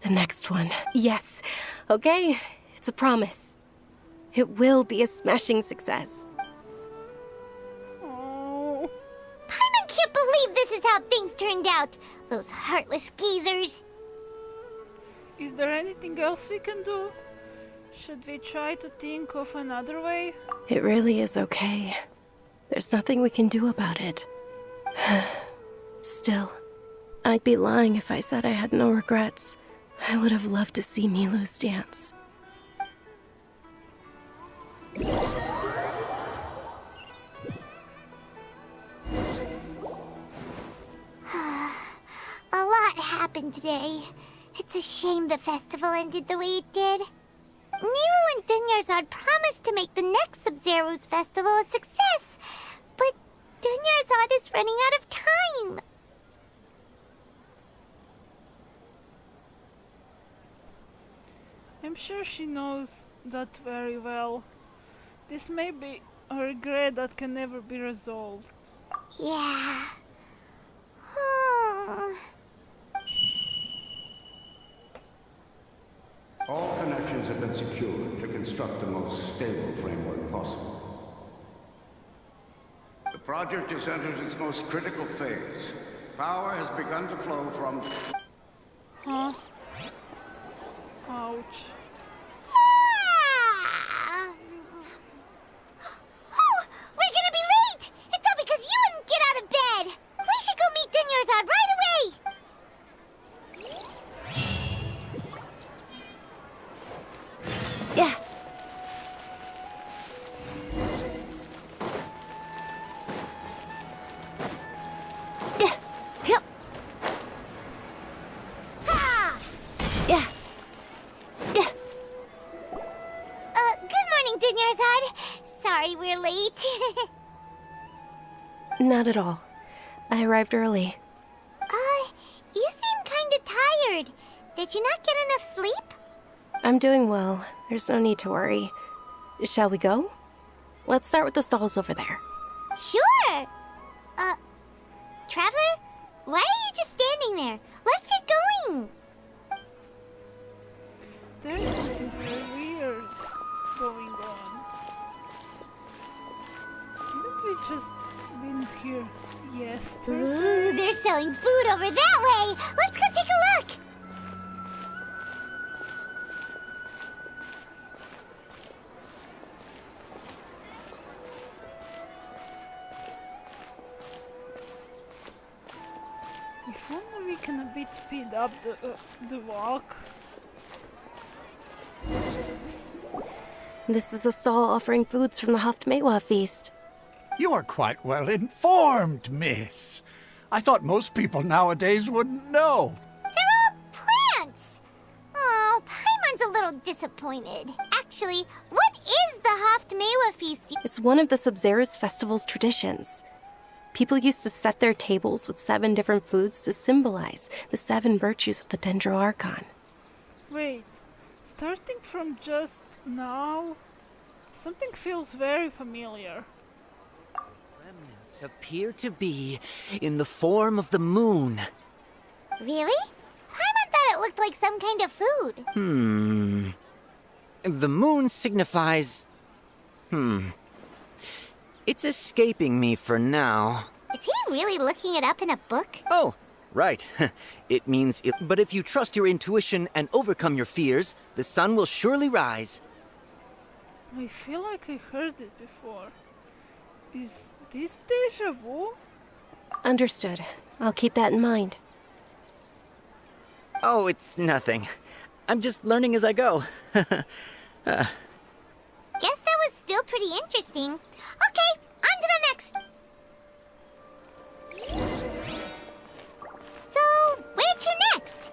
The next one. Yes. Okay, it's a promise. It will be a smashing success. Oh. Paimon can't believe this is how things turned out. Those heartless geezers. Is there anything else we can do? Should we try to think of another way? It really is okay. There's nothing we can do about it. Still, I'd be lying if I said I had no regrets. I would have loved to see Nilu's dance. A lot happened today. It's a shame the festival ended the way it did. Nilu and Dunyarzad promised to make the next Sub-Zero's festival a success, but Dunyarzad is running out of time. I'm sure she knows that very well. This may be a regret that can never be resolved. Yeah. All connections have been secured to construct the most stable framework possible. The project has entered its most critical phase. Power has begun to flow from... Huh? Ouch. Oh, we're gonna be late! It's all because you wouldn't get out of bed! We should go meet Dunyarzad right away! Yeah. Yeah. Yep. Ha! Yeah. Yeah. Good morning, Dunyarzad. Sorry we're late. Not at all. I arrived early. You seem kinda tired. Did you not get enough sleep? I'm doing well. There's no need to worry. Shall we go? Let's start with the stalls over there. Sure! Traveler? Why are you just standing there? Let's get going! There's something very weird going on. Didn't we just been here yesterday? Ooh, they're selling food over that way! Let's go take a look! If only we can a bit speed up the walk. This is a stall offering foods from the Haftmewa feast. You are quite well informed, miss. I thought most people nowadays wouldn't know. They're all plants! Oh, Paimon's a little disappointed. Actually, what is the Haftmewa feast? It's one of the Sub-Zero's festival's traditions. People used to set their tables with 7 different foods to symbolize the 7 virtues of the Dendro Archon. Wait, starting from just now, something feels very familiar. appear to be in the form of the moon. Really? Paimon thought it looked like some kind of food. The moon signifies... It's escaping me for now. Is he really looking it up in a book? Oh, right. It means it... But if you trust your intuition and overcome your fears, the sun will surely rise. I feel like I heard it before. Is this deja vu? Understood. I'll keep that in mind. Oh, it's nothing. I'm just learning as I go. Guess that was still pretty interesting. Okay, on to the next. So, where to next?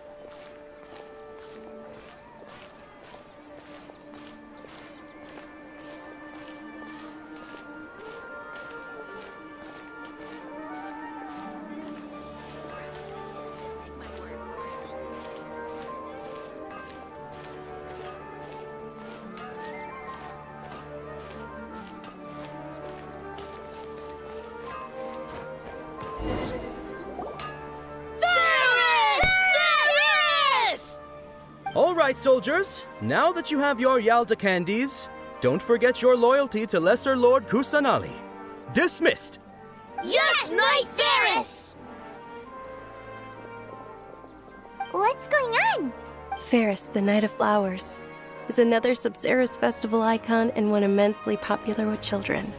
All right, soldiers. Now that you have your Yalda candies, don't forget your loyalty to Lesser Lord Kusanali. Dismissed! Yes, Knight Ferris! What's going on? Ferris, the Knight of Flowers, is another Subzeris festival icon and one immensely popular with children.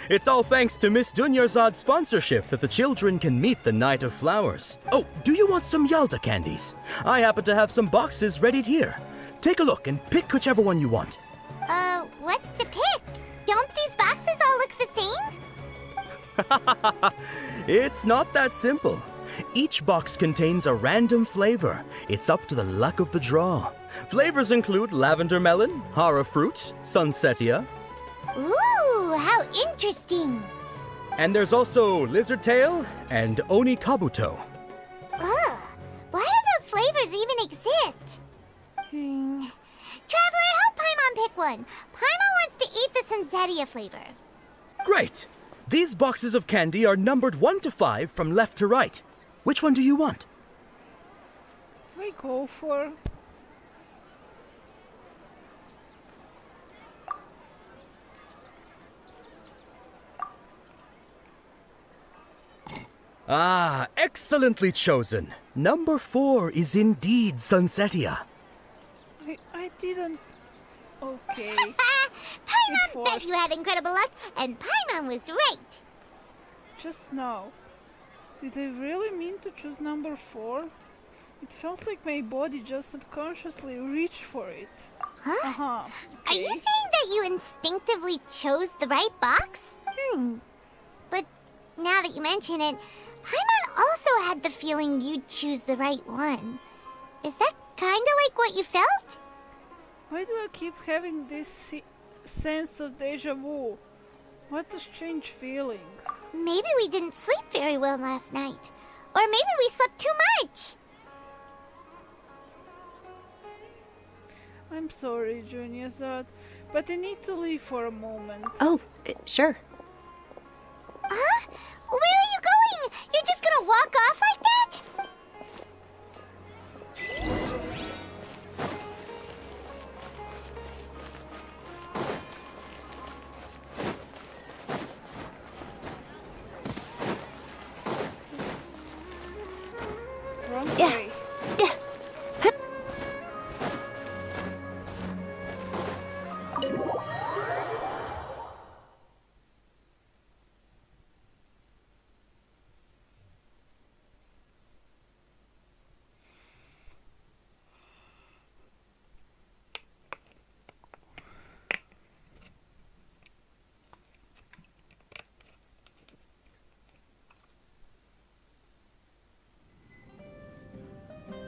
It's all thanks to Miss Dunyarzad's sponsorship that the children can meet the Knight of Flowers. Oh, do you want some Yalda candies? I happen to have some boxes readied here. Take a look and pick whichever one you want. What's to pick? Don't these boxes all look the same? It's not that simple. Each box contains a random flavor. It's up to the luck of the draw. Flavors include lavender melon, hara fruit, sunsetia. Ooh, how interesting! And there's also lizard tail and oni kabuto. Ugh, why do those flavors even exist? Traveler, help Paimon pick one. Paimon wants to eat the Sunsetia flavor. Great! These boxes of candy are numbered 1 to 5 from left to right. Which one do you want? I go for... Ah, excellently chosen. Number 4 is indeed Sunsetia. I didn't... Okay. Paimon bet you had incredible luck, and Paimon was right. Just now. Did I really mean to choose number 4? It felt like my body just subconsciously reached for it. Huh? Are you saying that you instinctively chose the right box? But now that you mention it, Paimon also had the feeling you'd choose the right one. Is that kinda like what you felt? Why do I keep having this sense of deja vu? What a strange feeling. Maybe we didn't sleep very well last night. Or maybe we slept too much. I'm sorry, Dunyarzad, but I need to leave for a moment. Oh, sure. Huh? Where are you going? You're just gonna walk off like that? Wrong way.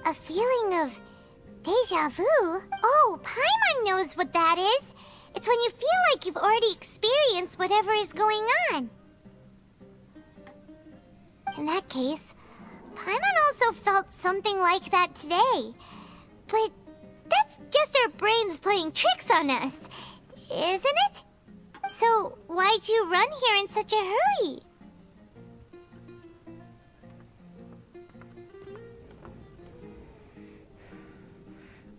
A feeling of deja vu? Oh, Paimon knows what that is. It's when you feel like you've already experienced whatever is going on. In that case, Paimon also felt something like that today. But that's just our brains playing tricks on us, isn't it? So, why'd you run here in such a hurry?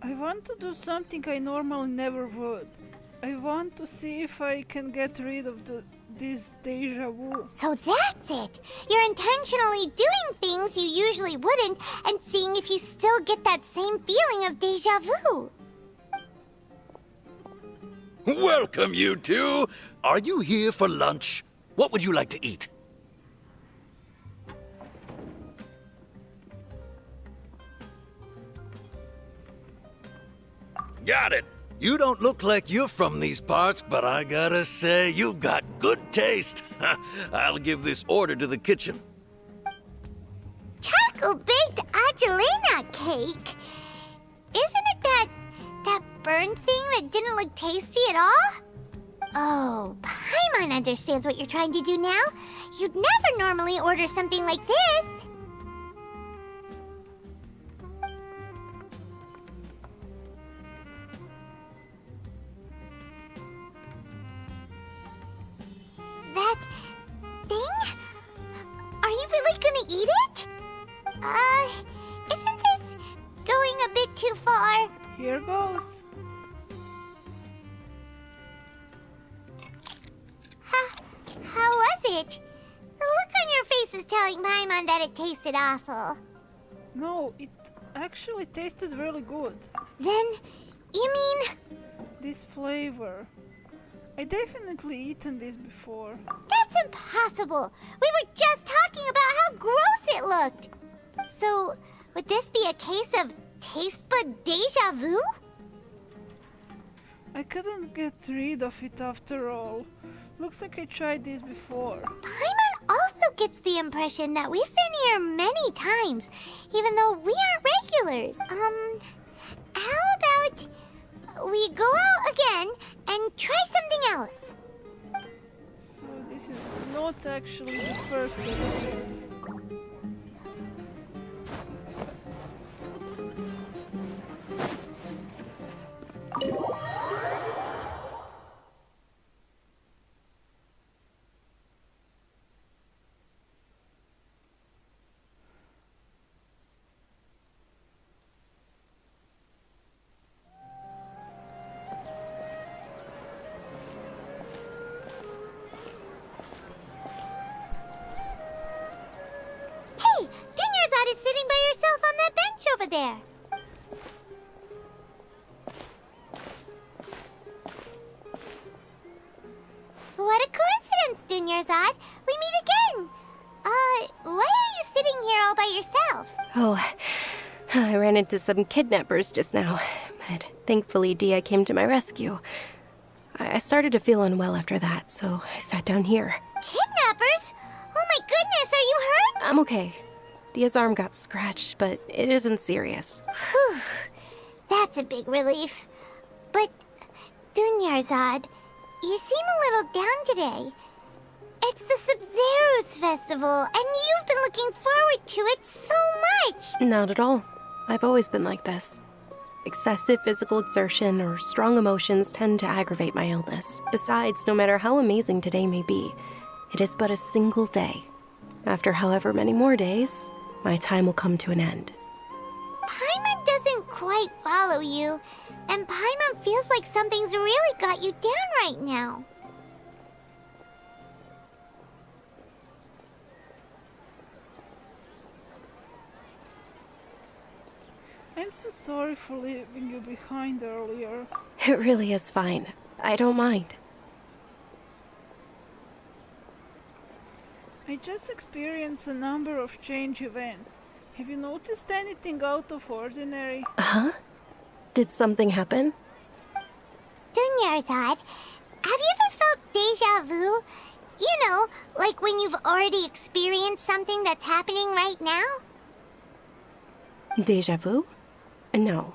I want to do something I normally never would. I want to see if I can get rid of this deja vu. So that's it! You're intentionally doing things you usually wouldn't and seeing if you still get that same feeling of deja vu. Welcome, you two. Are you here for lunch? What would you like to eat? Got it. You don't look like you're from these parts, but I gotta say, you've got good taste. I'll give this order to the kitchen. Charcoal-baked Angelina cake? Isn't it that burned thing that didn't look tasty at all? Oh, Paimon understands what you're trying to do now. You'd never normally order something like this. That thing? Are you really gonna eat it? Isn't this going a bit too far? Here goes. How was it? The look on your face is telling Paimon that it tasted awful. No, it actually tasted really good. Then, you mean... This flavor. I definitely eaten this before. That's impossible! We were just talking about how gross it looked! So, would this be a case of taste bud deja vu? I couldn't get rid of it after all. Looks like I tried this before. Paimon also gets the impression that we've been here many times, even though we aren't regulars. How about we go out again and try something else? So this is not actually the first attempt. Hey, Dinyarzad is sitting by herself on that bench over there. What a coincidence, Dinyarzad. We meet again. Why are you sitting here all by yourself? Oh, I ran into some kidnappers just now, but thankfully Dia came to my rescue. I started to feel unwell after that, so I sat down here. Kidnappers? Oh my goodness, are you hurt? I'm okay. Dia's arm got scratched, but it isn't serious. Whew, that's a big relief. But, Dunyarzad, you seem a little down today. It's the Sub-Zero's festival, and you've been looking forward to it so much! Not at all. I've always been like this. Excessive physical exertion or strong emotions tend to aggravate my illness. Besides, no matter how amazing today may be, it is but a single day. After however many more days, my time will come to an end. Paimon doesn't quite follow you, and Paimon feels like something's really got you down right now. I'm so sorry for leaving you behind earlier. It really is fine. I don't mind. I just experienced a number of change events. Have you noticed anything out of ordinary? Huh? Did something happen? Dunyarzad, have you ever felt deja vu? You know, like when you've already experienced something that's happening right now? Deja vu? No.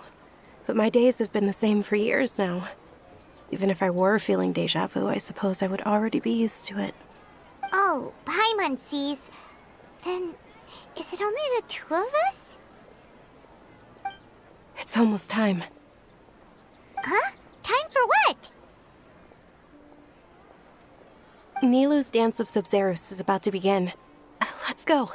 But my days have been the same for years now. Even if I were feeling deja vu, I suppose I would already be used to it. Oh, Paimon sees. Then, is it only the two of us? It's almost time. Huh? Time for what? Nilu's Dance of Sub-Zerus is about to begin. Let's go.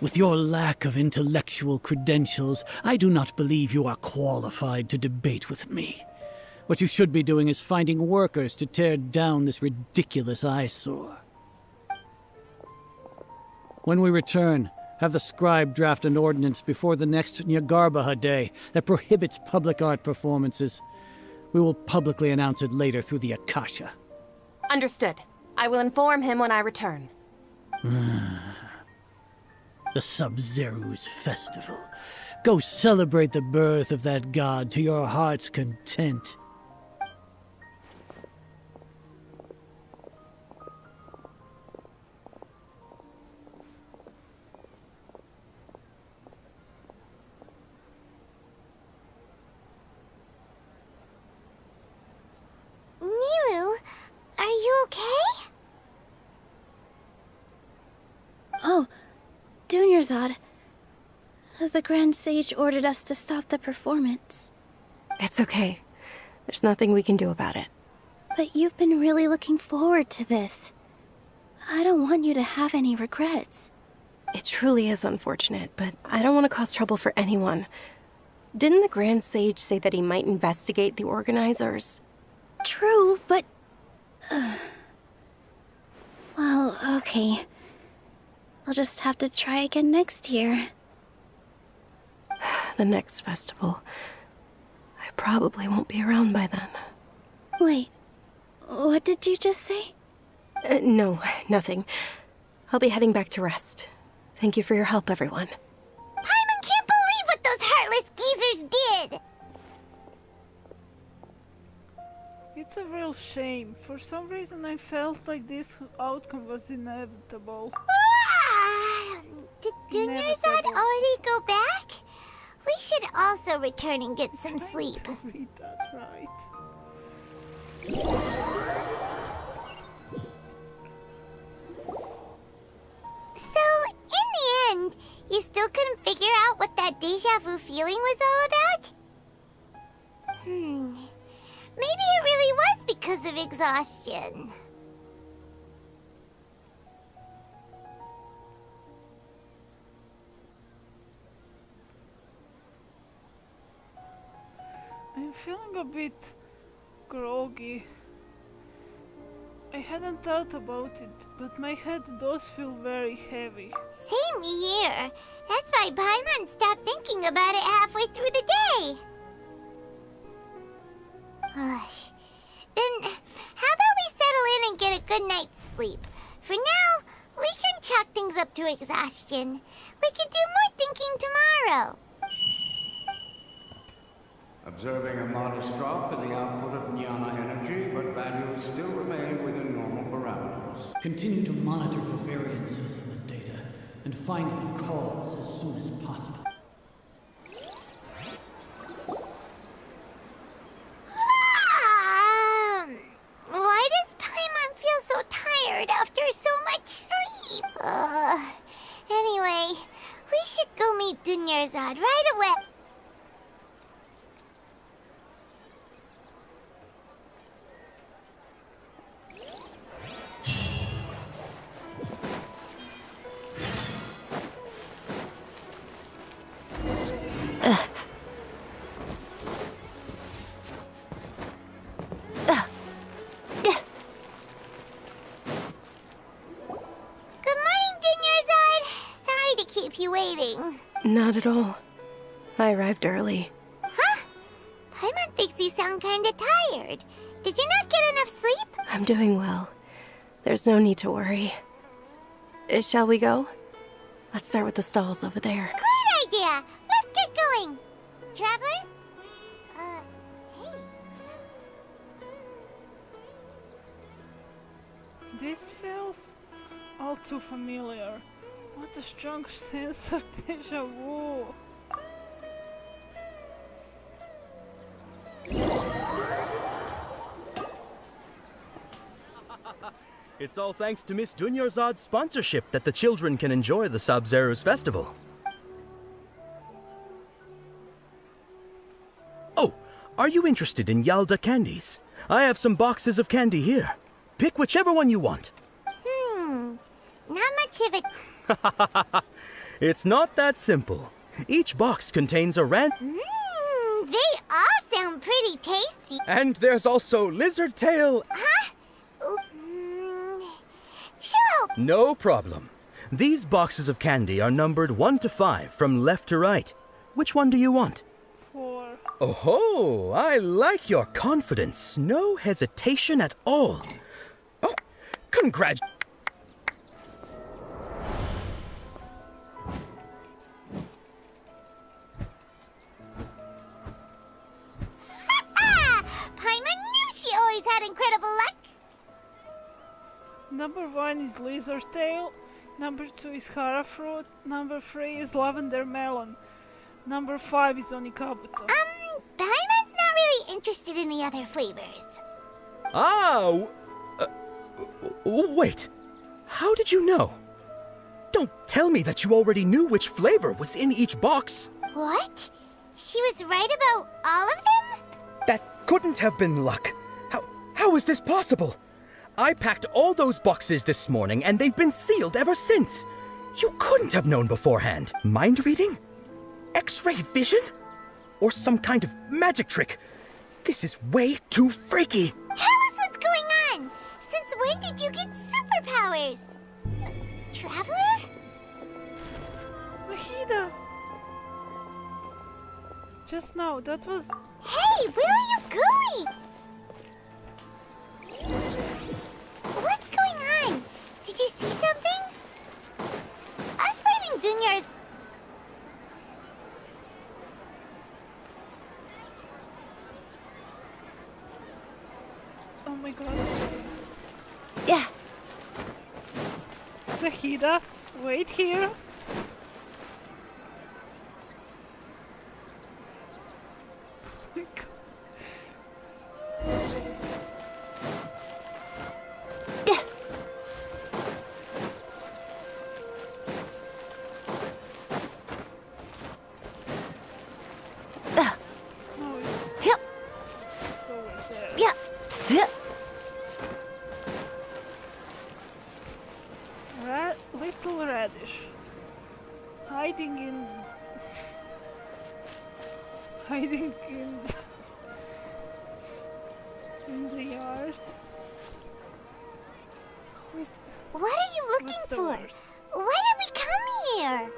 With your lack of intellectual credentials, I do not believe you are qualified to debate with me. What you should be doing is finding workers to tear down this ridiculous eyesore. When we return, have the scribe draft an ordinance before the next Nyargarbaha Day that prohibits public art performances. We will publicly announce it later through the Akasha. Understood. I will inform him when I return. The Sub-Zerus Festival. Go celebrate the birth of that god to your heart's content. Nilu, are you okay? Oh, Dunyarzad. The Grand Sage ordered us to stop the performance. It's okay. There's nothing we can do about it. But you've been really looking forward to this. I don't want you to have any regrets. It truly is unfortunate, but I don't want to cause trouble for anyone. Didn't the Grand Sage say that he might investigate the organizers? True, but... well, okay. I'll just have to try again next year. The next festival. I probably won't be around by then. Wait, what did you just say? No, nothing. I'll be heading back to rest. Thank you for your help, everyone. Paimon can't believe what those heartless geezers did! It's a real shame. For some reason I felt like this outcome was inevitable. Did Dunyarzad already go back? We should also return and get some sleep. Read that right. So, in the end, you still couldn't figure out what that deja vu feeling was all about? Maybe it really was because of exhaustion. I'm feeling a bit groggy. I hadn't thought about it, but my head does feel very heavy. Same here. That's why Paimon stopped thinking about it halfway through the day. Then, how about we settle in and get a good night's sleep? For now, we can chalk things up to exhaustion. We can do more thinking tomorrow. Observing a modest drop in the output of jnana energy, but values still remain within normal parameters. Continue to monitor the variances in the data and find the cause as soon as possible. Why does Paimon feel so tired after so much sleep? Anyway, we should go meet Dunyarzad right away. You waiting? Not at all. I arrived early. Huh? Paimon thinks you sound kinda tired. Did you not get enough sleep? I'm doing well. There's no need to worry. Shall we go? Let's start with the stalls over there. Great idea! Let's get going! Traveler? Hey. This feels all too familiar. What a strong sense of deja vu. It's all thanks to Miss Dunyarzad's sponsorship that the children can enjoy the Sabzeruz festival. Oh, are you interested in Yalda candies? I have some boxes of candy here. Pick whichever one you want. Not much of it. It's not that simple. Each box contains a They all sound pretty tasty. And there's also lizard tail. Huh? Chill. No problem. These boxes of candy are numbered 1 to 5 from left to right. Which one do you want? 4. Oh, I like your confidence. No hesitation at all. Oh, Paimon knew she always had incredible luck. Number 1 is lizard tail. Number 2 is hara fruit. Number 3 is lavender melon. Number 5 is onikabuto. Paimon's not really interested in the other flavors. Wait. How did you know? Don't tell me that you already knew which flavor was in each box. What? She was right about all of them? That couldn't have been luck. How is this possible? I packed all those boxes this morning and they've been sealed ever since. You couldn't have known beforehand. Mind reading? X-ray vision? Or some kind of magic trick? This is way too freaky. Tell us what's going on. Since when did you get superpowers? Traveler? Mahida! Just now, that was... Hey, where are you going? What's going on? Did you see something? Us leaving Dunyar's... Oh my god. Yeah. Mahida, wait here. Oh my god. Little radish. Hiding in the yard. What are you looking the for? word? Why did we come here?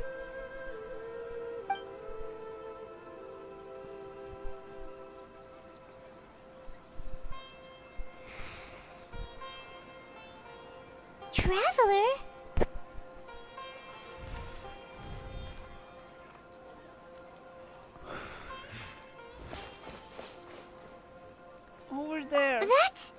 Traveler? Over there. That's...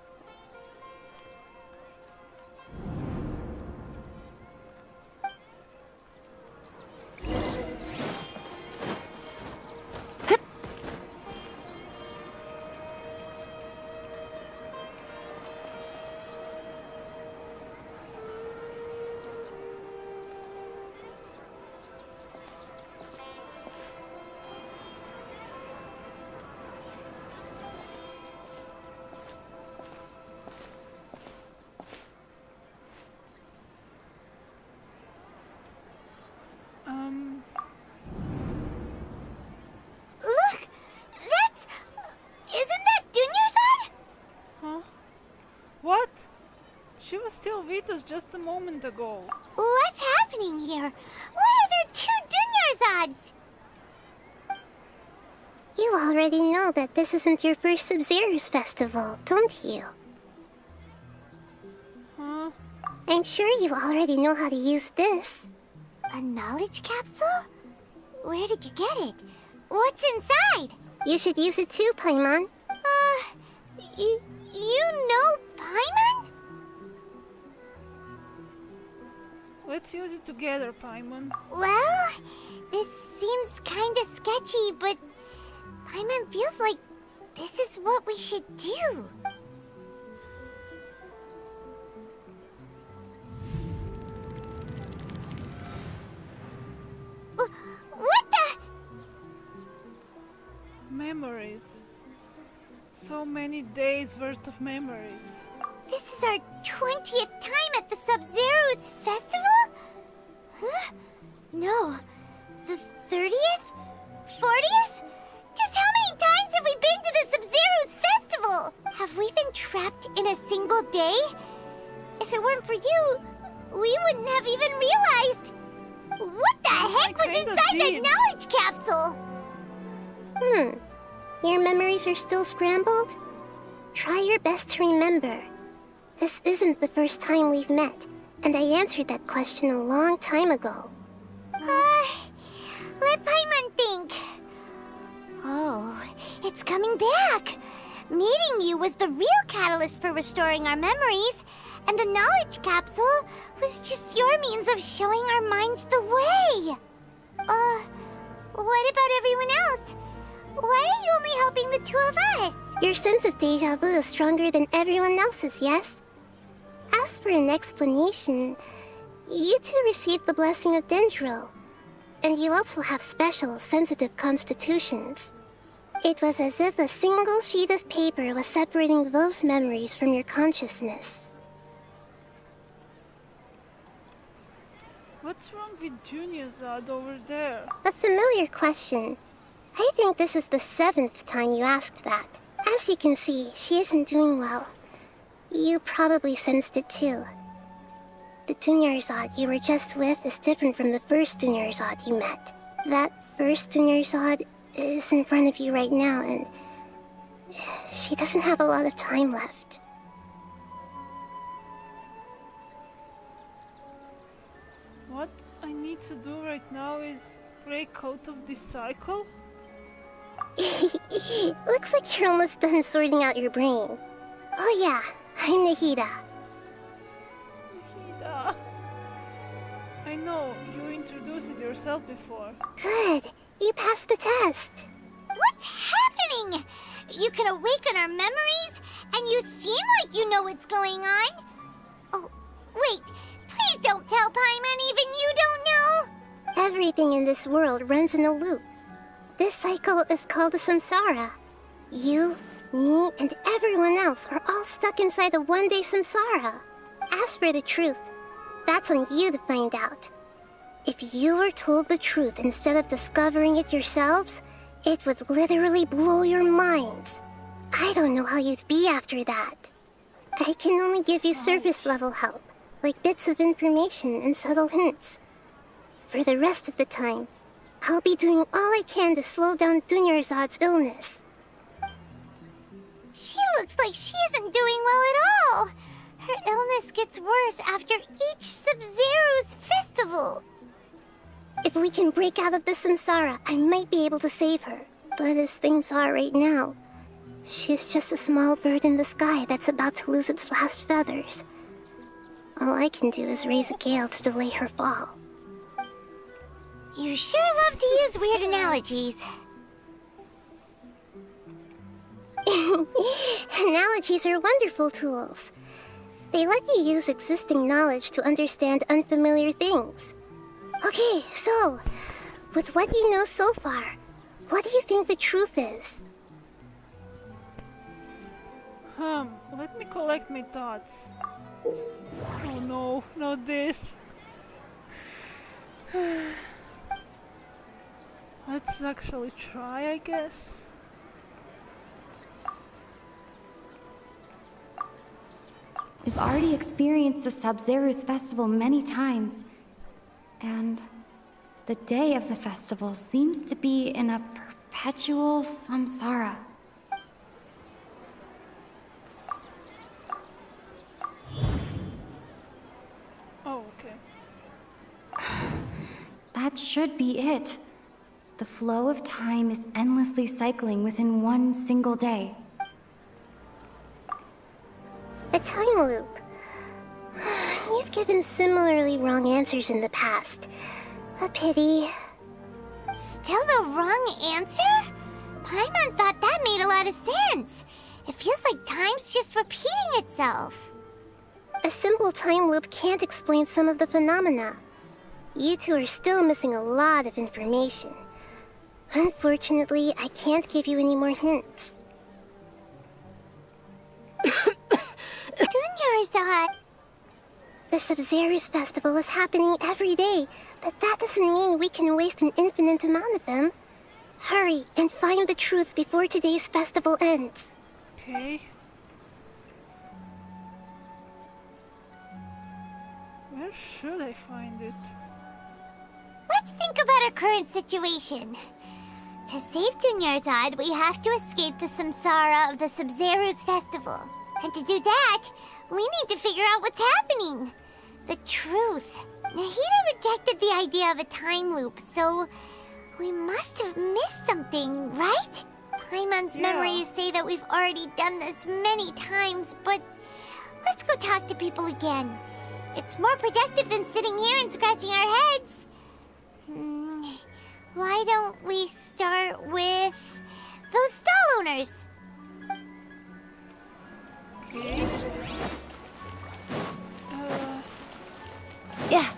Look! That's... Isn't that Dunyarzad? Huh? What? She was still with us just a moment ago. What's happening here? Why are there 2 Dunyarzads? You already know that this isn't your first Sabzeruz festival, don't you? Huh? I'm sure you already know how to use this. A knowledge capsule? Where did you get it? What's inside? You should use it too, Paimon. You know Paimon? Let's use it together, Paimon. Well, this seems kinda sketchy, but Paimon feels like this is what we should do. memories. So many days worth of memories. This is our 20th time at the Sub-Zero's festival? Huh? No. The 30th? 40th? Just how many times have we been to the Sub-Zero's festival? Have we been trapped in a single day? If it weren't for you, we wouldn't have even realized. What the heck was inside that knowledge capsule? Your memories are still scrambled? Try your best to remember. This isn't the first time we've met, and I answered that question a long time ago. Let Paimon think. Oh, it's coming back. Meeting you was the real catalyst for restoring our memories, and the knowledge capsule was just your means of showing our minds the way. What about everyone else? Why are you only helping the two of us? Your sense of deja vu is stronger than everyone else's, yes? As for an explanation, you two received the blessing of Dendro, and you also have special, sensitive constitutions. It was as if a single sheet of paper was separating those memories from your consciousness. What's wrong with Junior Zod over there? A familiar question. I think this is the 7th time you asked that. As you can see, she isn't doing well. You probably sensed it too. The Junior Zod you were just with is different from the first Junior Zod you met. That first Junior Zod is in front of you right now, and she doesn't have a lot of time left. What I need to do right now is break out of this cycle? Looks like you're almost done sorting out your brain. Oh yeah, I'm Nahida. Nahida. I know, you introduced yourself before. Good, you passed the test. What's happening? You can awaken our memories, and you seem like you know what's going on. Oh, wait, please don't tell Paimon even you don't know. Everything in this world runs in a loop. This cycle is called a samsara. You, me, and everyone else are all stuck inside the one-day samsara. As for the truth, that's on you to find out. If you were told the truth instead of discovering it yourselves, it would literally blow your minds. I don't know how you'd be after that. I can only give you surface-level help, like bits of information and subtle hints. For the rest of the time, I'll be doing all I can to slow down Dunyarzad's illness. She looks like she isn't doing well at all. Her illness gets worse after each Sub-Zero's festival. If we can break out of the samsara, I might be able to save her. But as things are right now, she's just a small bird in the sky that's about to lose its last feathers. All I can do is raise a gale to delay her fall. You sure love to use weird analogies. Analogies are wonderful tools. They let you use existing knowledge to understand unfamiliar things. Okay, so, with what you know so far, what do you think the truth is? Let me collect my thoughts. Oh no, not this. Let's actually try, I guess. We've already experienced the Sub-Zero's festival many times, and the day of the festival seems to be in a perpetual samsara. Oh, okay. That should be it. The flow of time is endlessly cycling within one single day. A time loop. You've given similarly wrong answers in the past. A pity. Still the wrong answer? Paimon thought that made a lot of sense. It feels like time's just repeating itself. A simple time loop can't explain some of the phenomena. You two are still missing a lot of information. Unfortunately, I can't give you any more hints. Dunyarzad! The Sub-Zerus festival is happening every day, but that doesn't mean we can waste an infinite amount of them. Hurry and find the truth before today's festival ends. Okay. Where should I find it? Let's think about our current situation. To save Dunyarzad, we have to escape the samsara of the Sub-Zerus festival. And to do that, we need to figure out what's happening. The truth. Nahida rejected the idea of a time loop, so we must have missed something, right? Paimon's memories say that we've already done this many times, but let's go talk to people again. It's more productive than sitting here and scratching our heads. Why don't we start with those stall owners? Okay. Yeah.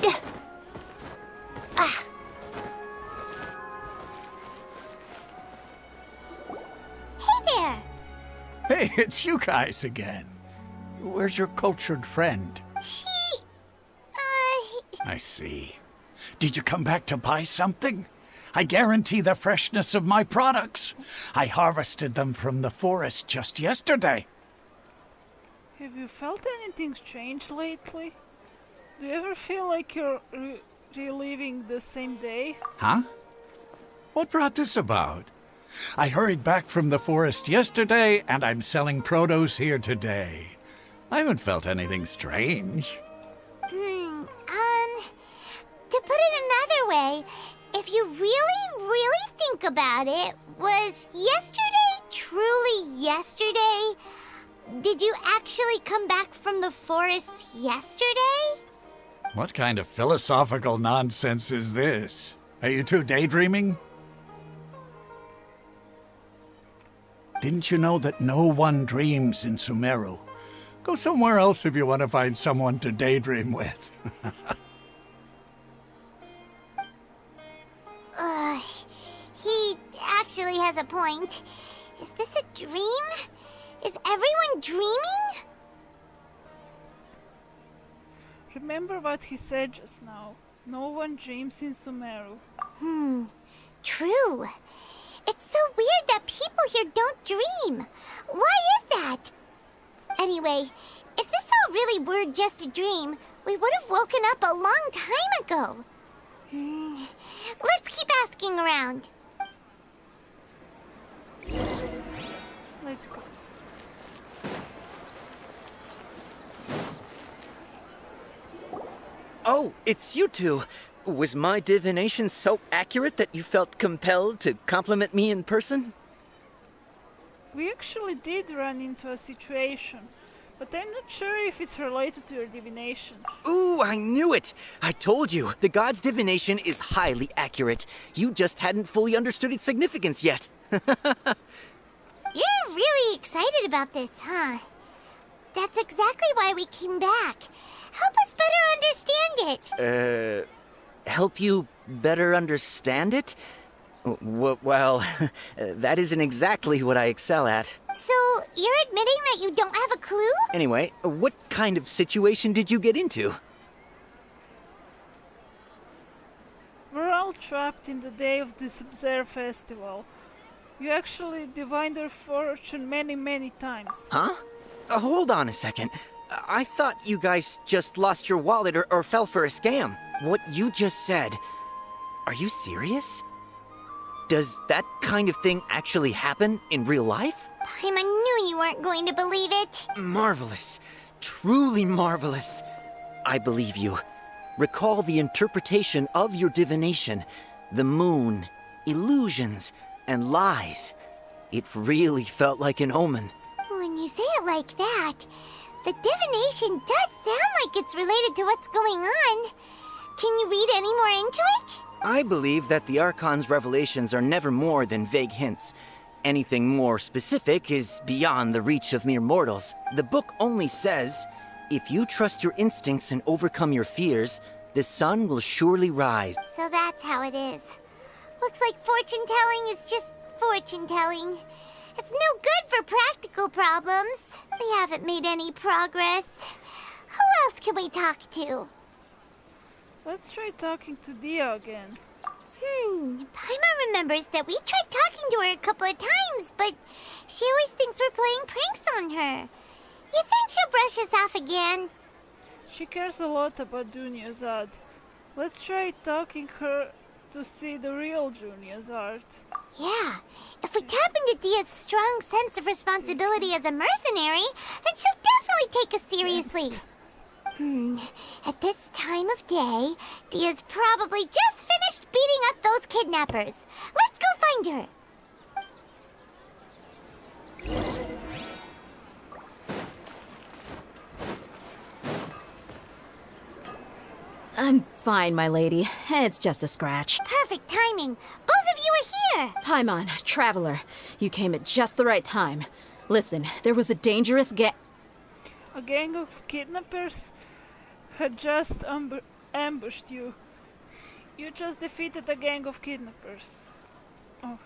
Yeah. Ah. Hey there! Hey, it's you guys again. Where's your cultured friend? I see. Did you come back to buy something? I guarantee the freshness of my products. I harvested them from the forest just yesterday. Have you felt anything strange lately? Do you ever feel like you're reliving the same day? Huh? What brought this about? I hurried back from the forest yesterday, and I'm selling produce here today. I haven't felt anything strange. To put it another way, if you really think about it, was yesterday truly yesterday? Did you actually come back from the forest yesterday? What kind of philosophical nonsense is this? Are you two daydreaming? Didn't you know that no one dreams in Sumeru? Go somewhere else if you want to find someone to daydream with. He actually has a point. Is this a dream? Is everyone dreaming? Remember what he said just now. No one dreams in Sumeru. True. It's so weird that people here don't dream. Why is that? Anyway, if this all really were just a dream, we would have woken up a long time ago. Let's keep asking around. Let's go. Oh, it's you two. Was my divination so accurate that you felt compelled to compliment me in person? We actually did run into a situation, but I'm not sure if it's related to your divination. Ooh, I knew it! I told you, the god's divination is highly accurate. You just hadn't fully understood its significance yet. You're really excited about this, huh? That's exactly why we came back. Help us better understand it. Help you better understand it? Well, that isn't exactly what I excel at. So, you're admitting that you don't have a clue? Anyway, what kind of situation did you get into? We're all trapped in the day of the Sub-Zero festival. You actually divined our fortune many times. Huh? Hold on a second. I thought you guys just lost your wallet or fell for a scam. What you just said, are you serious? Does that kind of thing actually happen in real life? Paimon knew you weren't going to believe it. Marvelous. Truly marvelous. I believe you. Recall the interpretation of your divination. The moon, illusions, and lies. It really felt like an omen. When you say it like that, the divination does sound like it's related to what's going on. Can you read any more into it? I believe that the Archon's revelations are never more than vague hints. anything more specific is beyond the reach of mere mortals. The book only says, if you trust your instincts and overcome your fears, the sun will surely rise. So that's how it is. Looks like fortune-telling is just fortune-telling. It's no good for practical problems. We haven't made any progress. Who else can we talk to? Let's try talking to Dia again. Paimon remembers that we tried talking to her a couple of times, but she always thinks we're playing pranks on her. You think she'll brush us off again? She cares a lot about Dunyazad. Let's try talking her to see the real Dunyazad. Yeah, if we tap into Dia's strong sense of responsibility as a mercenary, then she'll definitely take us seriously. At this time of day, Dia's probably just finished beating up those kidnappers. Let's go find her. I'm fine, my lady. It's just a scratch. Perfect timing. Both of you are here. Paimon, Traveler, you came at just the right time. Listen, there was a dangerous A gang of kidnappers had just ambushed you. You just defeated a gang of kidnappers. Oh,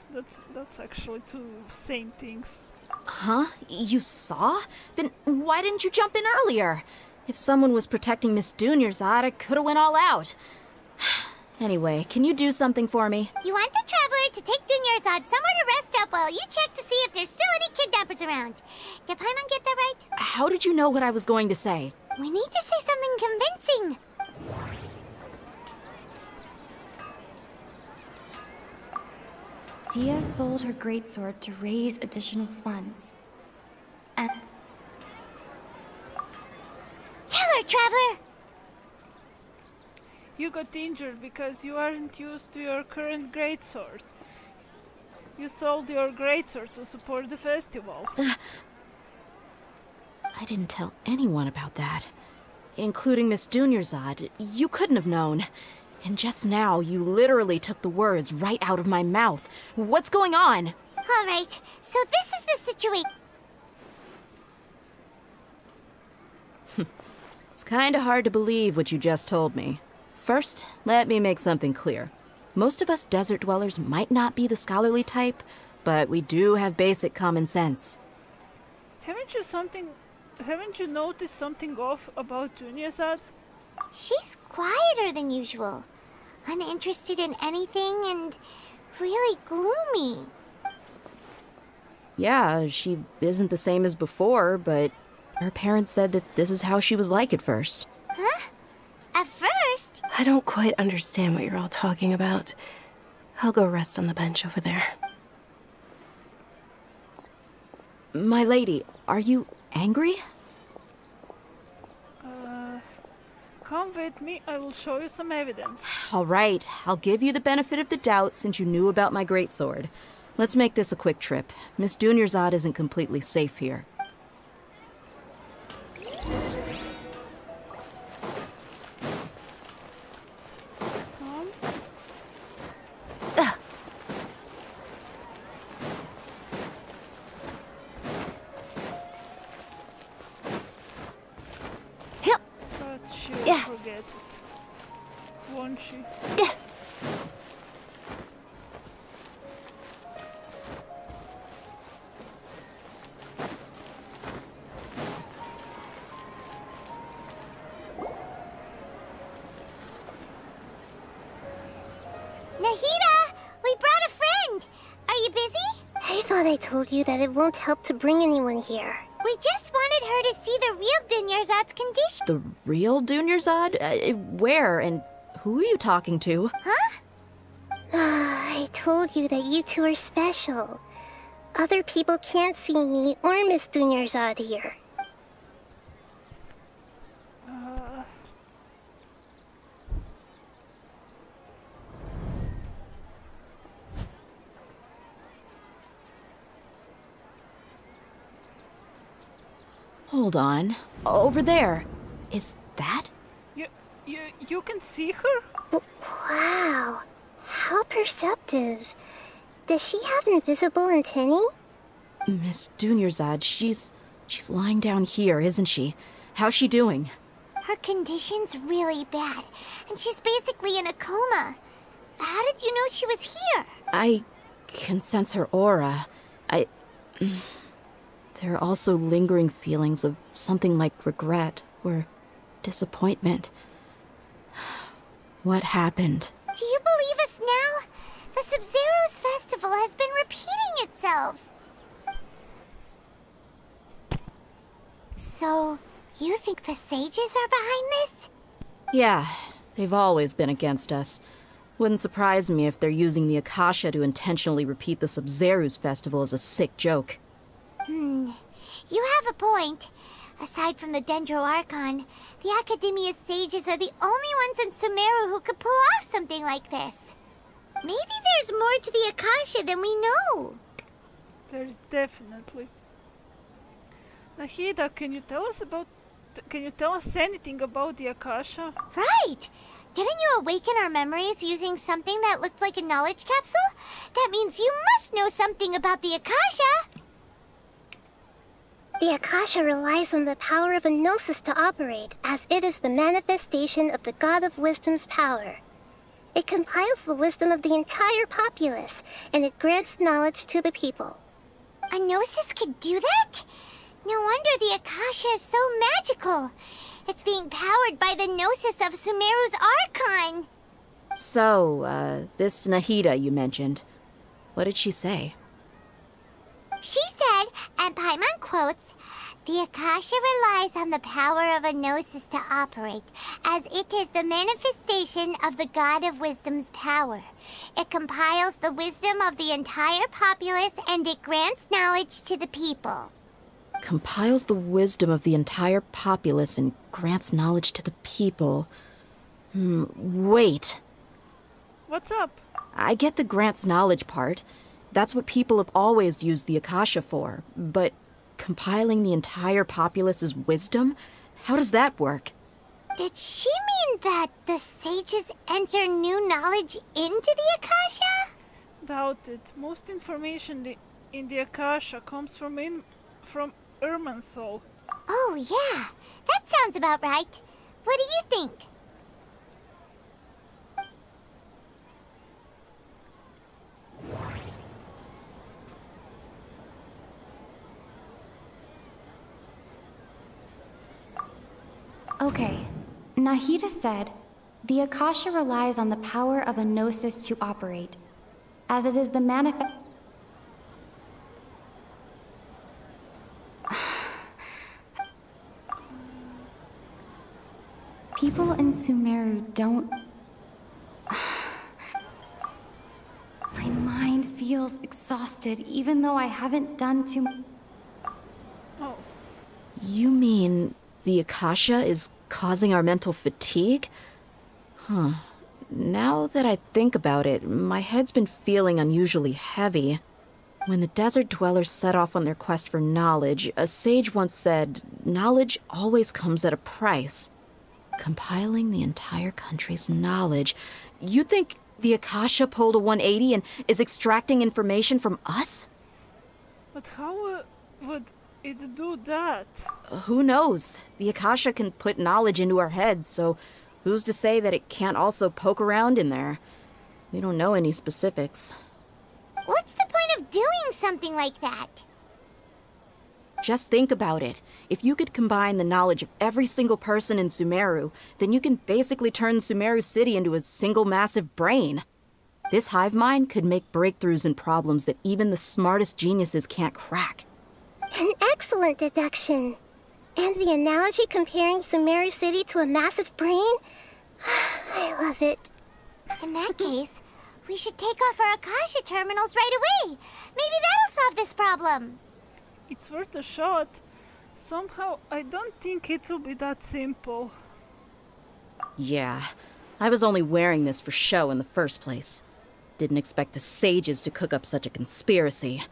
that's actually two same things. Huh? You saw? Then why didn't you jump in earlier? If someone was protecting Miss Dunyazad, I could have went all out. Anyway, can you do something for me? You want the Traveler to take Dunyazad somewhere to rest up while you check to see if there's still any kidnappers around. Did Paimon get that right? How did you know what I was going to say? We need to say something convincing. Dia sold her greatsword to raise additional funds. And tell her, Traveler! You got injured because you aren't used to your current greatsword. You sold your greatsword to support the festival. I didn't tell anyone about that. Including Miss Dunyazad. You couldn't have known. And just now, you literally took the words right out of my mouth. What's going on? All right, so this is the situation. It's kinda hard to believe what you just told me. First, let me make something clear. Most of us desert dwellers might not be the scholarly type, but we do have basic common sense. Haven't you noticed something off about Dunyazad? She's quieter than usual, uninterested in anything, and really gloomy. Yeah, she isn't the same as before, but her parents said that this is how she was like at first. Huh? At first? I don't quite understand what you're all talking about. I'll go rest on the bench over there. My lady, are you angry? Come with me, I will show you some evidence. All right, I'll give you the benefit of the doubt since you knew about my greatsword. Let's make this a quick trip. Miss Dunyazad isn't completely safe here. Forget it. Won't she? Nahida, we brought a friend. Are you busy? I thought I told you that it won't help to bring anyone here. We just wanted her to see the real Dunyazad's condition. The real Dunyazad? Where and who are you talking to? Huh? I told you that you two are special. Other people can't see me or Miss Dunyazad here. Hold on. Over there. Is that? You can see her? Wow. How perceptive. Does she have invisible antennae? Miss Dunyarzad, she's lying down here, isn't she? How's she doing? Her condition's really bad, and she's basically in a coma. How did you know she was here? I can sense her aura. There are also lingering feelings of something like regret or disappointment. What happened? Do you believe us now? The Sub-Zero's festival has been repeating itself. So, you think the sages are behind this? Yeah, they've always been against us. Wouldn't surprise me if they're using the Akasha to intentionally repeat the Sub-Zero's festival as a sick joke. You have a point. Aside from the Dendro Archon, the Academia's sages are the only ones in Sumeru who could pull off something like this. Maybe there's more to the Akasha than we know. There's definitely. Nahida, can you tell us anything about the Akasha? Right! Didn't you awaken our memories using something that looked like a knowledge capsule? That means you must know something about the Akasha! The Akasha relies on the power of a gnosis to operate, as it is the manifestation of the God of Wisdom's power. It compiles the wisdom of the entire populace, and it grants knowledge to the people. A gnosis could do that? No wonder the Akasha is so magical. It's being powered by the gnosis of Sumeru's Archon. So, this Nahida you mentioned, what did she say? She said, and Paimon quotes, "The Akasha relies on the power of a gnosis to operate, as it is the manifestation of the God of Wisdom's power. It compiles the wisdom of the entire populace, and it grants knowledge to the people." Compiles the wisdom of the entire populace and grants knowledge to the people. Wait. What's up? I get the grants knowledge part. That's what people have always used the Akasha for. But compiling the entire populace's wisdom? How does that work? Did she mean that the sages enter new knowledge into the Akasha? Doubt it. Most information in the Akasha comes from Irminsul. Oh yeah, that sounds about right. What do you think? Okay, Nahida said, the Akasha relies on the power of a gnosis to operate, as it is the manifest... People in Sumeru don't... My mind feels exhausted, even though I haven't done too much. Oh. You mean the Akasha is causing our mental fatigue? Huh. Now that I think about it, my head's been feeling unusually heavy. When the desert dwellers set off on their quest for knowledge, a sage once said, knowledge always comes at a price. Compiling the entire country's knowledge. You think the Akasha pulled a 180 and is extracting information from us? But how would it do that? Who knows? The Akasha can put knowledge into our heads, so who's to say that it can't also poke around in there? We don't know any specifics. What's the point of doing something like that? Just think about it. If you could combine the knowledge of every single person in Sumeru, then you can basically turn Sumeru City into a single massive brain. This hive mind could make breakthroughs in problems that even the smartest geniuses can't crack. An excellent deduction. And the analogy comparing Sumeru City to a massive brain? I love it. In that case, we should take off our Akasha terminals right away. Maybe that'll solve this problem. It's worth a shot. Somehow, I don't think it will be that simple. Yeah, I was only wearing this for show in the first place. Didn't expect the sages to cook up such a conspiracy.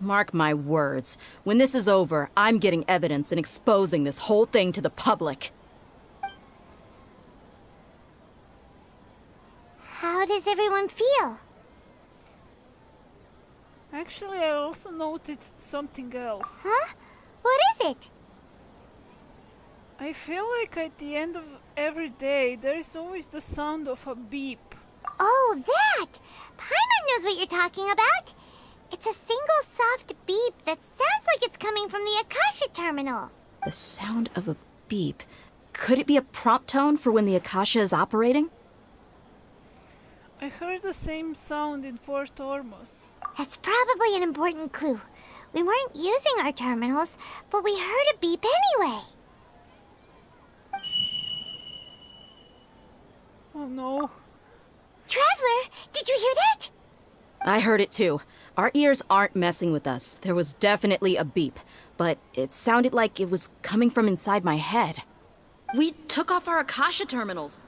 Mark my words, when this is over, I'm getting evidence and exposing this whole thing to the public. How does everyone feel? Actually, I also noticed something else. Huh? What is it? I feel like at the end of every day, there is always the sound of a beep. Oh, that! Paimon knows what you're talking about. It's a single soft beep that sounds like it's coming from the Akasha terminal. The sound of a beep. Could it be a prompt tone for when the Akasha is operating? I heard the same sound in Fort Ormos. That's probably an important clue. We weren't using our terminals, but we heard a beep anyway. Oh no. Traveler, did you hear that? I heard it too. Our ears aren't messing with us. There was definitely a beep, but it sounded like it was coming from inside my head. We took off our Akasha terminals.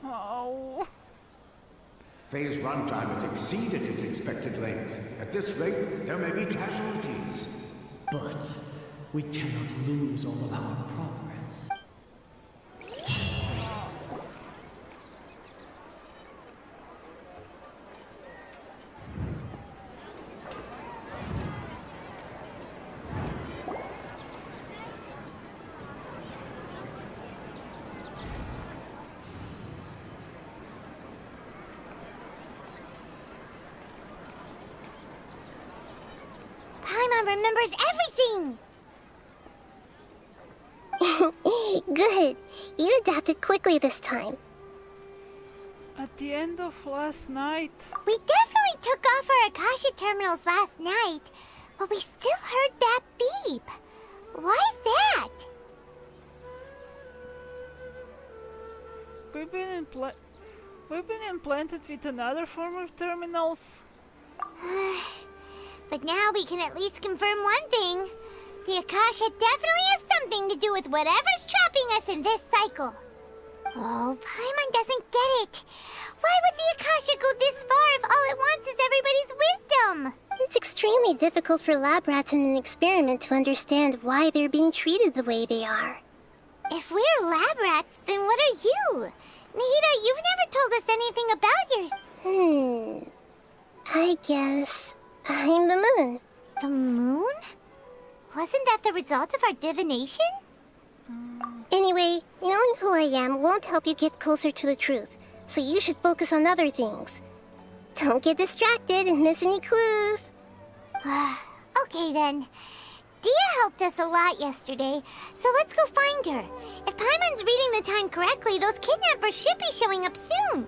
Oh. Phase runtime has exceeded its expected length. At this rate, there may be casualties. But we cannot lose all of our progress. Paimon remembers everything! Good. You adapted quickly this time. At the end of last night, We definitely took off our Akasha terminals last night, but we still heard that beep. Why is that? we've been implanted with another form of terminals. But now we can at least confirm one thing. The Akasha definitely has something to do with whatever's trapping us in this cycle. Oh, Paimon doesn't get it. Why would the Akasha go this far if all it wants is everybody's wisdom? It's extremely difficult for lab rats in an experiment to understand why they're being treated the way they are. If we're lab rats, then what are you? Nahida, you've never told us anything about your... I guess I'm the moon. The moon? Wasn't that the result of our divination? Anyway, knowing who I am won't help you get closer to the truth, so you should focus on other things. Don't get distracted and miss any clues. Okay then. Dia helped us a lot yesterday, so let's go find her. If Paimon's reading the time correctly, those kidnappers should be showing up soon.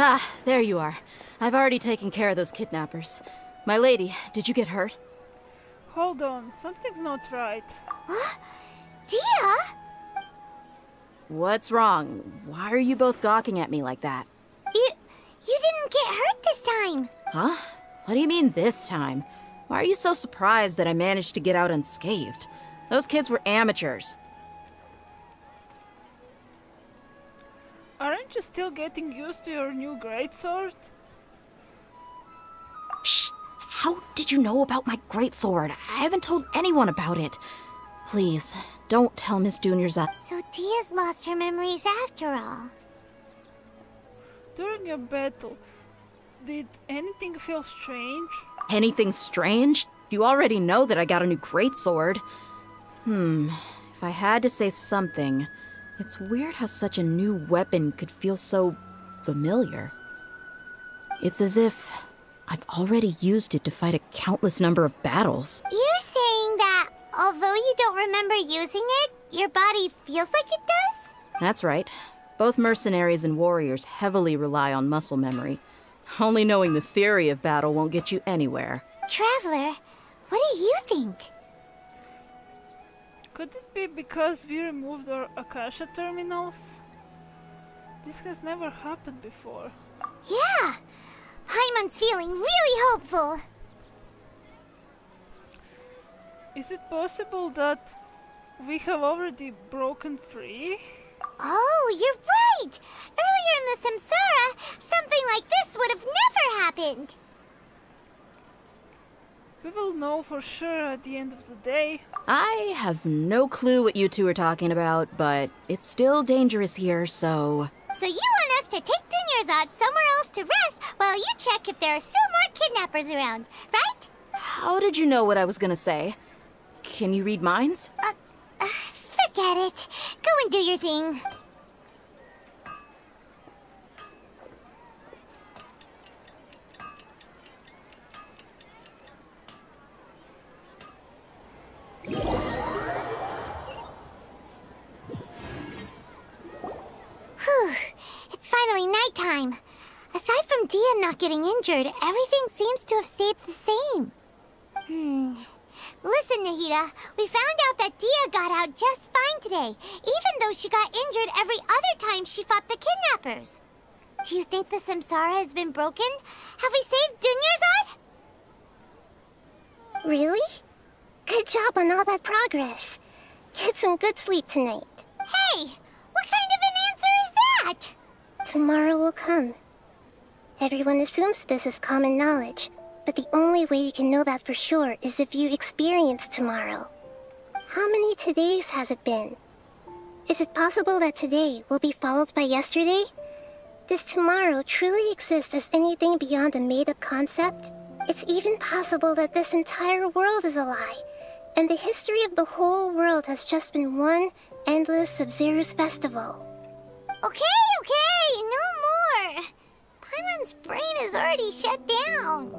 Ah, there you are. I've already taken care of those kidnappers. My lady, did you get hurt? Hold on, something's not right. Dia? What's wrong? Why are you both gawking at me like that? You didn't get hurt this time. Huh? What do you mean this time? Why are you so surprised that I managed to get out unscathed? Those kids were amateurs. Aren't you still getting used to your new greatsword? Shh! How did you know about my greatsword? I haven't told anyone about it. Please, don't tell Miss Junior's So Dia's lost her memories after all. During your battle, did anything feel strange? Anything strange? You already know that I got a new greatsword. If I had to say something, it's weird how such a new weapon could feel so familiar. It's as if I've already used it to fight a countless number of battles. You're saying that although you don't remember using it, your body feels like it does? That's right. Both mercenaries and warriors heavily rely on muscle memory. Only knowing the theory of battle won't get you anywhere. Traveler, what do you think? Could it be because we removed our Akasha terminals? This has never happened before. Yeah! Paimon's feeling really hopeful. Is it possible that we have already broken free? Oh, you're right! Earlier in the Samsara, something like this would have never happened! We will know for sure at the end of the day. I have no clue what you two are talking about, but it's still dangerous here, so... So you want us to take Dunyarzad somewhere else to rest while you check if there are still more kidnappers around, right? How did you know what I was gonna say? Can you read minds? Forget it. Go and do your thing. Whew. It's finally nighttime. Aside from Dia not getting injured, everything seems to have stayed the same. Listen, Nahida, we found out that Dia got out just fine today, even though she got injured every other time she fought the kidnappers. Do you think the Samsara has been broken? Have we saved Dunyarzad? Really? Good job on all that progress. Get some good sleep tonight. Hey, what kind of an answer is that? Tomorrow will come. Everyone assumes this is common knowledge, but the only way you can know that for sure is if you experience tomorrow. How many todays has it been? Is it possible that today will be followed by yesterday? Does tomorrow truly exist as anything beyond a made-up concept? It's even possible that this entire world is a lie, and the history of the whole world has just been one endless Sub-Zero's festival. Okay, no more. Paimon's brain is already shut down.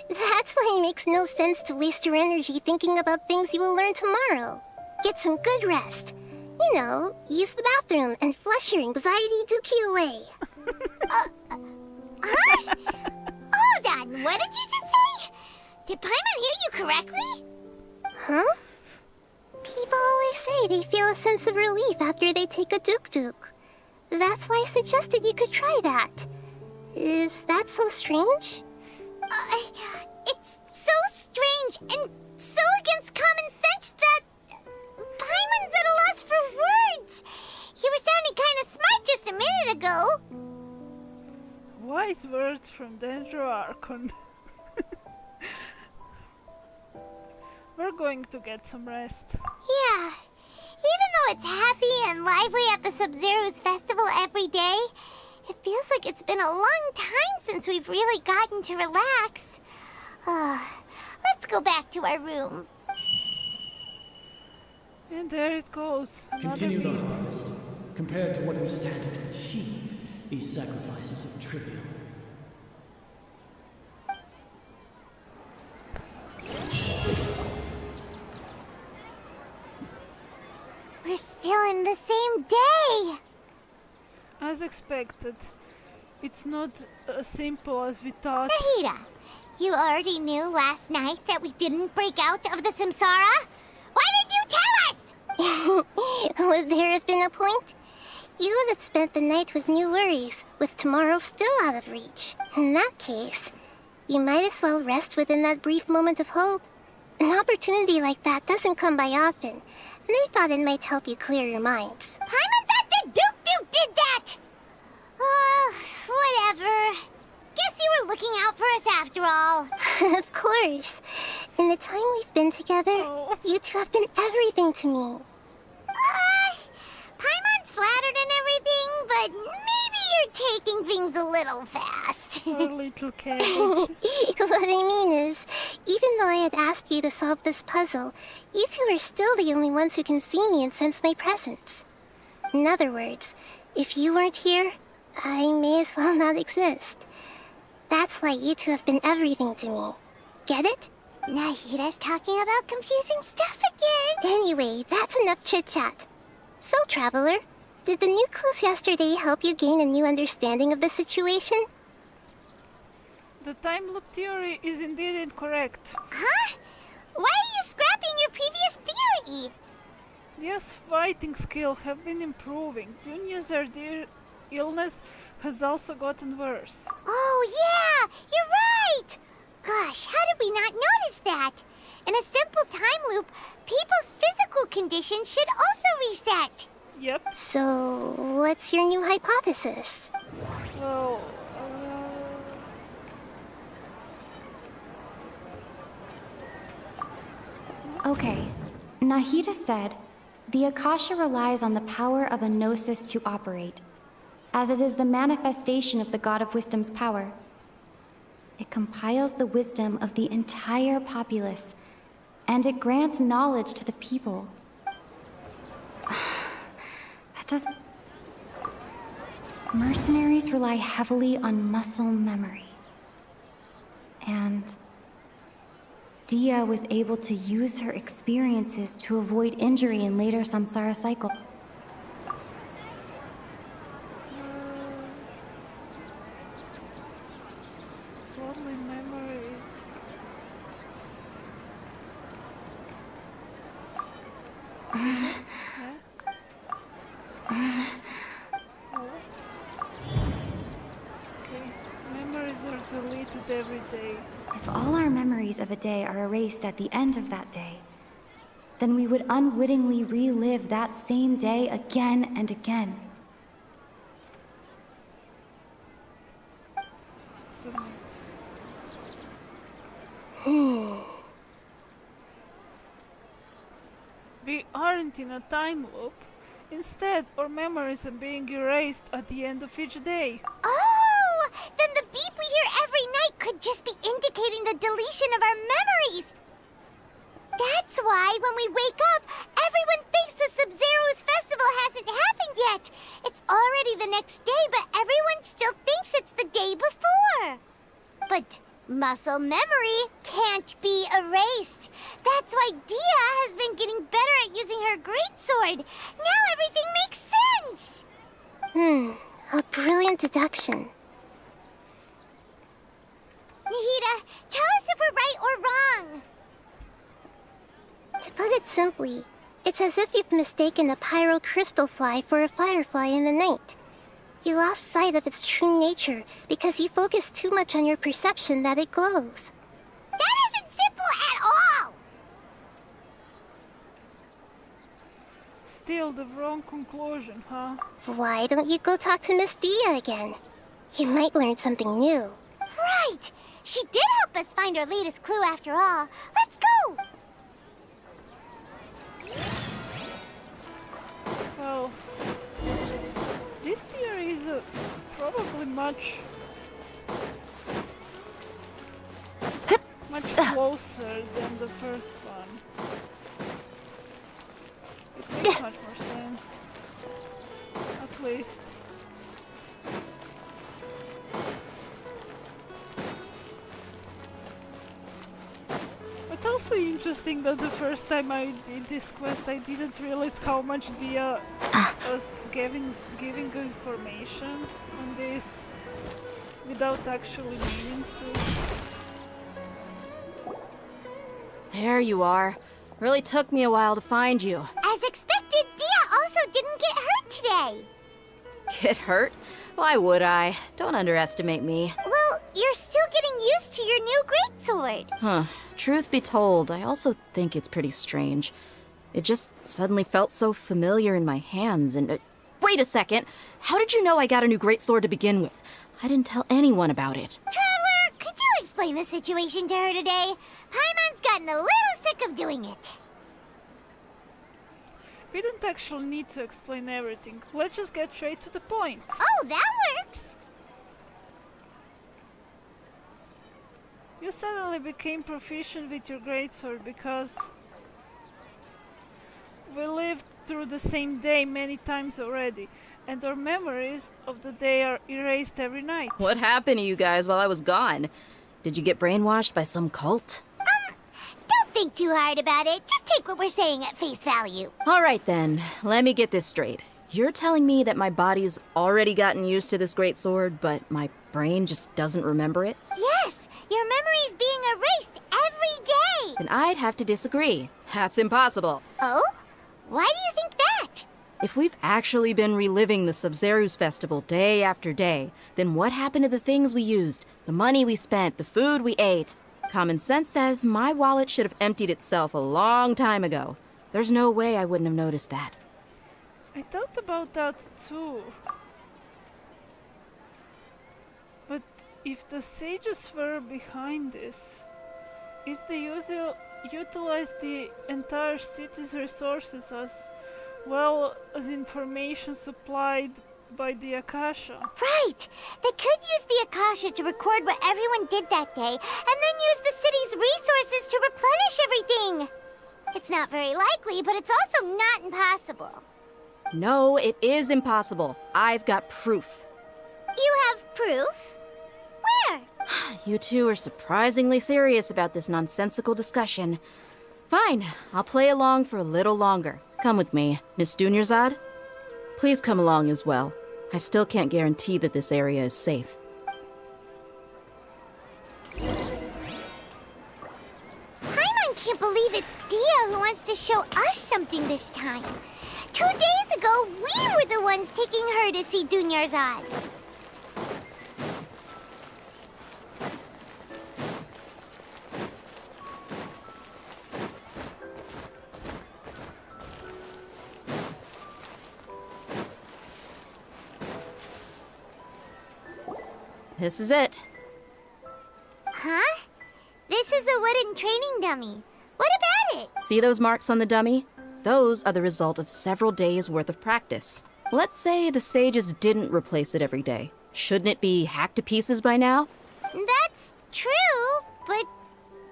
That's why it makes no sense to waste your energy thinking about things you will learn tomorrow. Get some good rest. You know, use the bathroom and flush your anxiety dookie away. Huh? Hold on, what did you just say? Did Paimon hear you correctly? Huh? People always say they feel a sense of relief after they take a duk-duk. That's why I suggested you could try that. Is that so strange? It's so strange and so against common sense that Paimon's at a loss for words. You were sounding kind of smart just a minute ago. Wise words from Dendro Archon. We're going to get some rest. Yeah. Even though it's happy and lively at the Sub-Zero's festival every day, it feels like it's been a long time since we've really gotten to relax. Let's go back to our room. And there it goes. Continue the harvest. Compared to what we stand to achieve, these sacrifices are trivial. We're still in the same day! As expected. It's not as simple as we thought. Nahida, you already knew last night that we didn't break out of the Samsara? Why did you tell us? Would there have been a point? You would have spent the night with new worries, with tomorrow still out of reach. In that case, you might as well rest within that brief moment of hope. An opportunity like that doesn't come by often, and I thought it might help you clear your minds. Paimon thought the Duke did that! Whatever. Guess you were looking out for us after all. Of course. In the time we've been together, you two have been everything to me. Paimon's flattered and everything, but maybe you're taking things a little fast. Little cat. What I mean is, even though I had asked you to solve this puzzle, you two are still the only ones who can see me and sense my presence. In other words, if you weren't here, I may as well not exist. That's why you two have been everything to me. Get it? Nahida's talking about confusing stuff again. Anyway, that's enough chit-chat. So, Traveler, did the new clues yesterday help you gain a new understanding of the situation? The time loop theory is indeed incorrect. Huh? Why are you scrapping your previous theory? Dia's fighting skill have been improving. Junior's illness has also gotten worse. Oh yeah, you're right! Gosh, how did we not notice that? In a simple time loop, people's physical condition should also reset. Yep. So, what's your new hypothesis? Well, Okay. Nahida said, the Akasha relies on the power of a gnosis to operate, as it is the manifestation of the God of Wisdom's power. It compiles the wisdom of the entire populace, and it grants knowledge to the people. That does... Mercenaries rely heavily on muscle memory. And Dia was able to use her experiences to avoid injury in later samsara cycle. Godly memories. Okay, memories are deleted every day. If all our memories of a day are erased at the end of that day, then we would unwittingly relive that same day again and again. We aren't in a time loop. Instead, our memories are being erased at the end of each day. Oh! Then the beep we hear every night could just be indicating the deletion of our memories. That's why when we wake up, everyone thinks the Sub-Zero's festival hasn't happened yet. It's already the next day, but everyone still thinks it's the day before. But muscle memory can't be erased. That's why Dia has been getting better at using her greatsword. Now everything makes sense. A brilliant deduction. Nahida, tell us if we're right or wrong. To put it simply, it's as if you've mistaken a pyro crystal fly for a firefly in the night. You lost sight of its true nature because you focused too much on your perception that it glows. That isn't simple at all! Still the wrong conclusion, huh? Why don't you go talk to Miss Dia again? You might learn something new. Right! She did help us find our latest clue after all. Let's go! Well, this theory is probably much closer than the first one. It makes much more sense. At least. It's also interesting that the first time I did this quest, I didn't realize how much Dia was giving information on this without actually meaning to. There you are. Really took me a while to find you. As expected, Dia also didn't get hurt today. Get hurt? Why would I? Don't underestimate me. Well, you're still getting used to your new greatsword. Huh. Truth be told, I also think it's pretty strange. It just suddenly felt so familiar in my hands and... wait a second! How did you know I got a new greatsword to begin with? I didn't tell anyone about it. Traveler, could you explain the situation to her today? Paimon's gotten a little sick of doing it. We don't actually need to explain everything. Let's just get straight to the point. Oh, that works! You suddenly became proficient with your greatsword because we lived through the same day many times already, and our memories of the day are erased every night. What happened to you guys while I was gone? Did you get brainwashed by some cult? Don't think too hard about it. Just take what we're saying at face value. All right then, let me get this straight. You're telling me that my body's already gotten used to this greatsword, but my brain just doesn't remember it? Yes, your memory's being erased every day. Then I'd have to disagree. That's impossible. Oh? Why do you think that? If we've actually been reliving the Sub-Zeru's festival day after day, then what happened to the things we used, the money we spent, the food we ate? Common sense says my wallet should have emptied itself a long time ago. There's no way I wouldn't have noticed that. I thought about that too. But if the sages were behind this, is they utilize the entire city's resources as well as information supplied by the Akasha. Right! They could use the Akasha to record what everyone did that day, and then use the city's resources to replenish everything! It's not very likely, but it's also not impossible. No, it is impossible. I've got proof. You have proof? Where? You two are surprisingly serious about this nonsensical discussion. Fine, I'll play along for a little longer. Come with me, Miss Dunyarzad. Please come along as well. I still can't guarantee that this area is safe. Paimon can't believe it's Dia who wants to show us something this time. 2 days ago, we were the ones taking her to see Dunyarzad. This is it. Huh? This is a wooden training dummy. What about it? See those marks on the dummy? Those are the result of several days' worth of practice. Let's say the sages didn't replace it every day. Shouldn't it be hacked to pieces by now? That's true, but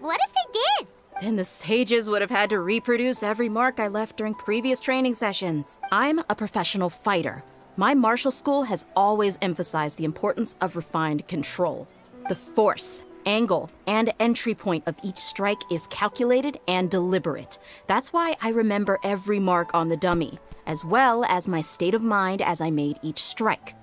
what if they did? Then the sages would have had to reproduce every mark I left during previous training sessions. I'm a professional fighter. My martial school has always emphasized the importance of refined control. The force, angle, and entry point of each strike is calculated and deliberate. That's why I remember every mark on the dummy, as well as my state of mind as I made each strike.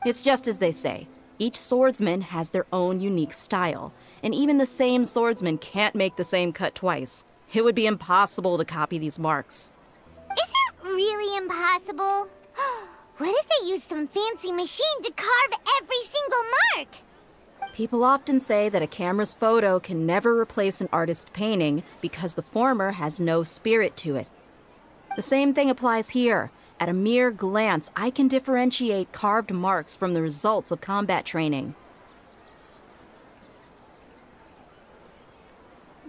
It's just as they say, each swordsman has their own unique style, and even the same swordsman can't make the same cut twice. It would be impossible to copy these marks. Is it really impossible? What if they used some fancy machine to carve every single mark? People often say that a camera's photo can never replace an artist's painting because the former has no spirit to it. The same thing applies here. At a mere glance, I can differentiate carved marks from the results of combat training.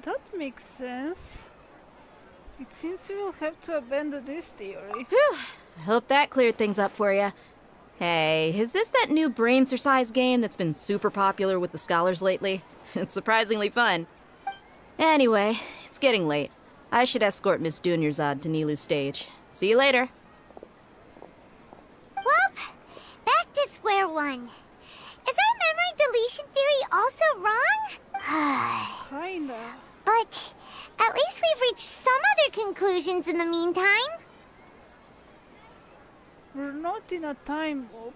That makes sense. It seems we will have to abandon this theory. Whew! I hope that cleared things up for you. Hey, is this that new brain exercise game that's been super popular with the scholars lately? It's surprisingly fun. Anyway, it's getting late. I should escort Miss Dunyarzad to Nilu's stage. See you later. Well, back to square one. Is our memory deletion theory also wrong? Kinda. But at least we've reached some other conclusions in the meantime. We're not in a time loop.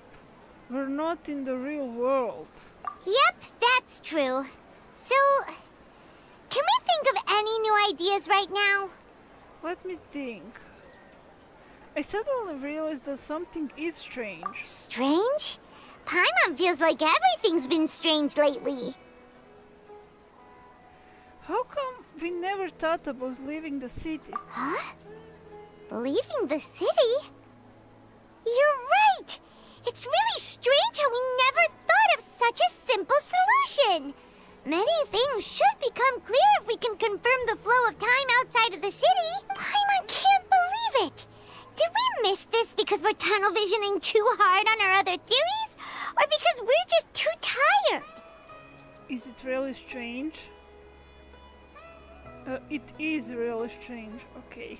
We're not in the real world. Yep, that's true. So, can we think of any new ideas right now? Let me think. I suddenly realized that something is strange. Strange? Paimon feels like everything's been strange lately. How come we never thought about leaving the city? Huh? Leaving the city? You're right! It's really strange how we never thought of such a simple solution! Many things should become clear if we can confirm the flow of time outside of the city. Paimon can't believe it! Did we miss this because we're tunnel visioning too hard on our other theories? Or because we're just too tired? Is it really strange? It is really strange, okay.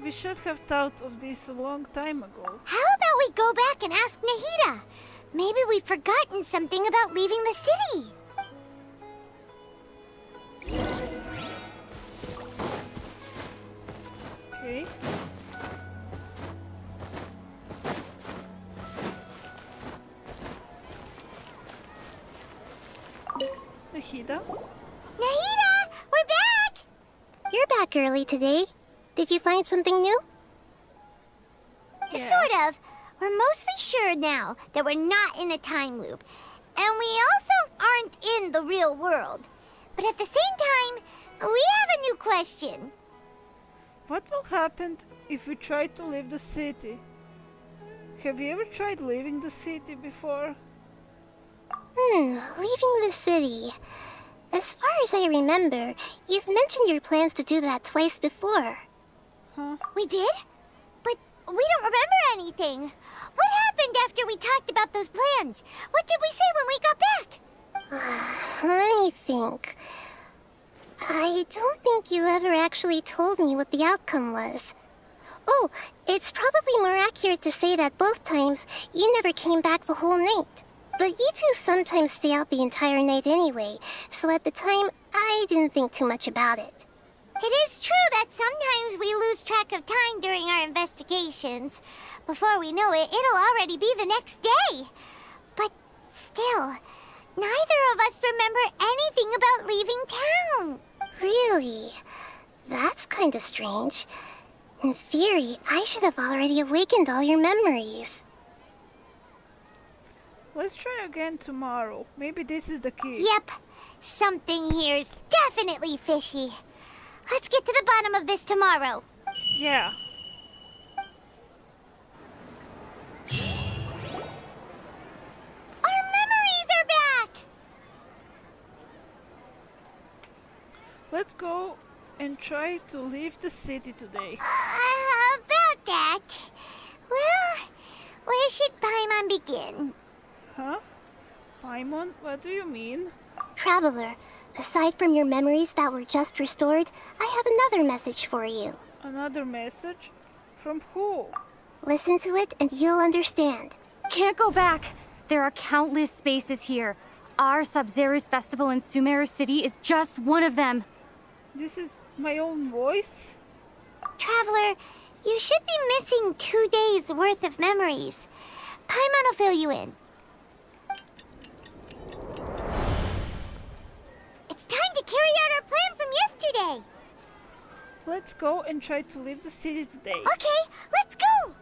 We should have thought of this a long time ago. How about we go back and ask Nahida? Maybe we've forgotten something about leaving the city. Okay. Nahida? Nahida! We're back! You're back early today. Did you find something new? Yeah. Sort of. We're mostly sure now that we're not in a time loop. And we also aren't in the real world. But at the same time, we have a new question. What will happen if we try to leave the city? Have you ever tried leaving the city before? Leaving the city. As far as I remember, you've mentioned your plans to do that twice before. Huh? We did? But we don't remember anything. What happened after we talked about those plans? What did we say when we got back? Let me think. I don't think you ever actually told me what the outcome was. Oh, it's probably more accurate to say that both times you never came back the whole night. But you two sometimes stay out the entire night anyway, so at the time, I didn't think too much about it. It is true that sometimes we lose track of time during our investigations. Before we know it, it'll already be the next day. But still, neither of us remember anything about leaving town. Really? That's kinda strange. In theory, I should have already awakened all your memories. Let's try again tomorrow. Maybe this is the key. Yep. Something here is definitely fishy. Let's get to the bottom of this tomorrow. Yeah. Our memories are back! Let's go and try to leave the city today. About that. Well, where should Paimon begin? Huh? Paimon? What do you mean? Traveler, aside from your memories that were just restored, I have another message for you. Another message? From who? Listen to it and you'll understand. Can't go back. There are countless spaces here. Our Sub-Zero's festival in Sumeru City is just one of them. This is my own voice? Traveler, you should be missing 2 days worth of memories. Paimon will fill you in. It's time to carry out our plan from yesterday. Let's go and try to leave the city today. Okay, let's go!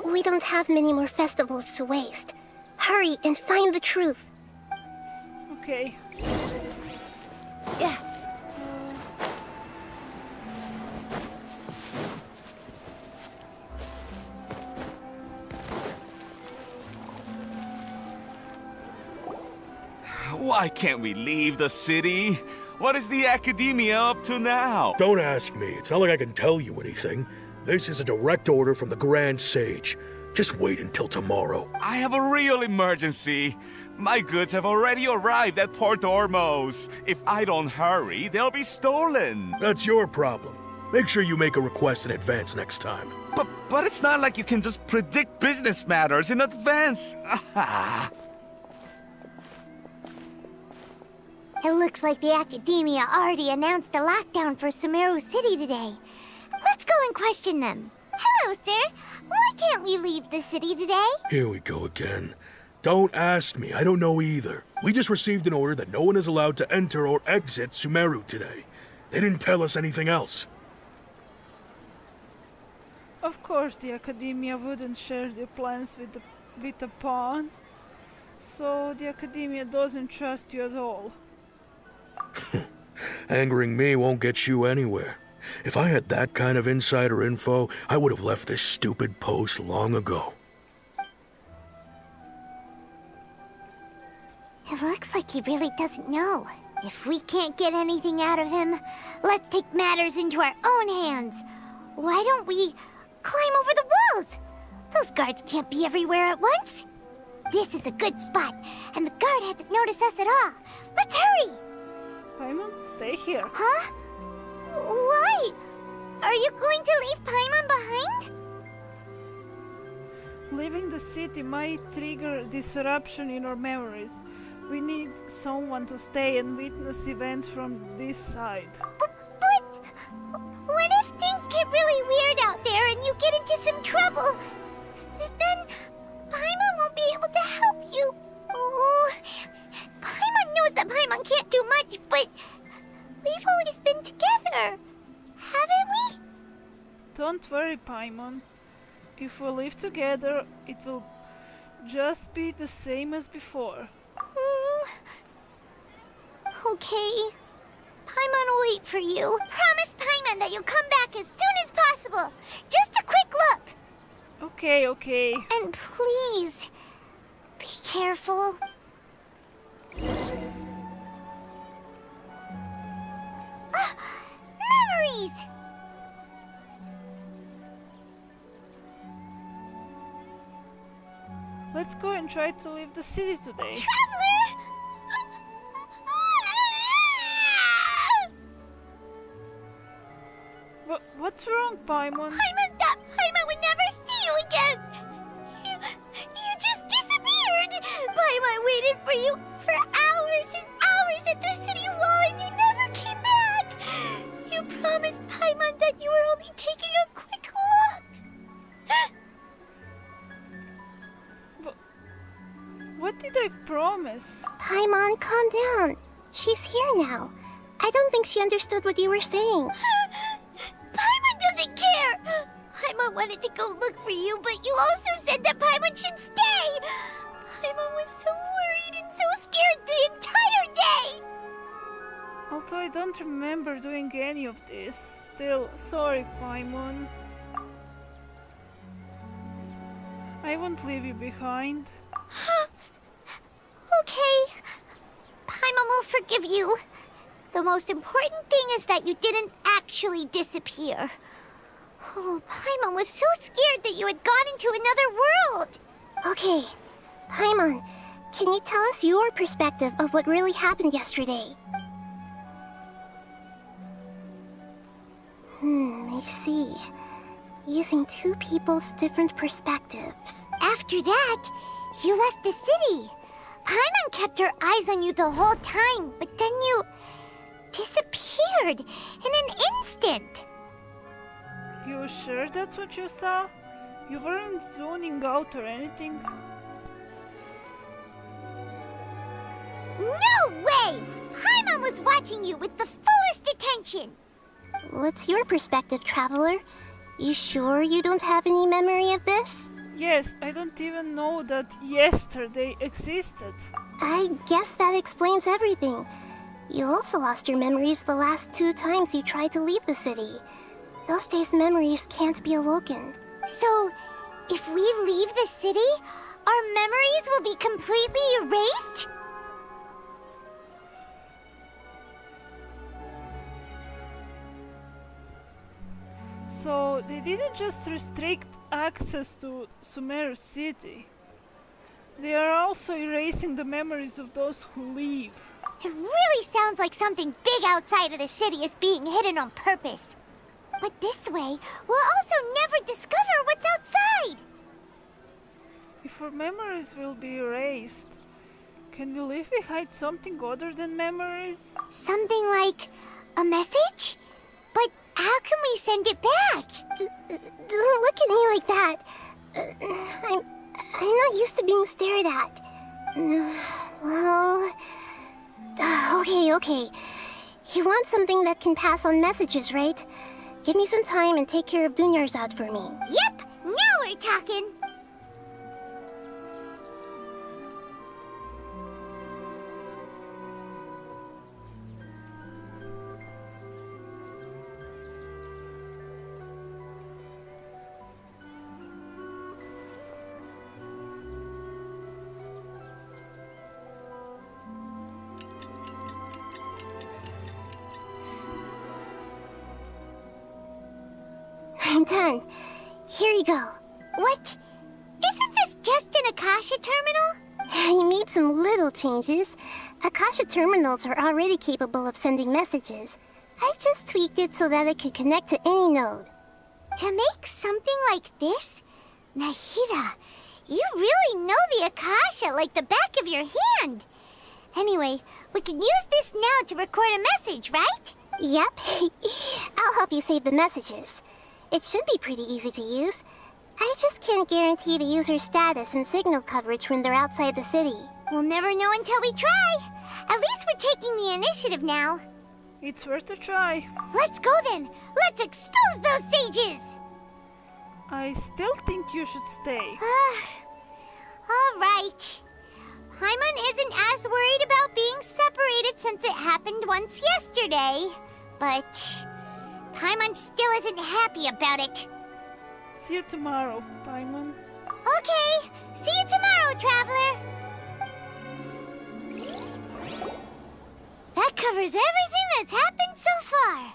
We don't have many more festivals to waste. Hurry and find the truth. Okay. Yeah. Why can't we leave the city? What is the Academia up to now? Don't ask me. It's not like I can tell you anything. This is a direct order from the Grand Sage. Just wait until tomorrow. I have a real emergency. My goods have already arrived at Port Ormos. If I don't hurry, they'll be stolen. That's your problem. Make sure you make a request in advance next time. But it's not like you can just predict business matters in advance. It looks like the Academia already announced a lockdown for Sumeru City today. Let's go and question them. Hello, sir. Why can't we leave the city today? Here we go again. Don't ask me. I don't know either. We just received an order that no one is allowed to enter or exit Sumeru today. They didn't tell us anything else. Of course, the Academia wouldn't share their plans with a pawn. So the Academia doesn't trust you at all. Angering me won't get you anywhere. If I had that kind of insider info, I would have left this stupid post long ago. It looks like he really doesn't know. If we can't get anything out of him, let's take matters into our own hands. Why don't we climb over the walls? Those guards can't be everywhere at once. This is a good spot, and the guard hasn't noticed us at all. Let's hurry! Paimon, stay here. Huh? Why? Are you going to leave Paimon behind? Leaving the city might trigger disruption in our memories. We need someone to stay and witness events from this side. But what if things get really weird out there and you get into some trouble? Then Paimon won't be able to help you. Oh, Paimon knows that Paimon can't do much, but we've always been together, haven't we? Don't worry, Paimon. If we live together, it will just be the same as before. Okay. Paimon will wait for you. Promise Paimon that you'll come back as soon as possible. Just a quick look. Okay, okay. And please, be careful. Memories! Let's go and try to leave the city today. Traveler! What's wrong, Paimon? Paimon would never see you again! You just disappeared! Paimon waited for you for hours and hours at the city wall and you never came back! You promised Paimon that you were only taking a quick look! What did I promise? Paimon, calm down. She's here now. I don't think she understood what you were saying. Paimon doesn't care! Paimon wanted to go look for you, but you also said that Paimon should stay! Paimon was so worried and so scared the entire day! Although I don't remember doing any of this. Still, sorry, Paimon. I won't leave you behind. Okay. Paimon will forgive you. The most important thing is that you didn't actually disappear. Oh, Paimon was so scared that you had gone into another world. Okay, Paimon, can you tell us your perspective of what really happened yesterday? I see. Using two people's different perspectives. After that, you left the city. Paimon kept her eyes on you the whole time, but then you disappeared in an instant. You sure that's what you saw? You weren't zoning out or anything? No way! Paimon was watching you with the fullest attention. What's your perspective, Traveler? You sure you don't have any memory of this? Yes, I don't even know that yesterday existed. I guess that explains everything. You also lost your memories the last 2 times you tried to leave the city. Those days' memories can't be awoken. So, if we leave the city, our memories will be completely erased? So, they didn't just restrict access to Sumeru City. They are also erasing the memories of those who leave. It really sounds like something big outside of the city is being hidden on purpose. But this way, we'll also never discover what's outside! If our memories will be erased, can we leave behind something other than memories? Something like a message? But how can we send it back? Don't look at me like that. I'm not used to being stared at. Well... Okay. You want something that can pass on messages, right? Give me some time and take care of Dunyarzad for me. Yep! Now we're talking! I'm done. Here you go. What? Isn't this just an Akasha terminal? I made some little changes. Akasha terminals are already capable of sending messages. I just tweaked it so that it can connect to any node. To make something like this? Nahida, you really know the Akasha like the back of your hand. Anyway, we can use this now to record a message, right? Yep. I'll help you save the messages. It should be pretty easy to use. I just can't guarantee the user's status and signal coverage when they're outside the city. We'll never know until we try. At least we're taking the initiative now. It's worth a try. Let's go then. Let's expose those sages. I still think you should stay. Alright. Paimon isn't as worried about being separated since it happened once yesterday. But Paimon still isn't happy about it. See you tomorrow, Paimon. Okay, see you tomorrow, Traveler. That covers everything that's happened so far.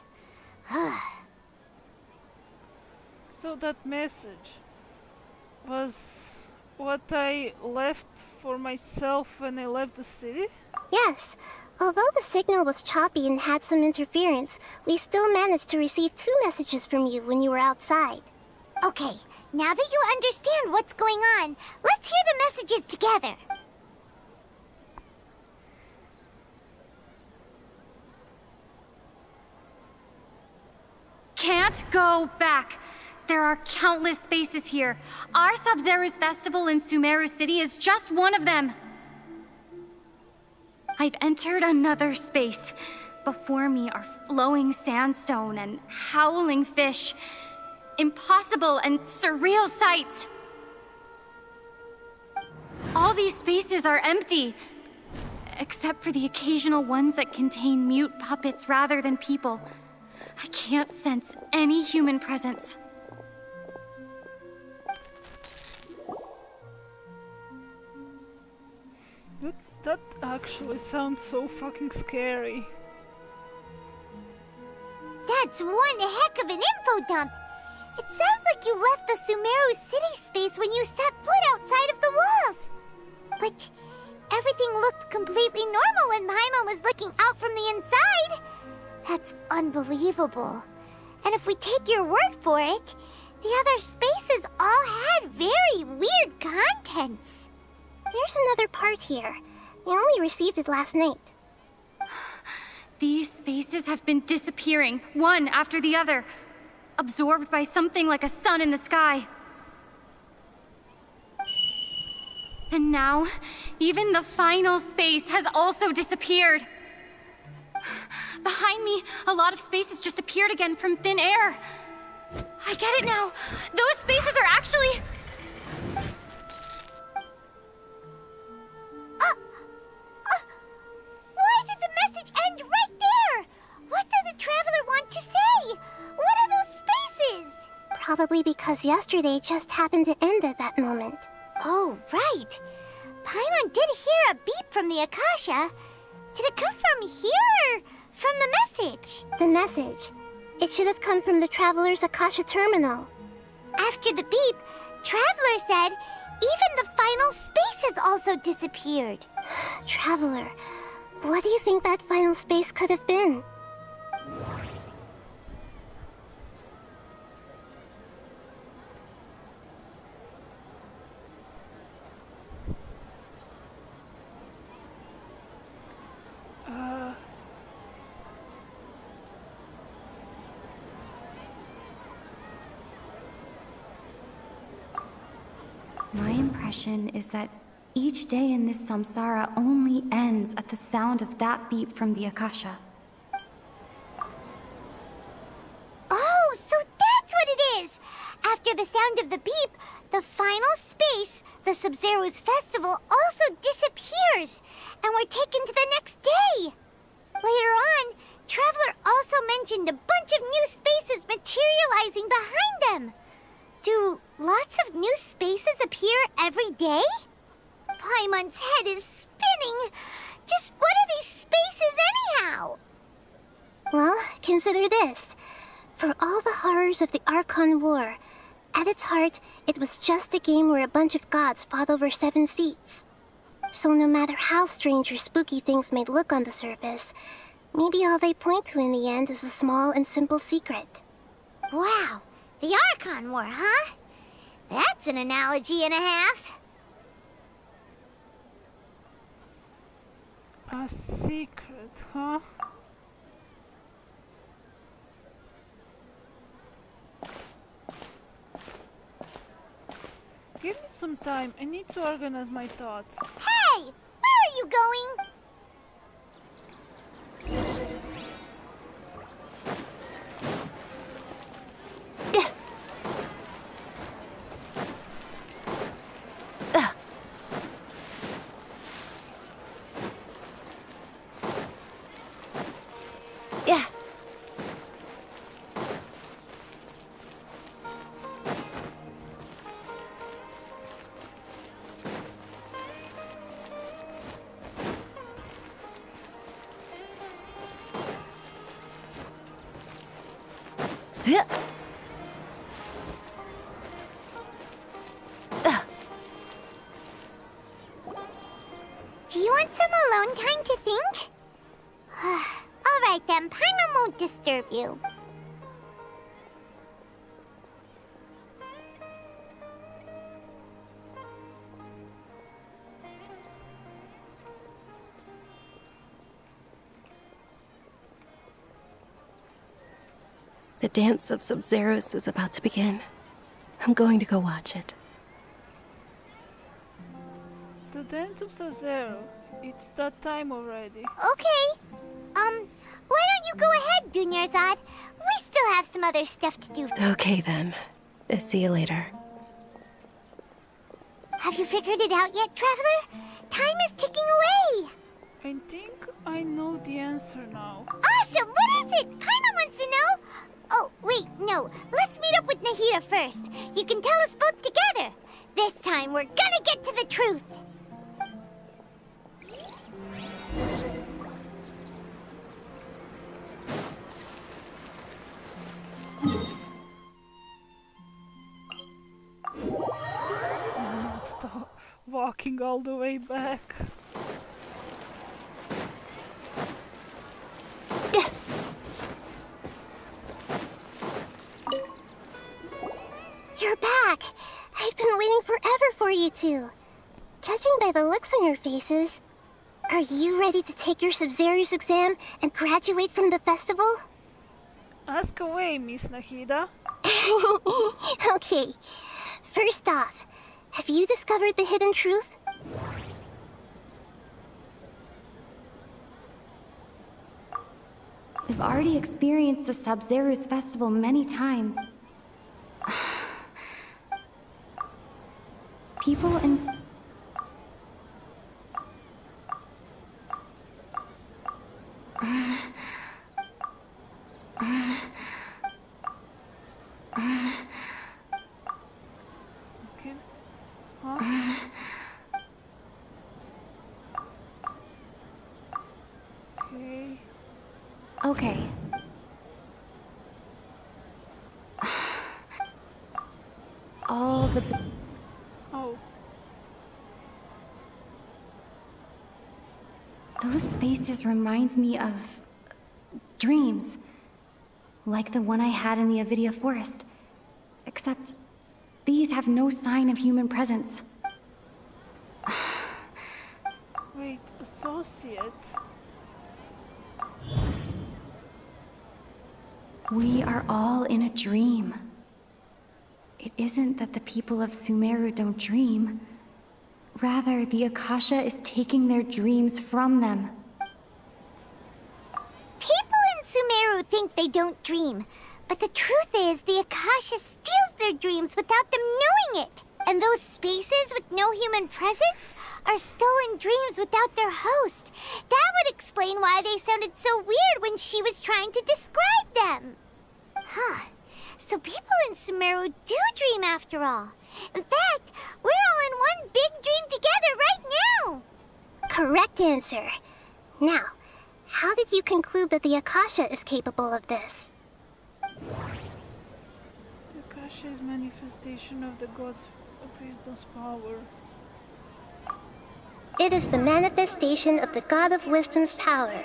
So that message was what I left for myself when I left the city? Yes. Although the signal was choppy and had some interference, we still managed to receive 2 messages from you when you were outside. Okay, now that you understand what's going on, let's hear the messages together. Can't go back. There are countless spaces here. Our Sub-Zeru's festival in Sumeru City is just one of them. I've entered another space. Before me are flowing sandstone and howling fish. Impossible and surreal sights. All these spaces are empty, except for the occasional ones that contain mute puppets rather than people. I can't sense any human presence. That actually sounds so fucking scary. That's one heck of an info dump. It sounds like you left the Sumeru city space when you set foot outside of the walls. But everything looked completely normal when Paimon was looking out from the inside. That's unbelievable. And if we take your word for it, the other spaces all had very weird contents. There's another part here. We only received it last night. These spaces have been disappearing, one after the other, absorbed by something like a sun in the sky. And now, even the final space has also disappeared. Behind me, a lot of spaces just appeared again from thin air. I get it now. Those spaces are actually... Why did the message end right there? What did the Traveler want to say? What are those spaces? Probably because yesterday just happened to end at that moment. Oh, right. Paimon did hear a beep from the Akasha. Did it come from here or from the message? The message. It should have come from the Traveler's Akasha terminal. After the beep, Traveler said even the final space has also disappeared. Traveler, what do you think that final space could have been? My impression is that each day in this samsara only ends at the sound of that beep from the Akasha. Oh, so that's what it is! After the sound of the beep, the final space, the Sub-Zeru's festival, also disappears, and we're taken to the next day. Later on, Traveler also mentioned a bunch of new spaces materializing behind them. Do lots of new spaces appear every day? Paimon's head is spinning. Just what are these spaces anyhow? Well, consider this. For all the horrors of the Archon War, at its heart, it was just a game where a bunch of gods fought over 7 seats. So no matter how strange or spooky things may look on the surface, maybe all they point to in the end is a small and simple secret. Wow, the Archon War, huh? That's an analogy and a half. A secret, huh? Give me some time. I need to organize my thoughts. Hey! Where are you going? Do you want some alone time to think? Alright then, Paimon won't disturb you. The dance of Sub-Zeros is about to begin. I'm going to go watch it. The dance of Sumeru. It's that time already. Okay. Why don't you go ahead, Dunyarzad? We still have some other stuff to do. Okay then. See you later. Have you figured it out yet, Traveler? Time is ticking away. I think I know the answer now. Awesome! What is it? Paimon wants to know. Oh, wait, no. Let's meet up with Nahida first. You can tell us both together. This time, we're gonna get to the truth. Stop walking all the way back. You're back! I've been waiting forever for you two. Judging by the looks on your faces, are you ready to take your Sub-Zero's exam and graduate from the festival? Ask away, Miss Nahida. Okay. First off, have you discovered the hidden truth? We've already experienced the Sub-Zeru's festival many times. People in... Okay. Huh? Okay. Okay. All the... Oh. Those spaces remind me of... dreams. Like the one I had in the Avidia Forest. Except... these have no sign of human presence. Wait, associate? We are all in a dream. It isn't that the people of Sumeru don't dream. Rather, the Akasha is taking their dreams from them. People in Sumeru think they don't dream, but the truth is the Akasha steals their dreams without them knowing it. And those spaces with no human presence are stolen dreams without their host. That would explain why they sounded so weird when she was trying to describe them. Huh. So people in Sumeru do dream after all. In fact, we're all in one big dream together right now. Correct answer. Now, how did you conclude that the Akasha is capable of this? The Akasha is manifestation of the gods of wisdom's power. It is the manifestation of the God of Wisdom's power.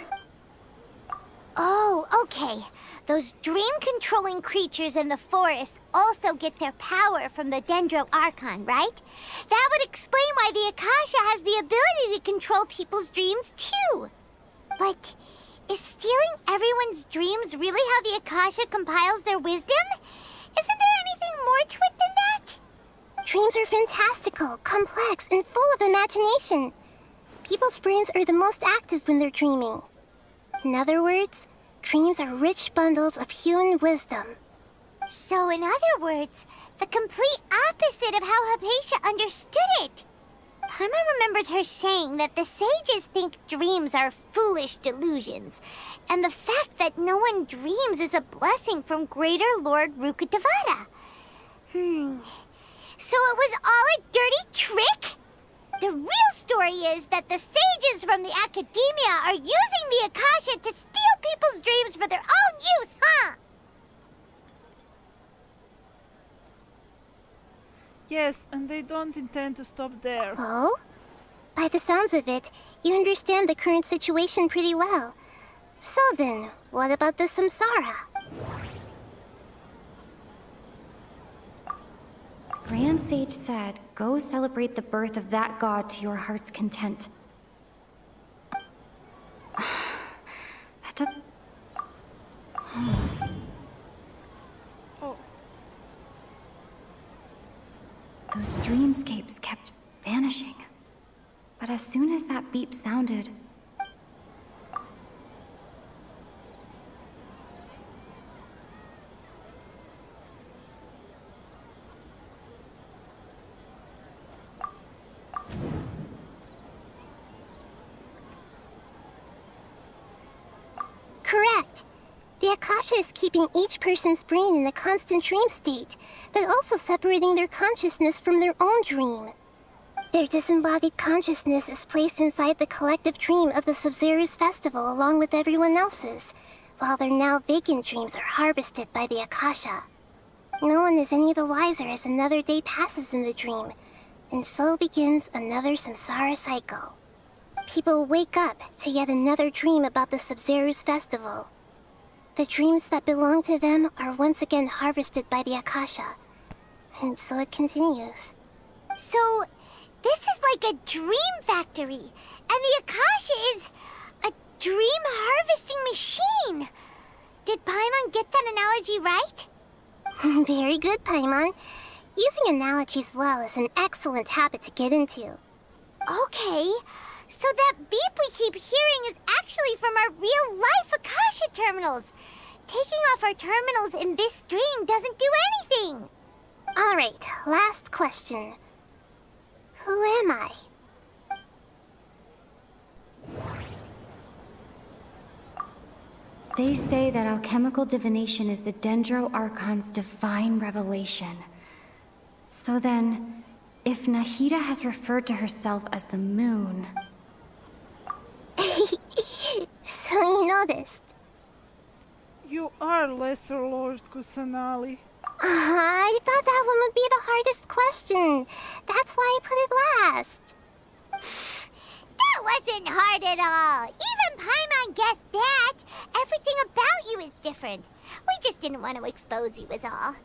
Oh, okay. Those dream-controlling creatures in the forest also get their power from the Dendro Archon, right? That would explain why the Akasha has the ability to control people's dreams, too. But is stealing everyone's dreams really how the Akasha compiles their wisdom? Isn't there anything more to it than that? Dreams are fantastical, complex, and full of imagination. People's brains are the most active when they're dreaming. In other words, dreams are rich bundles of human wisdom. So in other words, the complete opposite of how Hypatia understood it. Paimon remembers her saying that the sages think dreams are foolish delusions, and the fact that no one dreams is a blessing from Greater Lord Rukkhadevata. So it was all a dirty trick? The real story is that the sages from the Academia are using the Akasha to steal people's dreams for their own use, huh? Yes, and they don't intend to stop there. Oh? By the sounds of it, you understand the current situation pretty well. So then, what about the samsara? Grand Sage said, go celebrate the birth of that god to your heart's content. That's a... Oh. Those dreamscapes kept vanishing. But as soon as that beep sounded... Correct. The Akasha is keeping each person's brain in a constant dream state, but also separating their consciousness from their own dream. Their disembodied consciousness is placed inside the collective dream of the Sub-Zero's festival along with everyone else's, while their now vacant dreams are harvested by the Akasha. No one is any the wiser as another day passes in the dream, and so begins another samsara cycle. People wake up to yet another dream about the Sub-Zero's festival. The dreams that belong to them are once again harvested by the Akasha, and so it continues. So, this is like a dream factory, and the Akasha is a dream harvesting machine. Did Paimon get that analogy right? Very good, Paimon. Using analogies well is an excellent habit to get into. Okay, so that beep we keep hearing is actually from our real-life Akasha terminals. Taking off our terminals in this dream doesn't do anything. All right, last question. Who am I? They say that alchemical divination is the Dendro Archon's divine revelation. So then, if Nahida has referred to herself as the moon... So you noticed. You are Lesser Lord Kusanali. I thought that one would be the hardest question. That's why I put it last. That wasn't hard at all. Even Paimon guessed that. Everything about you is different. We just didn't want to expose you, is all.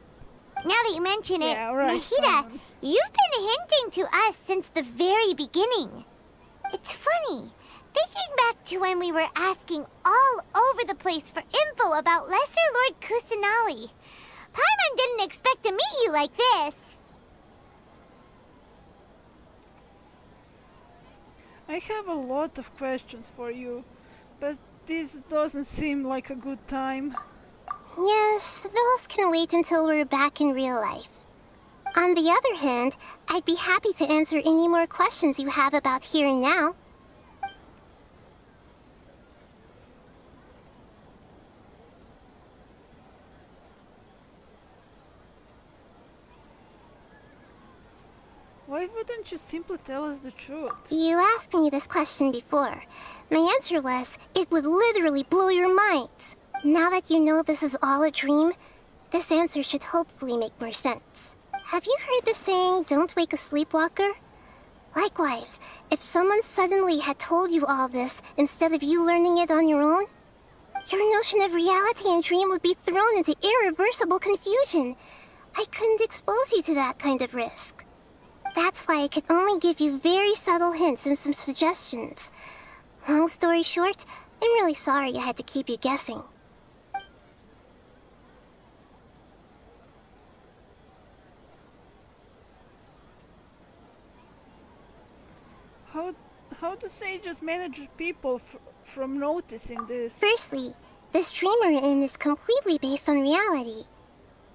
Now that you mention it, Yeah, right, Nahida, Paimon. you've been hinting to us since the very beginning. It's funny. Thinking back to when we were asking all over the place for info about Lesser Lord Kusanali, Paimon didn't expect to meet you like this. I have a lot of questions for you, but this doesn't seem like a good time. Yes, those can wait until we're back in real life. On the other hand, I'd be happy to answer any more questions you have about here and now. Why wouldn't you simply tell us the truth? You asked me this question before. My answer was, it would literally blow your minds. Now that you know this is all a dream, this answer should hopefully make more sense. Have you heard the saying, don't wake a sleepwalker? Likewise, if someone suddenly had told you all this instead of you learning it on your own, your notion of reality and dream would be thrown into irreversible confusion. I couldn't expose you to that kind of risk. That's why I could only give you very subtle hints and some suggestions. Long story short, I'm really sorry I had to keep you guessing. How do sages manage people from noticing this? Firstly, this dream we're in is completely based on reality.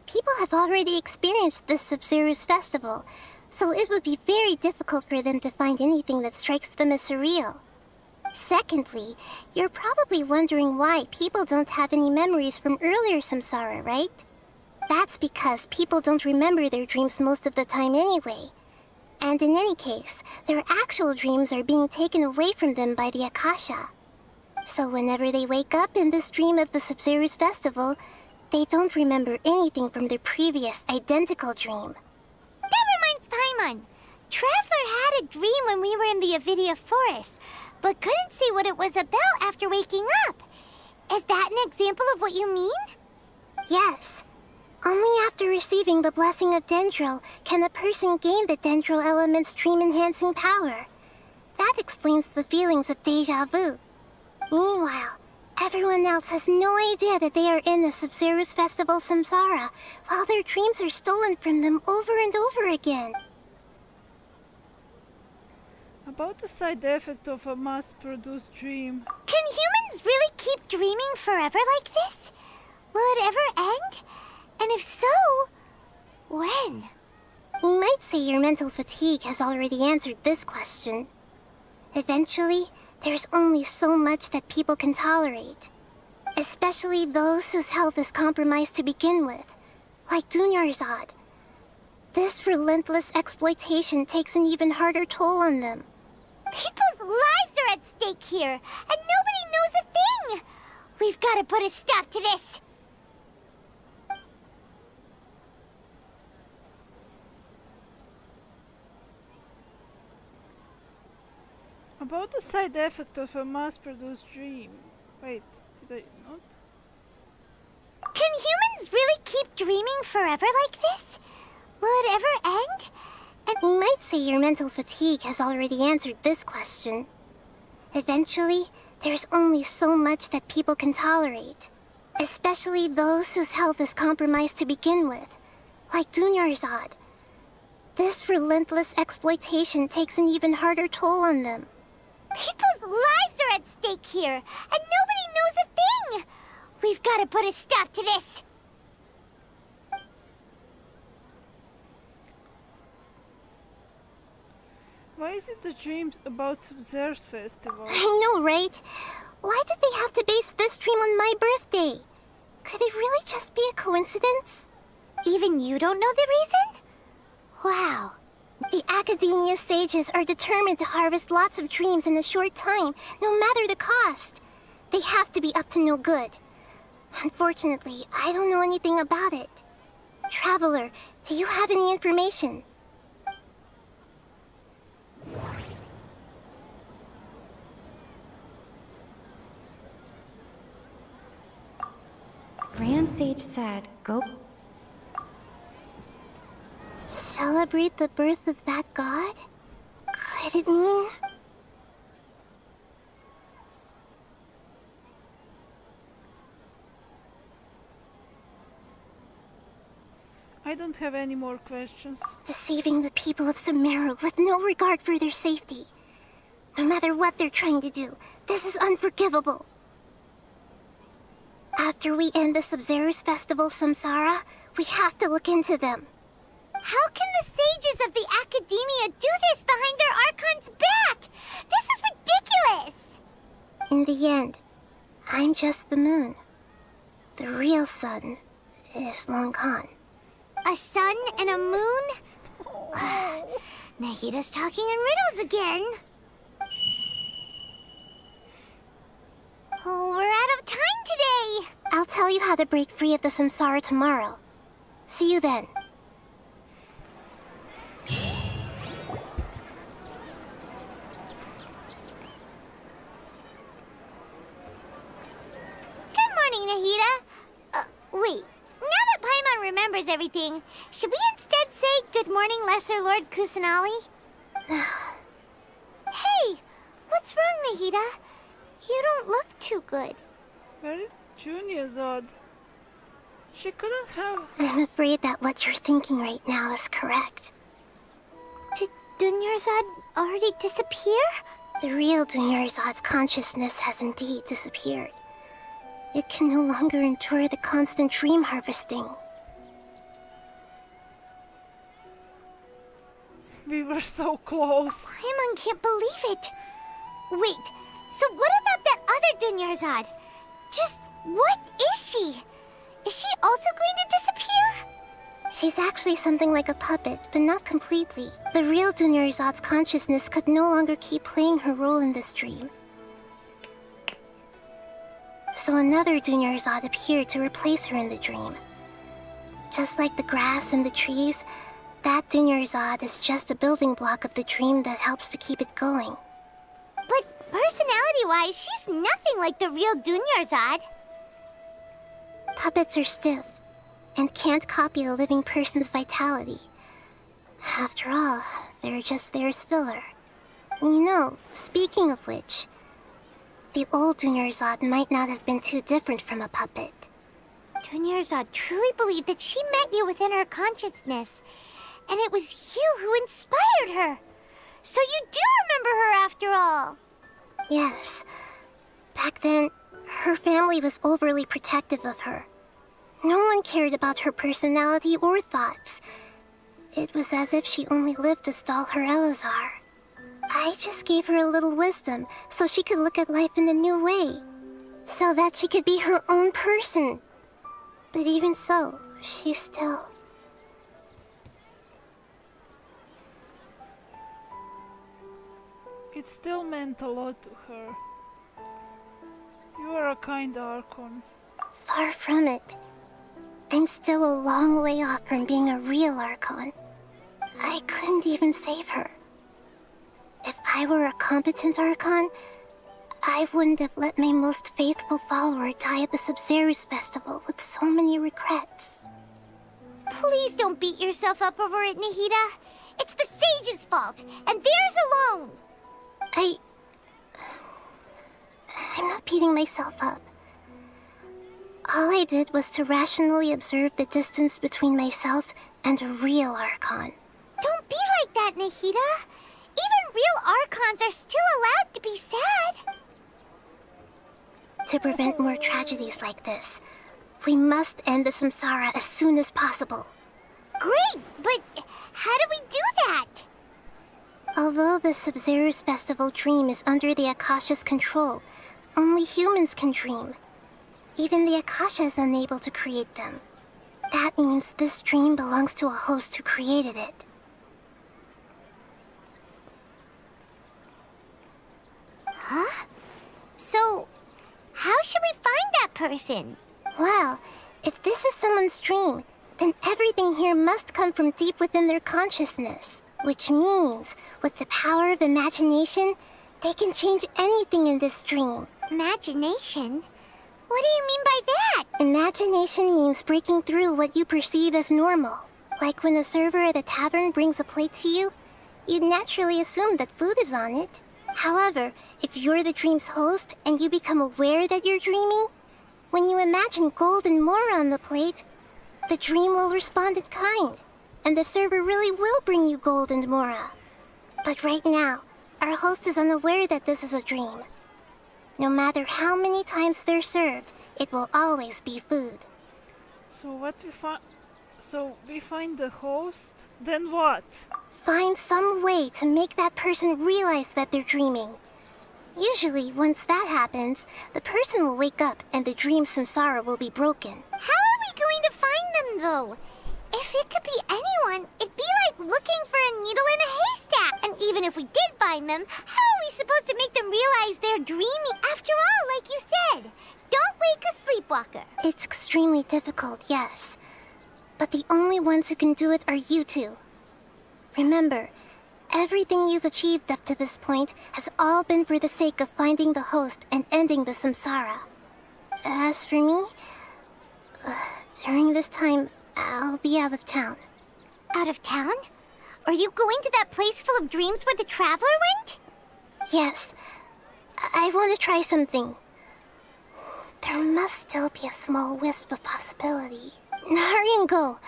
People have already experienced this Sub-Zero's festival, so it would be very difficult for them to find anything that strikes them as surreal. Secondly, you're probably wondering why people don't have any memories from earlier samsara, right? That's because people don't remember their dreams most of the time anyway. And in any case, their actual dreams are being taken away from them by the Akasha. So whenever they wake up in this dream of the Sub-Zero's festival, they don't remember anything from their previous identical dream. That reminds Paimon. Traveler had a dream when we were in the Avidia Forest, but couldn't see what it was about after waking up. Is that an example of what you mean? Yes. Only after receiving the blessing of Dendril can a person gain the Dendril element's dream-enhancing power. That explains the feelings of déjà vu. Meanwhile, everyone else has no idea that they are in the Sabzeruz Festival Samsara, while their dreams are stolen from them over and over again. About the side effect of a mass-produced dream. Can humans really keep dreaming forever like this? Will it ever end? And if so, when? We might say your mental fatigue has already answered this question. Eventually, there's only so much that people can tolerate. Especially those whose health is compromised to begin with, like Dunyarzad. This relentless exploitation takes an even harder toll on them. People's lives are at stake here, and nobody knows a thing! We've got to put a stop to this! About the side effect of a mass-produced dream. Wait, did I not? Can humans really keep dreaming forever like this? Will it ever end? And we might say your mental fatigue has already answered this question. Eventually, there's only so much that people can tolerate. Especially those whose health is compromised to begin with, like Dunyarzad. This relentless exploitation takes an even harder toll on them. People's lives are at stake here, and nobody knows a thing! We've got to put a stop to this! Why is it the dreams about Sabzeruz Festival? I know, right? Why did they have to base this dream on my birthday? Could it really just be a coincidence? Even you don't know the reason? Wow. The Academia sages are determined to harvest lots of dreams in a short time, no matter the cost. They have to be up to no good. Unfortunately, I don't know anything about it. Traveler, do you have any information? Grand Sage said, go. Celebrate the birth of that god? Could it mean... I don't have any more questions. Deceiving the people of Sumeru with no regard for their safety. No matter what they're trying to do, this is unforgivable. After we end the Sabzeruz Festival Samsara, we have to look into them. How can the sages of the Academia do this behind their Archon's back? This is ridiculous! In the end, I'm just the moon. The real sun is long gone. A sun and a moon? Nahida's talking in riddles again. Oh, we're out of time today! I'll tell you how to break free of the samsara tomorrow. See you then. Good morning, Nahida. Wait. Now that Paimon remembers everything, should we instead say good morning, Lesser Lord Kusanali? Hey, what's wrong, Nahida? You don't look too good. Where is Dunyarzad? She couldn't have... I'm afraid that what you're thinking right now is correct. Did Dunyarzad already disappear? The real Dunyarzad's consciousness has indeed disappeared. It can no longer endure the constant dream harvesting. We were so close. Paimon can't believe it. Wait, so what about that other Dunyarzad? Just what is she? Is she also going to disappear? She's actually something like a puppet, but not completely. The real Dunyarzad's consciousness could no longer keep playing her role in this dream. So another Dunyarzad appeared to replace her in the dream. Just like the grass and the trees, that Dunyarzad is just a building block of the dream that helps to keep it going. But personality-wise, she's nothing like the real Dunyarzad. Puppets are stiff and can't copy a living person's vitality. After all, they're just there as filler. You know, speaking of which, the old Dunyarzad might not have been too different from a puppet. Dunyarzad truly believed that she met you within her consciousness, and it was you who inspired her. So you do remember her after all. Yes. Back then, her family was overly protective of her. No one cared about her personality or thoughts. It was as if she only lived to stall her Elazar. I just gave her a little wisdom so she could look at life in a new way. So that she could be her own person. But even so, she still... It still meant a lot to her. You are a kind Archon. Far from it. I'm still a long way off from being a real Archon. I couldn't even save her. If I were a competent Archon, I wouldn't have let my most faithful follower die at the Sabzeruz festival with so many regrets. Please don't beat yourself up over it, Nahida. It's the sage's fault, and theirs alone. I'm not beating myself up. All I did was to rationally observe the distance between myself and a real Archon. Don't be like that, Nahida. Even real Archons are still allowed to be sad. To prevent more tragedies like this, we must end the samsara as soon as possible. Great, but how do we do that? Although the Sabzeruz festival dream is under the Akasha's control, only humans can dream. Even the Akasha is unable to create them. That means this dream belongs to a host who created it. Huh? So, how should we find that person? Well, if this is someone's dream, then everything here must come from deep within their consciousness. Which means, with the power of imagination, they can change anything in this dream. Imagination? What do you mean by that? Imagination means breaking through what you perceive as normal. Like when a server at a tavern brings a plate to you, you'd naturally assume that food is on it. However, if you're the dream's host and you become aware that you're dreaming, when you imagine gold and more on the plate, the dream will respond in kind, and the server really will bring you gold and mora. But right now, our host is unaware that this is a dream. No matter how many times they're served, it will always be food. So we find the host, then what? Find some way to make that person realize that they're dreaming. Usually, once that happens, the person will wake up and the dream samsara will be broken. How are we going to find them, though? If it could be anyone, it'd be like looking for a needle in a haystack. And even if we did find them, how are we supposed to make them realize they're dreaming? After all, like you said, don't wake a sleepwalker. It's extremely difficult, yes. But the only ones who can do it are you two. Remember, everything you've achieved up to this point has all been for the sake of finding the host and ending the samsara. As for me, during this time, I'll be out of town. Out of town? Are you going to that place full of dreams where the traveler went? Yes. I want to try something. There must still be a small wisp of possibility. Hurry and go.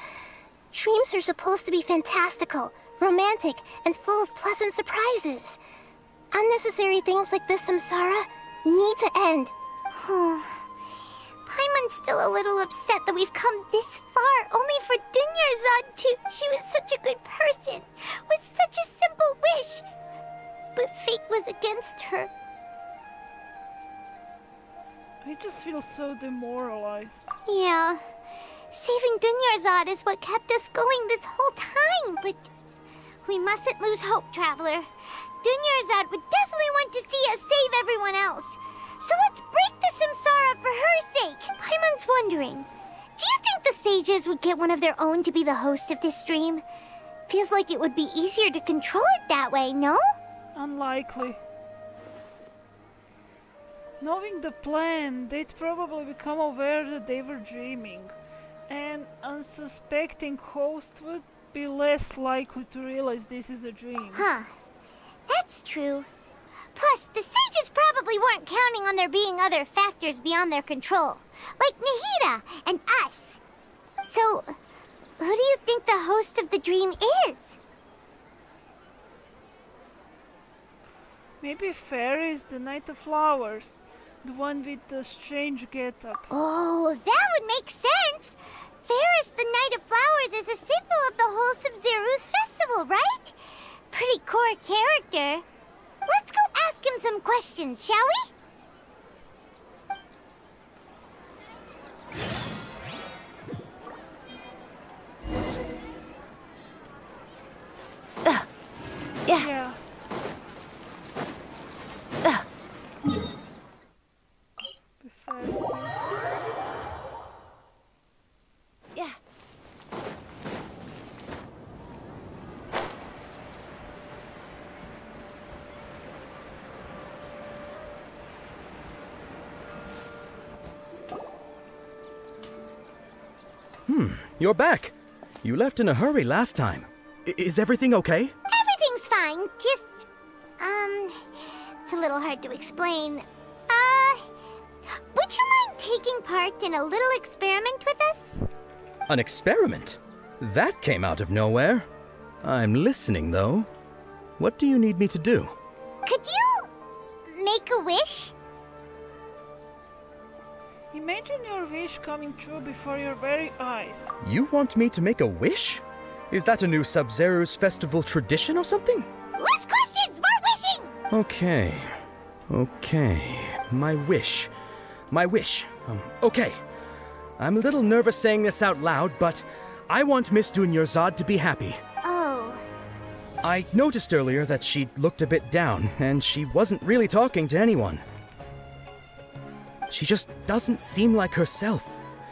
Dreams are supposed to be fantastical, romantic, and full of pleasant surprises. Unnecessary things like this samsara need to end. Paimon's still a little upset that we've come this far, only for Dunyarzad to... She was such a good person, with such a simple wish. But fate was against her. I just feel so demoralized. Yeah. Saving Dunyarzad is what kept us going this whole time, but... We mustn't lose hope, Traveler. Dunyarzad would definitely want to see us save everyone else. So let's break the samsara for her sake. Paimon's wondering, do you think the sages would get one of their own to be the host of this dream? Feels like it would be easier to control it that way, no? Unlikely. Knowing the plan, they'd probably become aware that they were dreaming, and unsuspecting host would be less likely to realize this is a dream. Huh. That's true. Plus, the sages probably weren't counting on there being other factors beyond their control, like Nahida and us. So, who do you think the host of the dream is? Maybe Fairies, the Knight of Flowers, the one with the strange getup. Oh, that would make sense! Ferris, the Knight of Flowers, is a symbol of the whole Sub-Zeru's festival, right? Pretty core character. Let's go ask him some questions, shall we? Yeah. Be faster. Yeah. You're back. You left in a hurry last time. Is everything okay? Everything's fine. Just, it's a little hard to explain. Would you mind taking part in a little experiment with us? An experiment? That came out of nowhere. I'm listening, though. What do you need me to do? Could you make a wish? Imagine your wish coming true before your very eyes. You want me to make a wish? Is that a new Sub-Zeru's festival tradition or something? Less questions, more wishing! Okay. My wish. Okay. I'm a little nervous saying this out loud, but I want Miss Dunyarzad to be happy. Oh. I noticed earlier that she looked a bit down, and she wasn't really talking to anyone. She just doesn't seem like herself.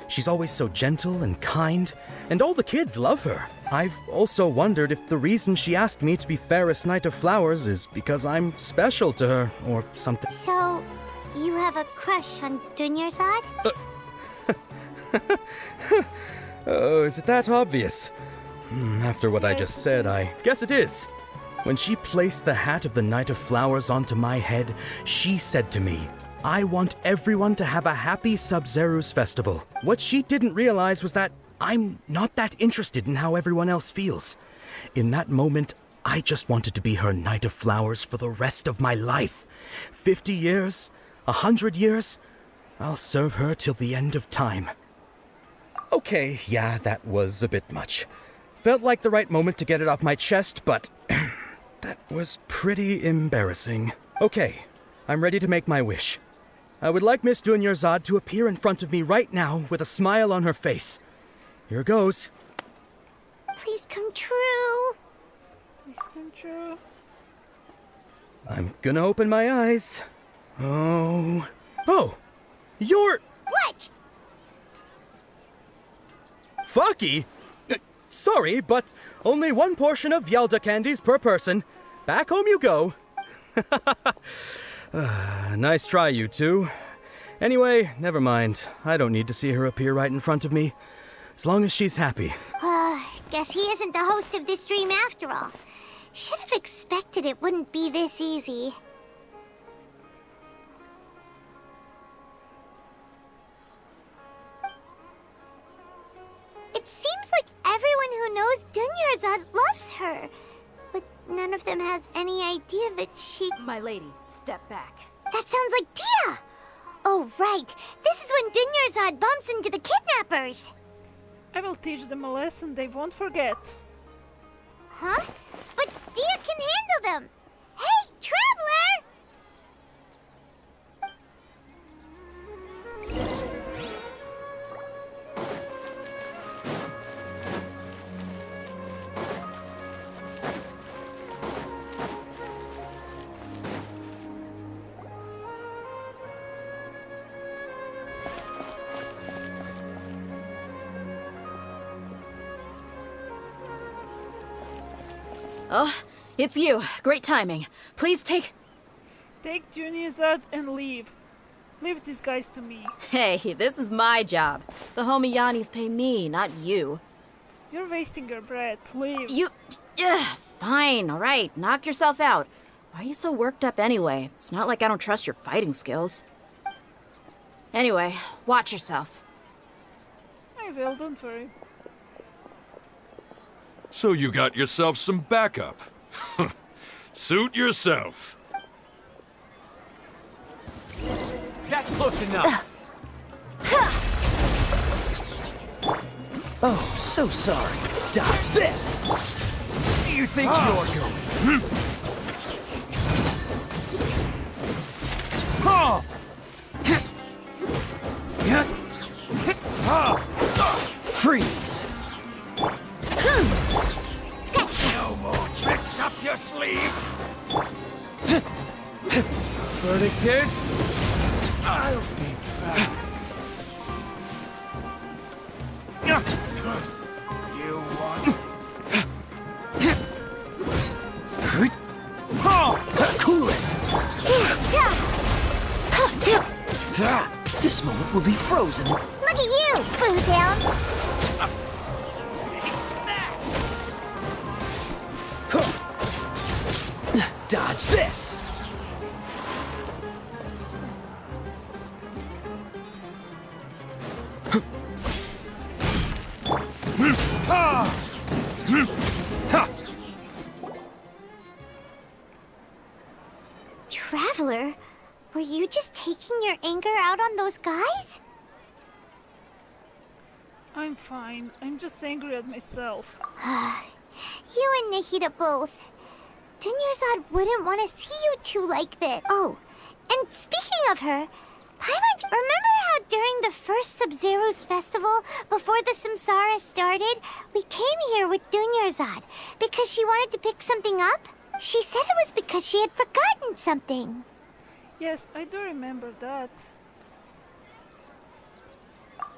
She's always so gentle and kind, and all the kids love her. I've also wondered if the reason she asked me to be Fairest Knight of Flowers is because I'm special to her, or something. So, you have a crush on Dunyarzad? Oh, is it that obvious? After what I just said, I guess it is. When she placed the hat of the Knight of Flowers onto my head, she said to me, I want everyone to have a happy Sub-Zeru's festival. What she didn't realize was that I'm not that interested in how everyone else feels. In that moment, I just wanted to be her Knight of Flowers for the rest of my life. 50 years, 100 years, I'll serve her till the end of time. Okay, yeah, that was a bit much. Felt like the right moment to get it off my chest, but that was pretty embarrassing. Okay, I'm ready to make my wish. I would like Miss Dunyarzad to appear in front of me right now with a smile on her face. Here goes. Please come true. Please come true. I'm gonna open my eyes. Oh, you're... What? Fucky? Sorry, but only one portion of Yalda candies per person. Back home you go. Nice try, you two. Anyway, never mind. I don't need to see her appear right in front of me. As long as she's happy. Guess he isn't the host of this dream after all. Should have expected it wouldn't be this easy. It seems like everyone who knows Dunyarzad loves her. But none of them has any idea that she... My lady, step back. That sounds like Dia! Oh, right. This is when Dunyarzad bumps into the kidnappers. I will teach them a lesson they won't forget. Huh? But Dia can handle them. Hey, Traveler! Oh, it's you. Great timing. Please take... Take Junior's out and leave. Leave these guys to me. Hey, this is my job. The homie Yannis pay me, not you. You're wasting your breath. Leave. You... Fine, alright. Knock yourself out. Why are you so worked up anyway? It's not like I don't trust your fighting skills. Anyway, watch yourself. I will, don't worry. So you got yourself some backup. Suit yourself. That's close enough. Oh, so sorry. Dodge this. You think you're going? Freeze. No more tricks up your sleeve. Verdict is... I'll be back. You want... Cool it! This moment will be frozen. Look at you, Boomtown! Dodge this! Traveler, were you just taking your anger out on those guys? I'm fine. I'm just angry at myself. You and Nahida both. Dunyarzad wouldn't want to see you two like this. Oh, and speaking of her, Paimon, remember how during the first Sub-Zero's festival, before the Samsara started, we came here with Dunyarzad because she wanted to pick something up? She said it was because she had forgotten something. Yes, I do remember that.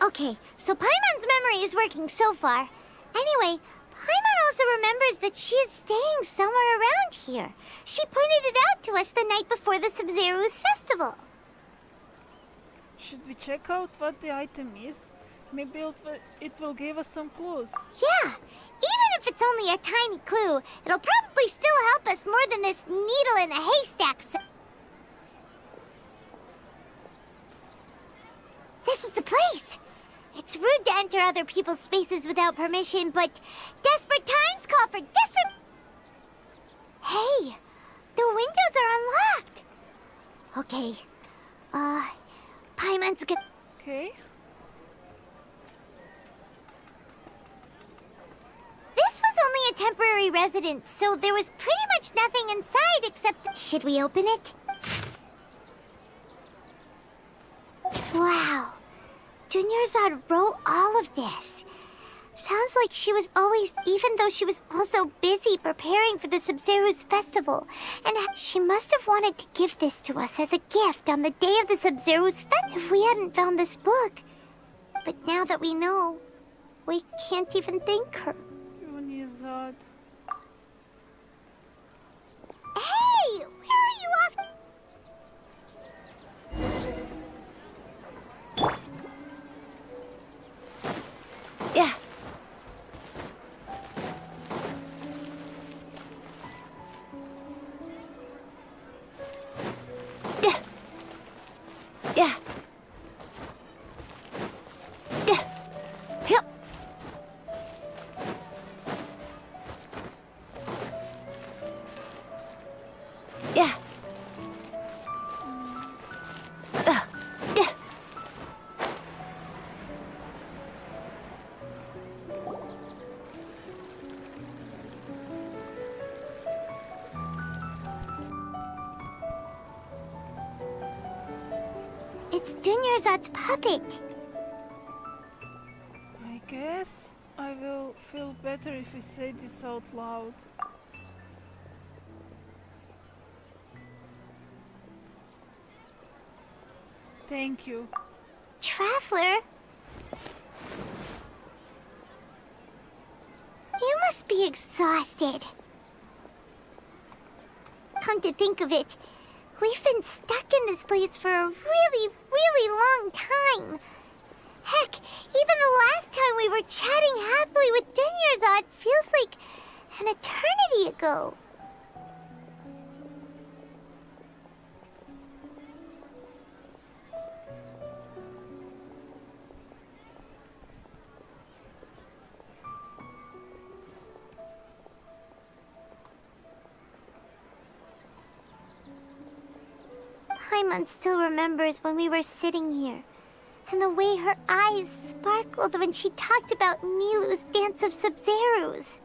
Okay, so Paimon's memory is working so far. Anyway, Paimon also remembers that she is staying somewhere around here. She pointed it out to us the night before the Sub-Zero's festival. Should we check out what the item is? Maybe it will give us some clues. Yeah, even if it's only a tiny clue, it'll probably still help us more than this needle in a haystack. This is the place! It's rude to enter other people's spaces without permission, but desperate times call for desperate... Hey, the windows are unlocked! Okay, Paimon's good. Okay. This was only a temporary residence, so there was pretty much nothing inside except... Should we open it? Wow. Dunyarzad wrote all of this. Sounds like she was always, even though she was also busy preparing for the Sub-Zero's festival. And she must have wanted to give this to us as a gift on the day of the Sub-Zero's festival if we hadn't found this book. But now that we know, we can't even thank her. Dunyarzad. Hey! Where are you off? Yeah. Yeah. Yeah. Yeah. Yep. Yeah. Yeah. It's Dunyarzad's puppet. I guess I will feel better if we say this out loud. Thank you. Traveler? You must be exhausted. come to think of it, we've been stuck in this place for a really, really long time. Heck, even the last time we were chatting happily with Dunyarzad feels like an eternity ago. Paimon still remembers when we were sitting here, and the way her eyes sparkled when she talked about Nilu's dance of Sub-Zerus.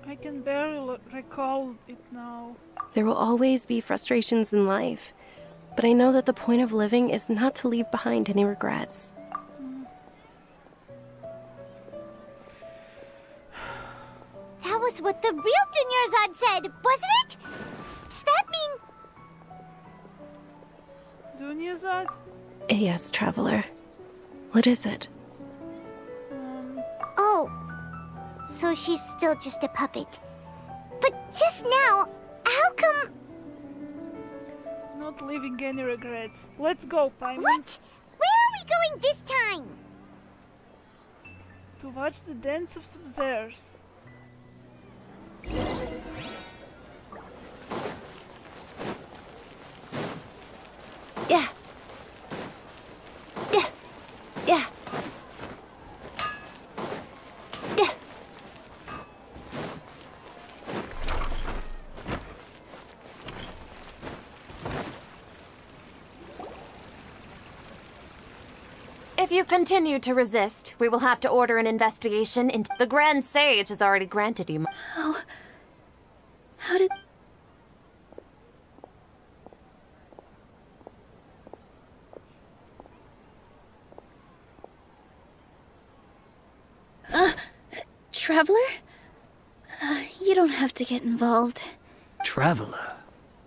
I can barely recall it now. There will always be frustrations in life, but I know that the point of living is not to leave behind any regrets. That was what the real Dunyarzad said, wasn't it? Does that mean... Dunyarzad? Yes, traveler. What is it? Oh, so she's still just a puppet. But just now, how come... Not leaving any regrets. Let's go, Paimon. What? Where are we going this time? To watch the dance of Sub-Zerus. Yeah. Yeah. Yeah. Yeah. If you continue to resist, we will have to order an investigation into... The Grand Sage has already granted you... How did... Traveler? You don't have to get involved. Traveler?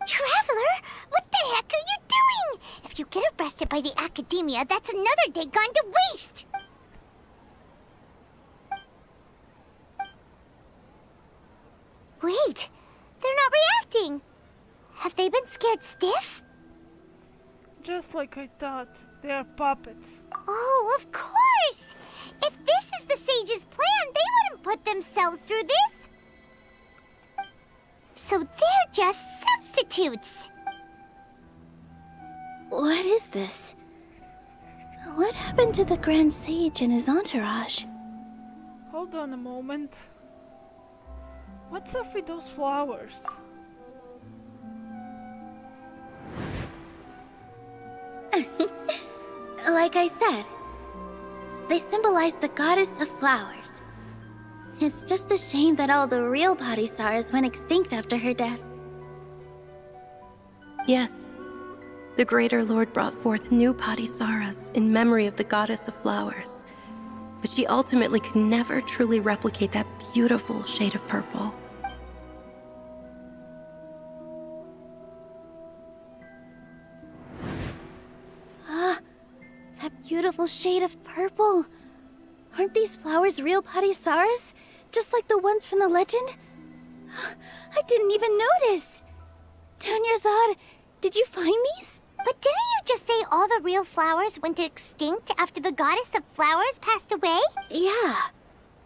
Traveler? What the heck are you doing? If you get arrested by the Academia, that's another day gone to waste! Wait, they're not reacting. Have they been scared stiff? Just like I thought, they are puppets. Oh, of course! If this is the sage's plan, they wouldn't put themselves through this. So they're just substitutes. What is this? What happened to the Grand Sage and his entourage? Hold on a moment. What's up with those flowers? Like I said, they symbolize the goddess of flowers. It's just a shame that all the real Padisarahs went extinct after her death. Yes. The Greater Lord brought forth new Padisarahs in memory of the goddess of flowers. But she ultimately could never truly replicate that beautiful shade of purple. That beautiful shade of purple. Aren't these flowers real Padisarahs? Just like the ones from the legend? I didn't even notice. Dunyarzad, did you find these? But didn't you just say all the real flowers went extinct after the goddess of flowers passed away? Yeah.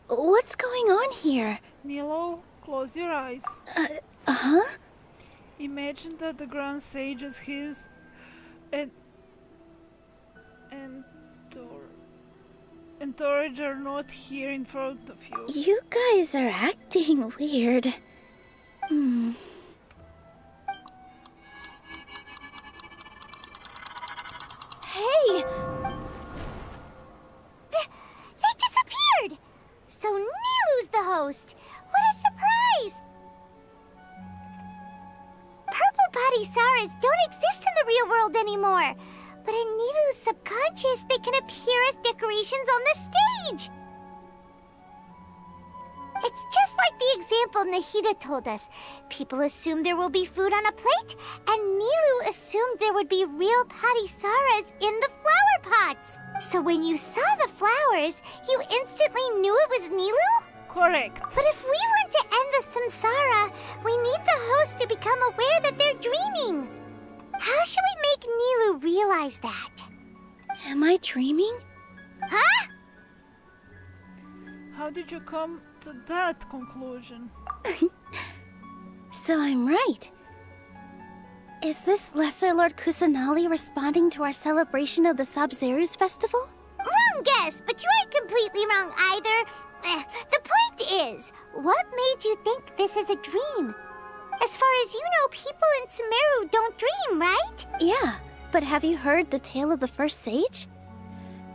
What's going on here? Nilo, close your eyes. Huh? Imagine that the Grand Sage is his... entourage are not here in front of you. You guys are acting weird. Hey! They disappeared! So Nilu's the host! What a surprise! Purple Padisarahs don't exist in the real world anymore. But in Nilu's subconscious, they can appear as decorations on the stage. It's just like the example Nahida told us. People assume there will be food on a plate, and Nilu assumed there would be real Padisarahs in the flower pots. So when you saw the flowers, you instantly knew it was Nilu? Correct. But if we want to end the samsara, we need the host to become aware that they're dreaming. realize that. Am I dreaming? Huh? How did you come to that conclusion? So I'm right. Is this Lesser Lord Kusanali responding to our celebration of the Sub-Zerus festival? Wrong guess, but you aren't completely wrong either. The point is, what made you think this is a dream? As far as you know, people in Sumeru don't dream, right? Yeah, but have you heard the tale of the first sage?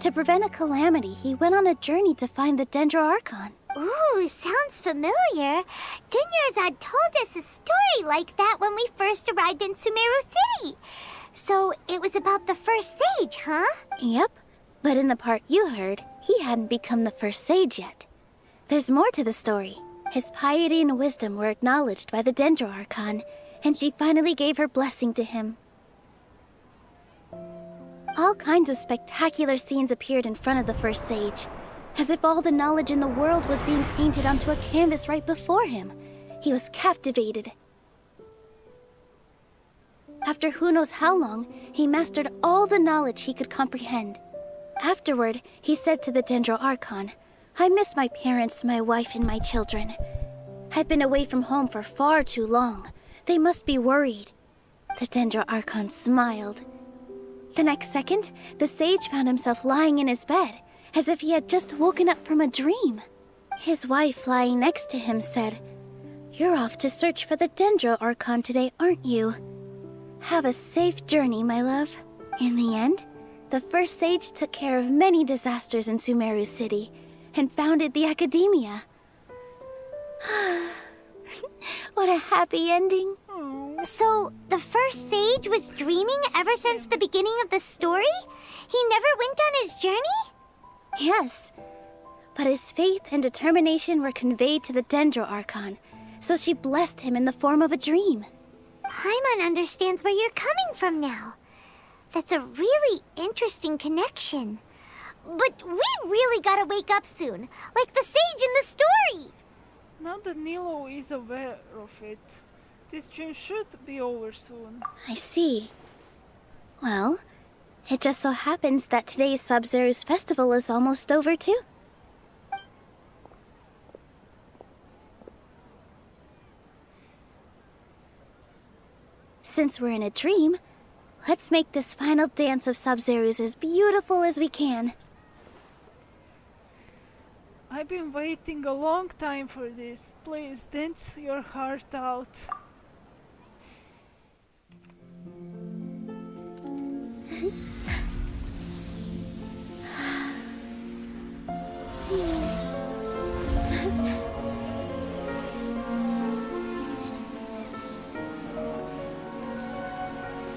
To prevent a calamity, he went on a journey to find the Dendro Archon. Ooh, sounds familiar. Dunyarzad told us a story like that when we first arrived in Sumeru City. So it was about the first sage, huh? Yep, but in the part you heard, he hadn't become the first sage yet. There's more to the story. His piety and wisdom were acknowledged by the Dendro Archon, and she finally gave her blessing to him. All kinds of spectacular scenes appeared in front of the first sage, as if all the knowledge in the world was being painted onto a canvas right before him. He was captivated. After who knows how long, he mastered all the knowledge he could comprehend. Afterward, he said to the Dendro Archon, "I miss my parents, my wife, and my children. I've been away from home for far too long. They must be worried." The Dendro Archon smiled. The next second, the sage found himself lying in his bed, as if he had just woken up from a dream. His wife, lying next to him, said, "You're off to search for the Dendro Archon today, aren't you? Have a safe journey, my love." In the end, the first sage took care of many disasters in Sumeru City and founded the Academia. What a happy ending. So, the first sage was dreaming ever since the beginning of the story? He never went on his journey? Yes, but his faith and determination were conveyed to the Dendro Archon, so she blessed him in the form of a dream. Paimon understands where you're coming from now. That's a really interesting connection. But we really gotta wake up soon, like the sage in the story! Now that Nilo is aware of it, this dream should be over soon. I see. Well, it just so happens that today's Sub-Zerus festival is almost over too. Since we're in a dream, let's make this final dance of Sub-Zerus as beautiful as we can. I've been waiting a long time for this. Please dance your heart out.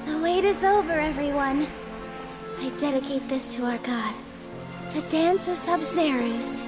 The wait is over, everyone. I dedicate this to our god, the dance of Sub-Zerus.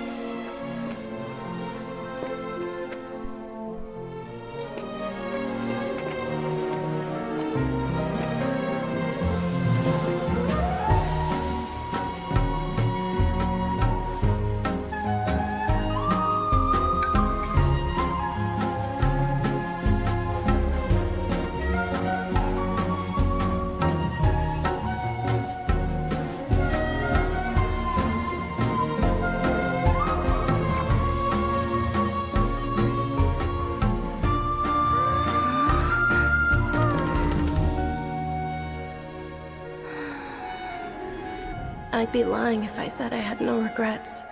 I'd be lying if I said I had no regrets.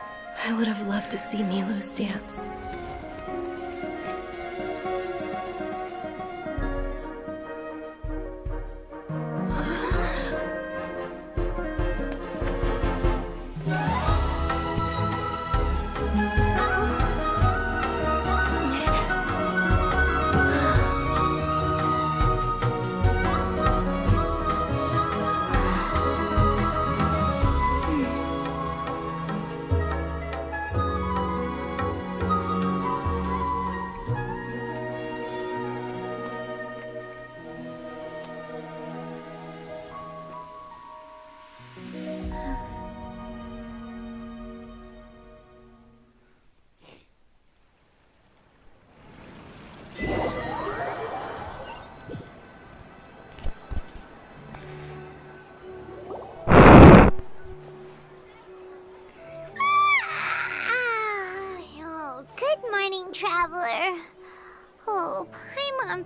I would have loved to see Milu's dance.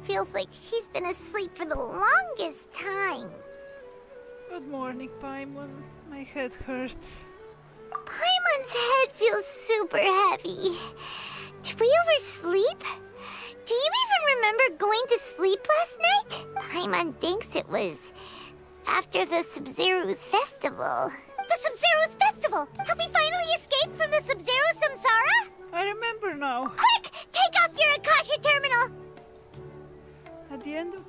feels like she's been asleep for the longest time. Good morning, Paimon. My head hurts. Paimon's head feels super heavy. Did we oversleep? Do you even remember going to sleep last night? Paimon thinks it was after the Sumeru's festival. The Sumeru's festival! Have we finally escaped from the Sumeru Samsara? I remember now. Quick! Take off your Akasha terminal! At the end of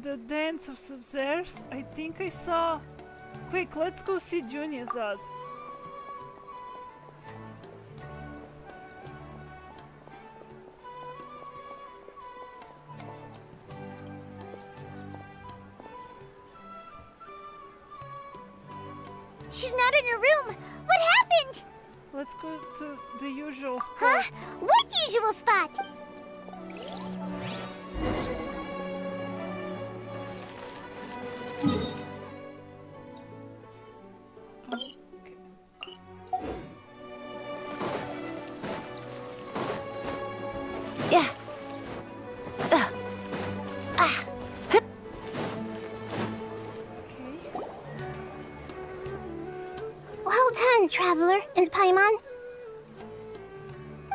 the dance of Sub-Zeros, I think I saw... Quick, let's go see Juniazad. She's not in her room. What happened? Let's go to the usual spot. Huh? What usual spot? Yeah. Well done, Traveler and Paimon.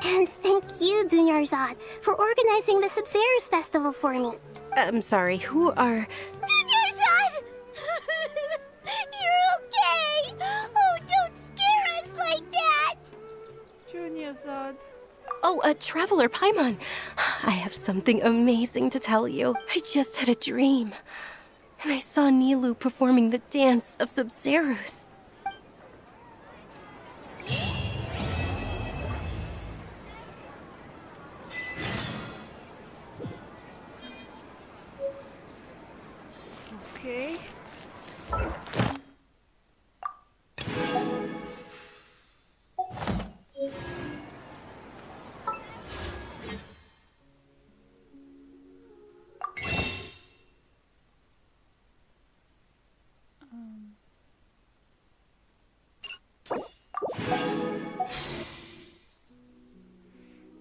And thank you, Dunyarzad, for organizing the Sub-Zeros festival for me. I'm sorry, who are... Dunyarzad! You're okay! Oh, don't scare us like that! Juniazad. Oh, Traveler Paimon. I have something amazing to tell you. I just had a dream. And I saw Nilu performing the dance of Sub-Zeros. Okay.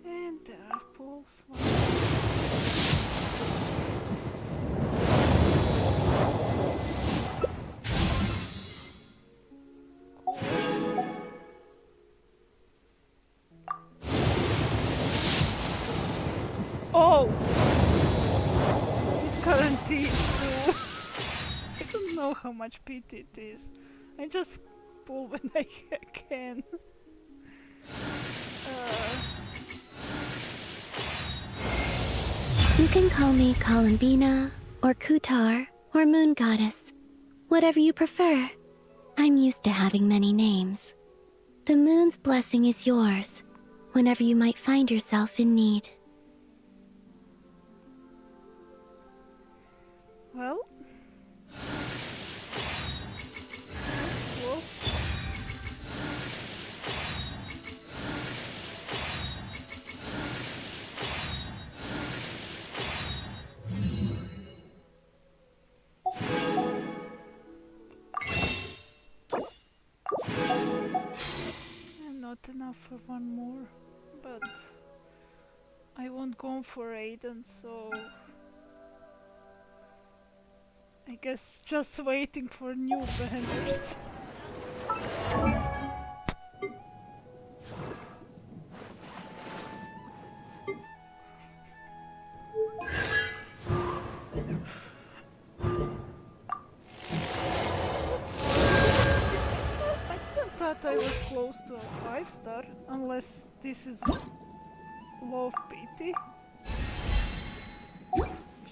And there are pulse. Oh! It's guaranteed too. I don't know how much PT it is. I just pull when I can. You can call me Columbina, or Kutar, or Moon Goddess. Whatever you prefer. I'm used to having many names. The moon's blessing is yours, whenever you might find yourself in need. Well. Cool. I'm not enough for one more, but I won't go for Aiden, so I guess just waiting for new banners. I didn't thought I was close to a 5-star, unless this is low PT.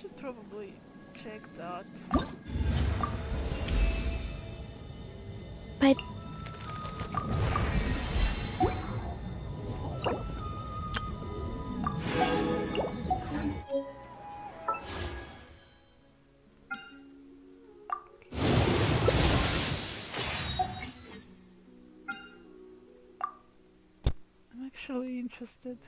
Should probably check that. By I'm actually interested.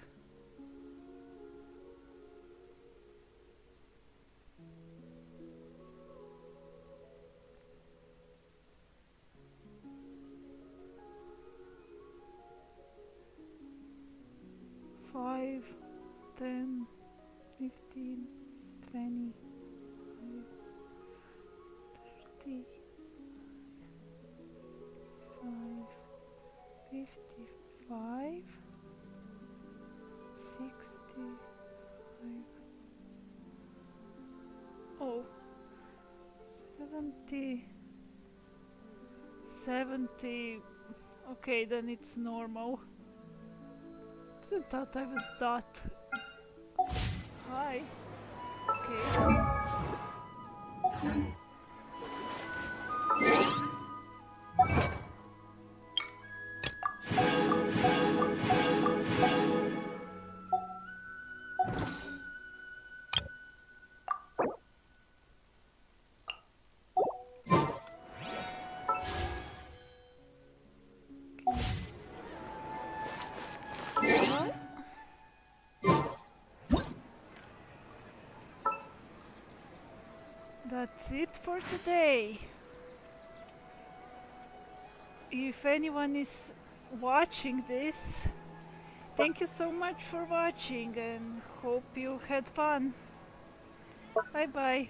Five, 10, 15. 20, 30, 55, 65. Oh, 70. 70. Okay, then it's normal. Didn't thought I was that. Hi. Okay. That's it for today. If anyone is watching this, thank you so much for watching and hope you had fun. Bye bye.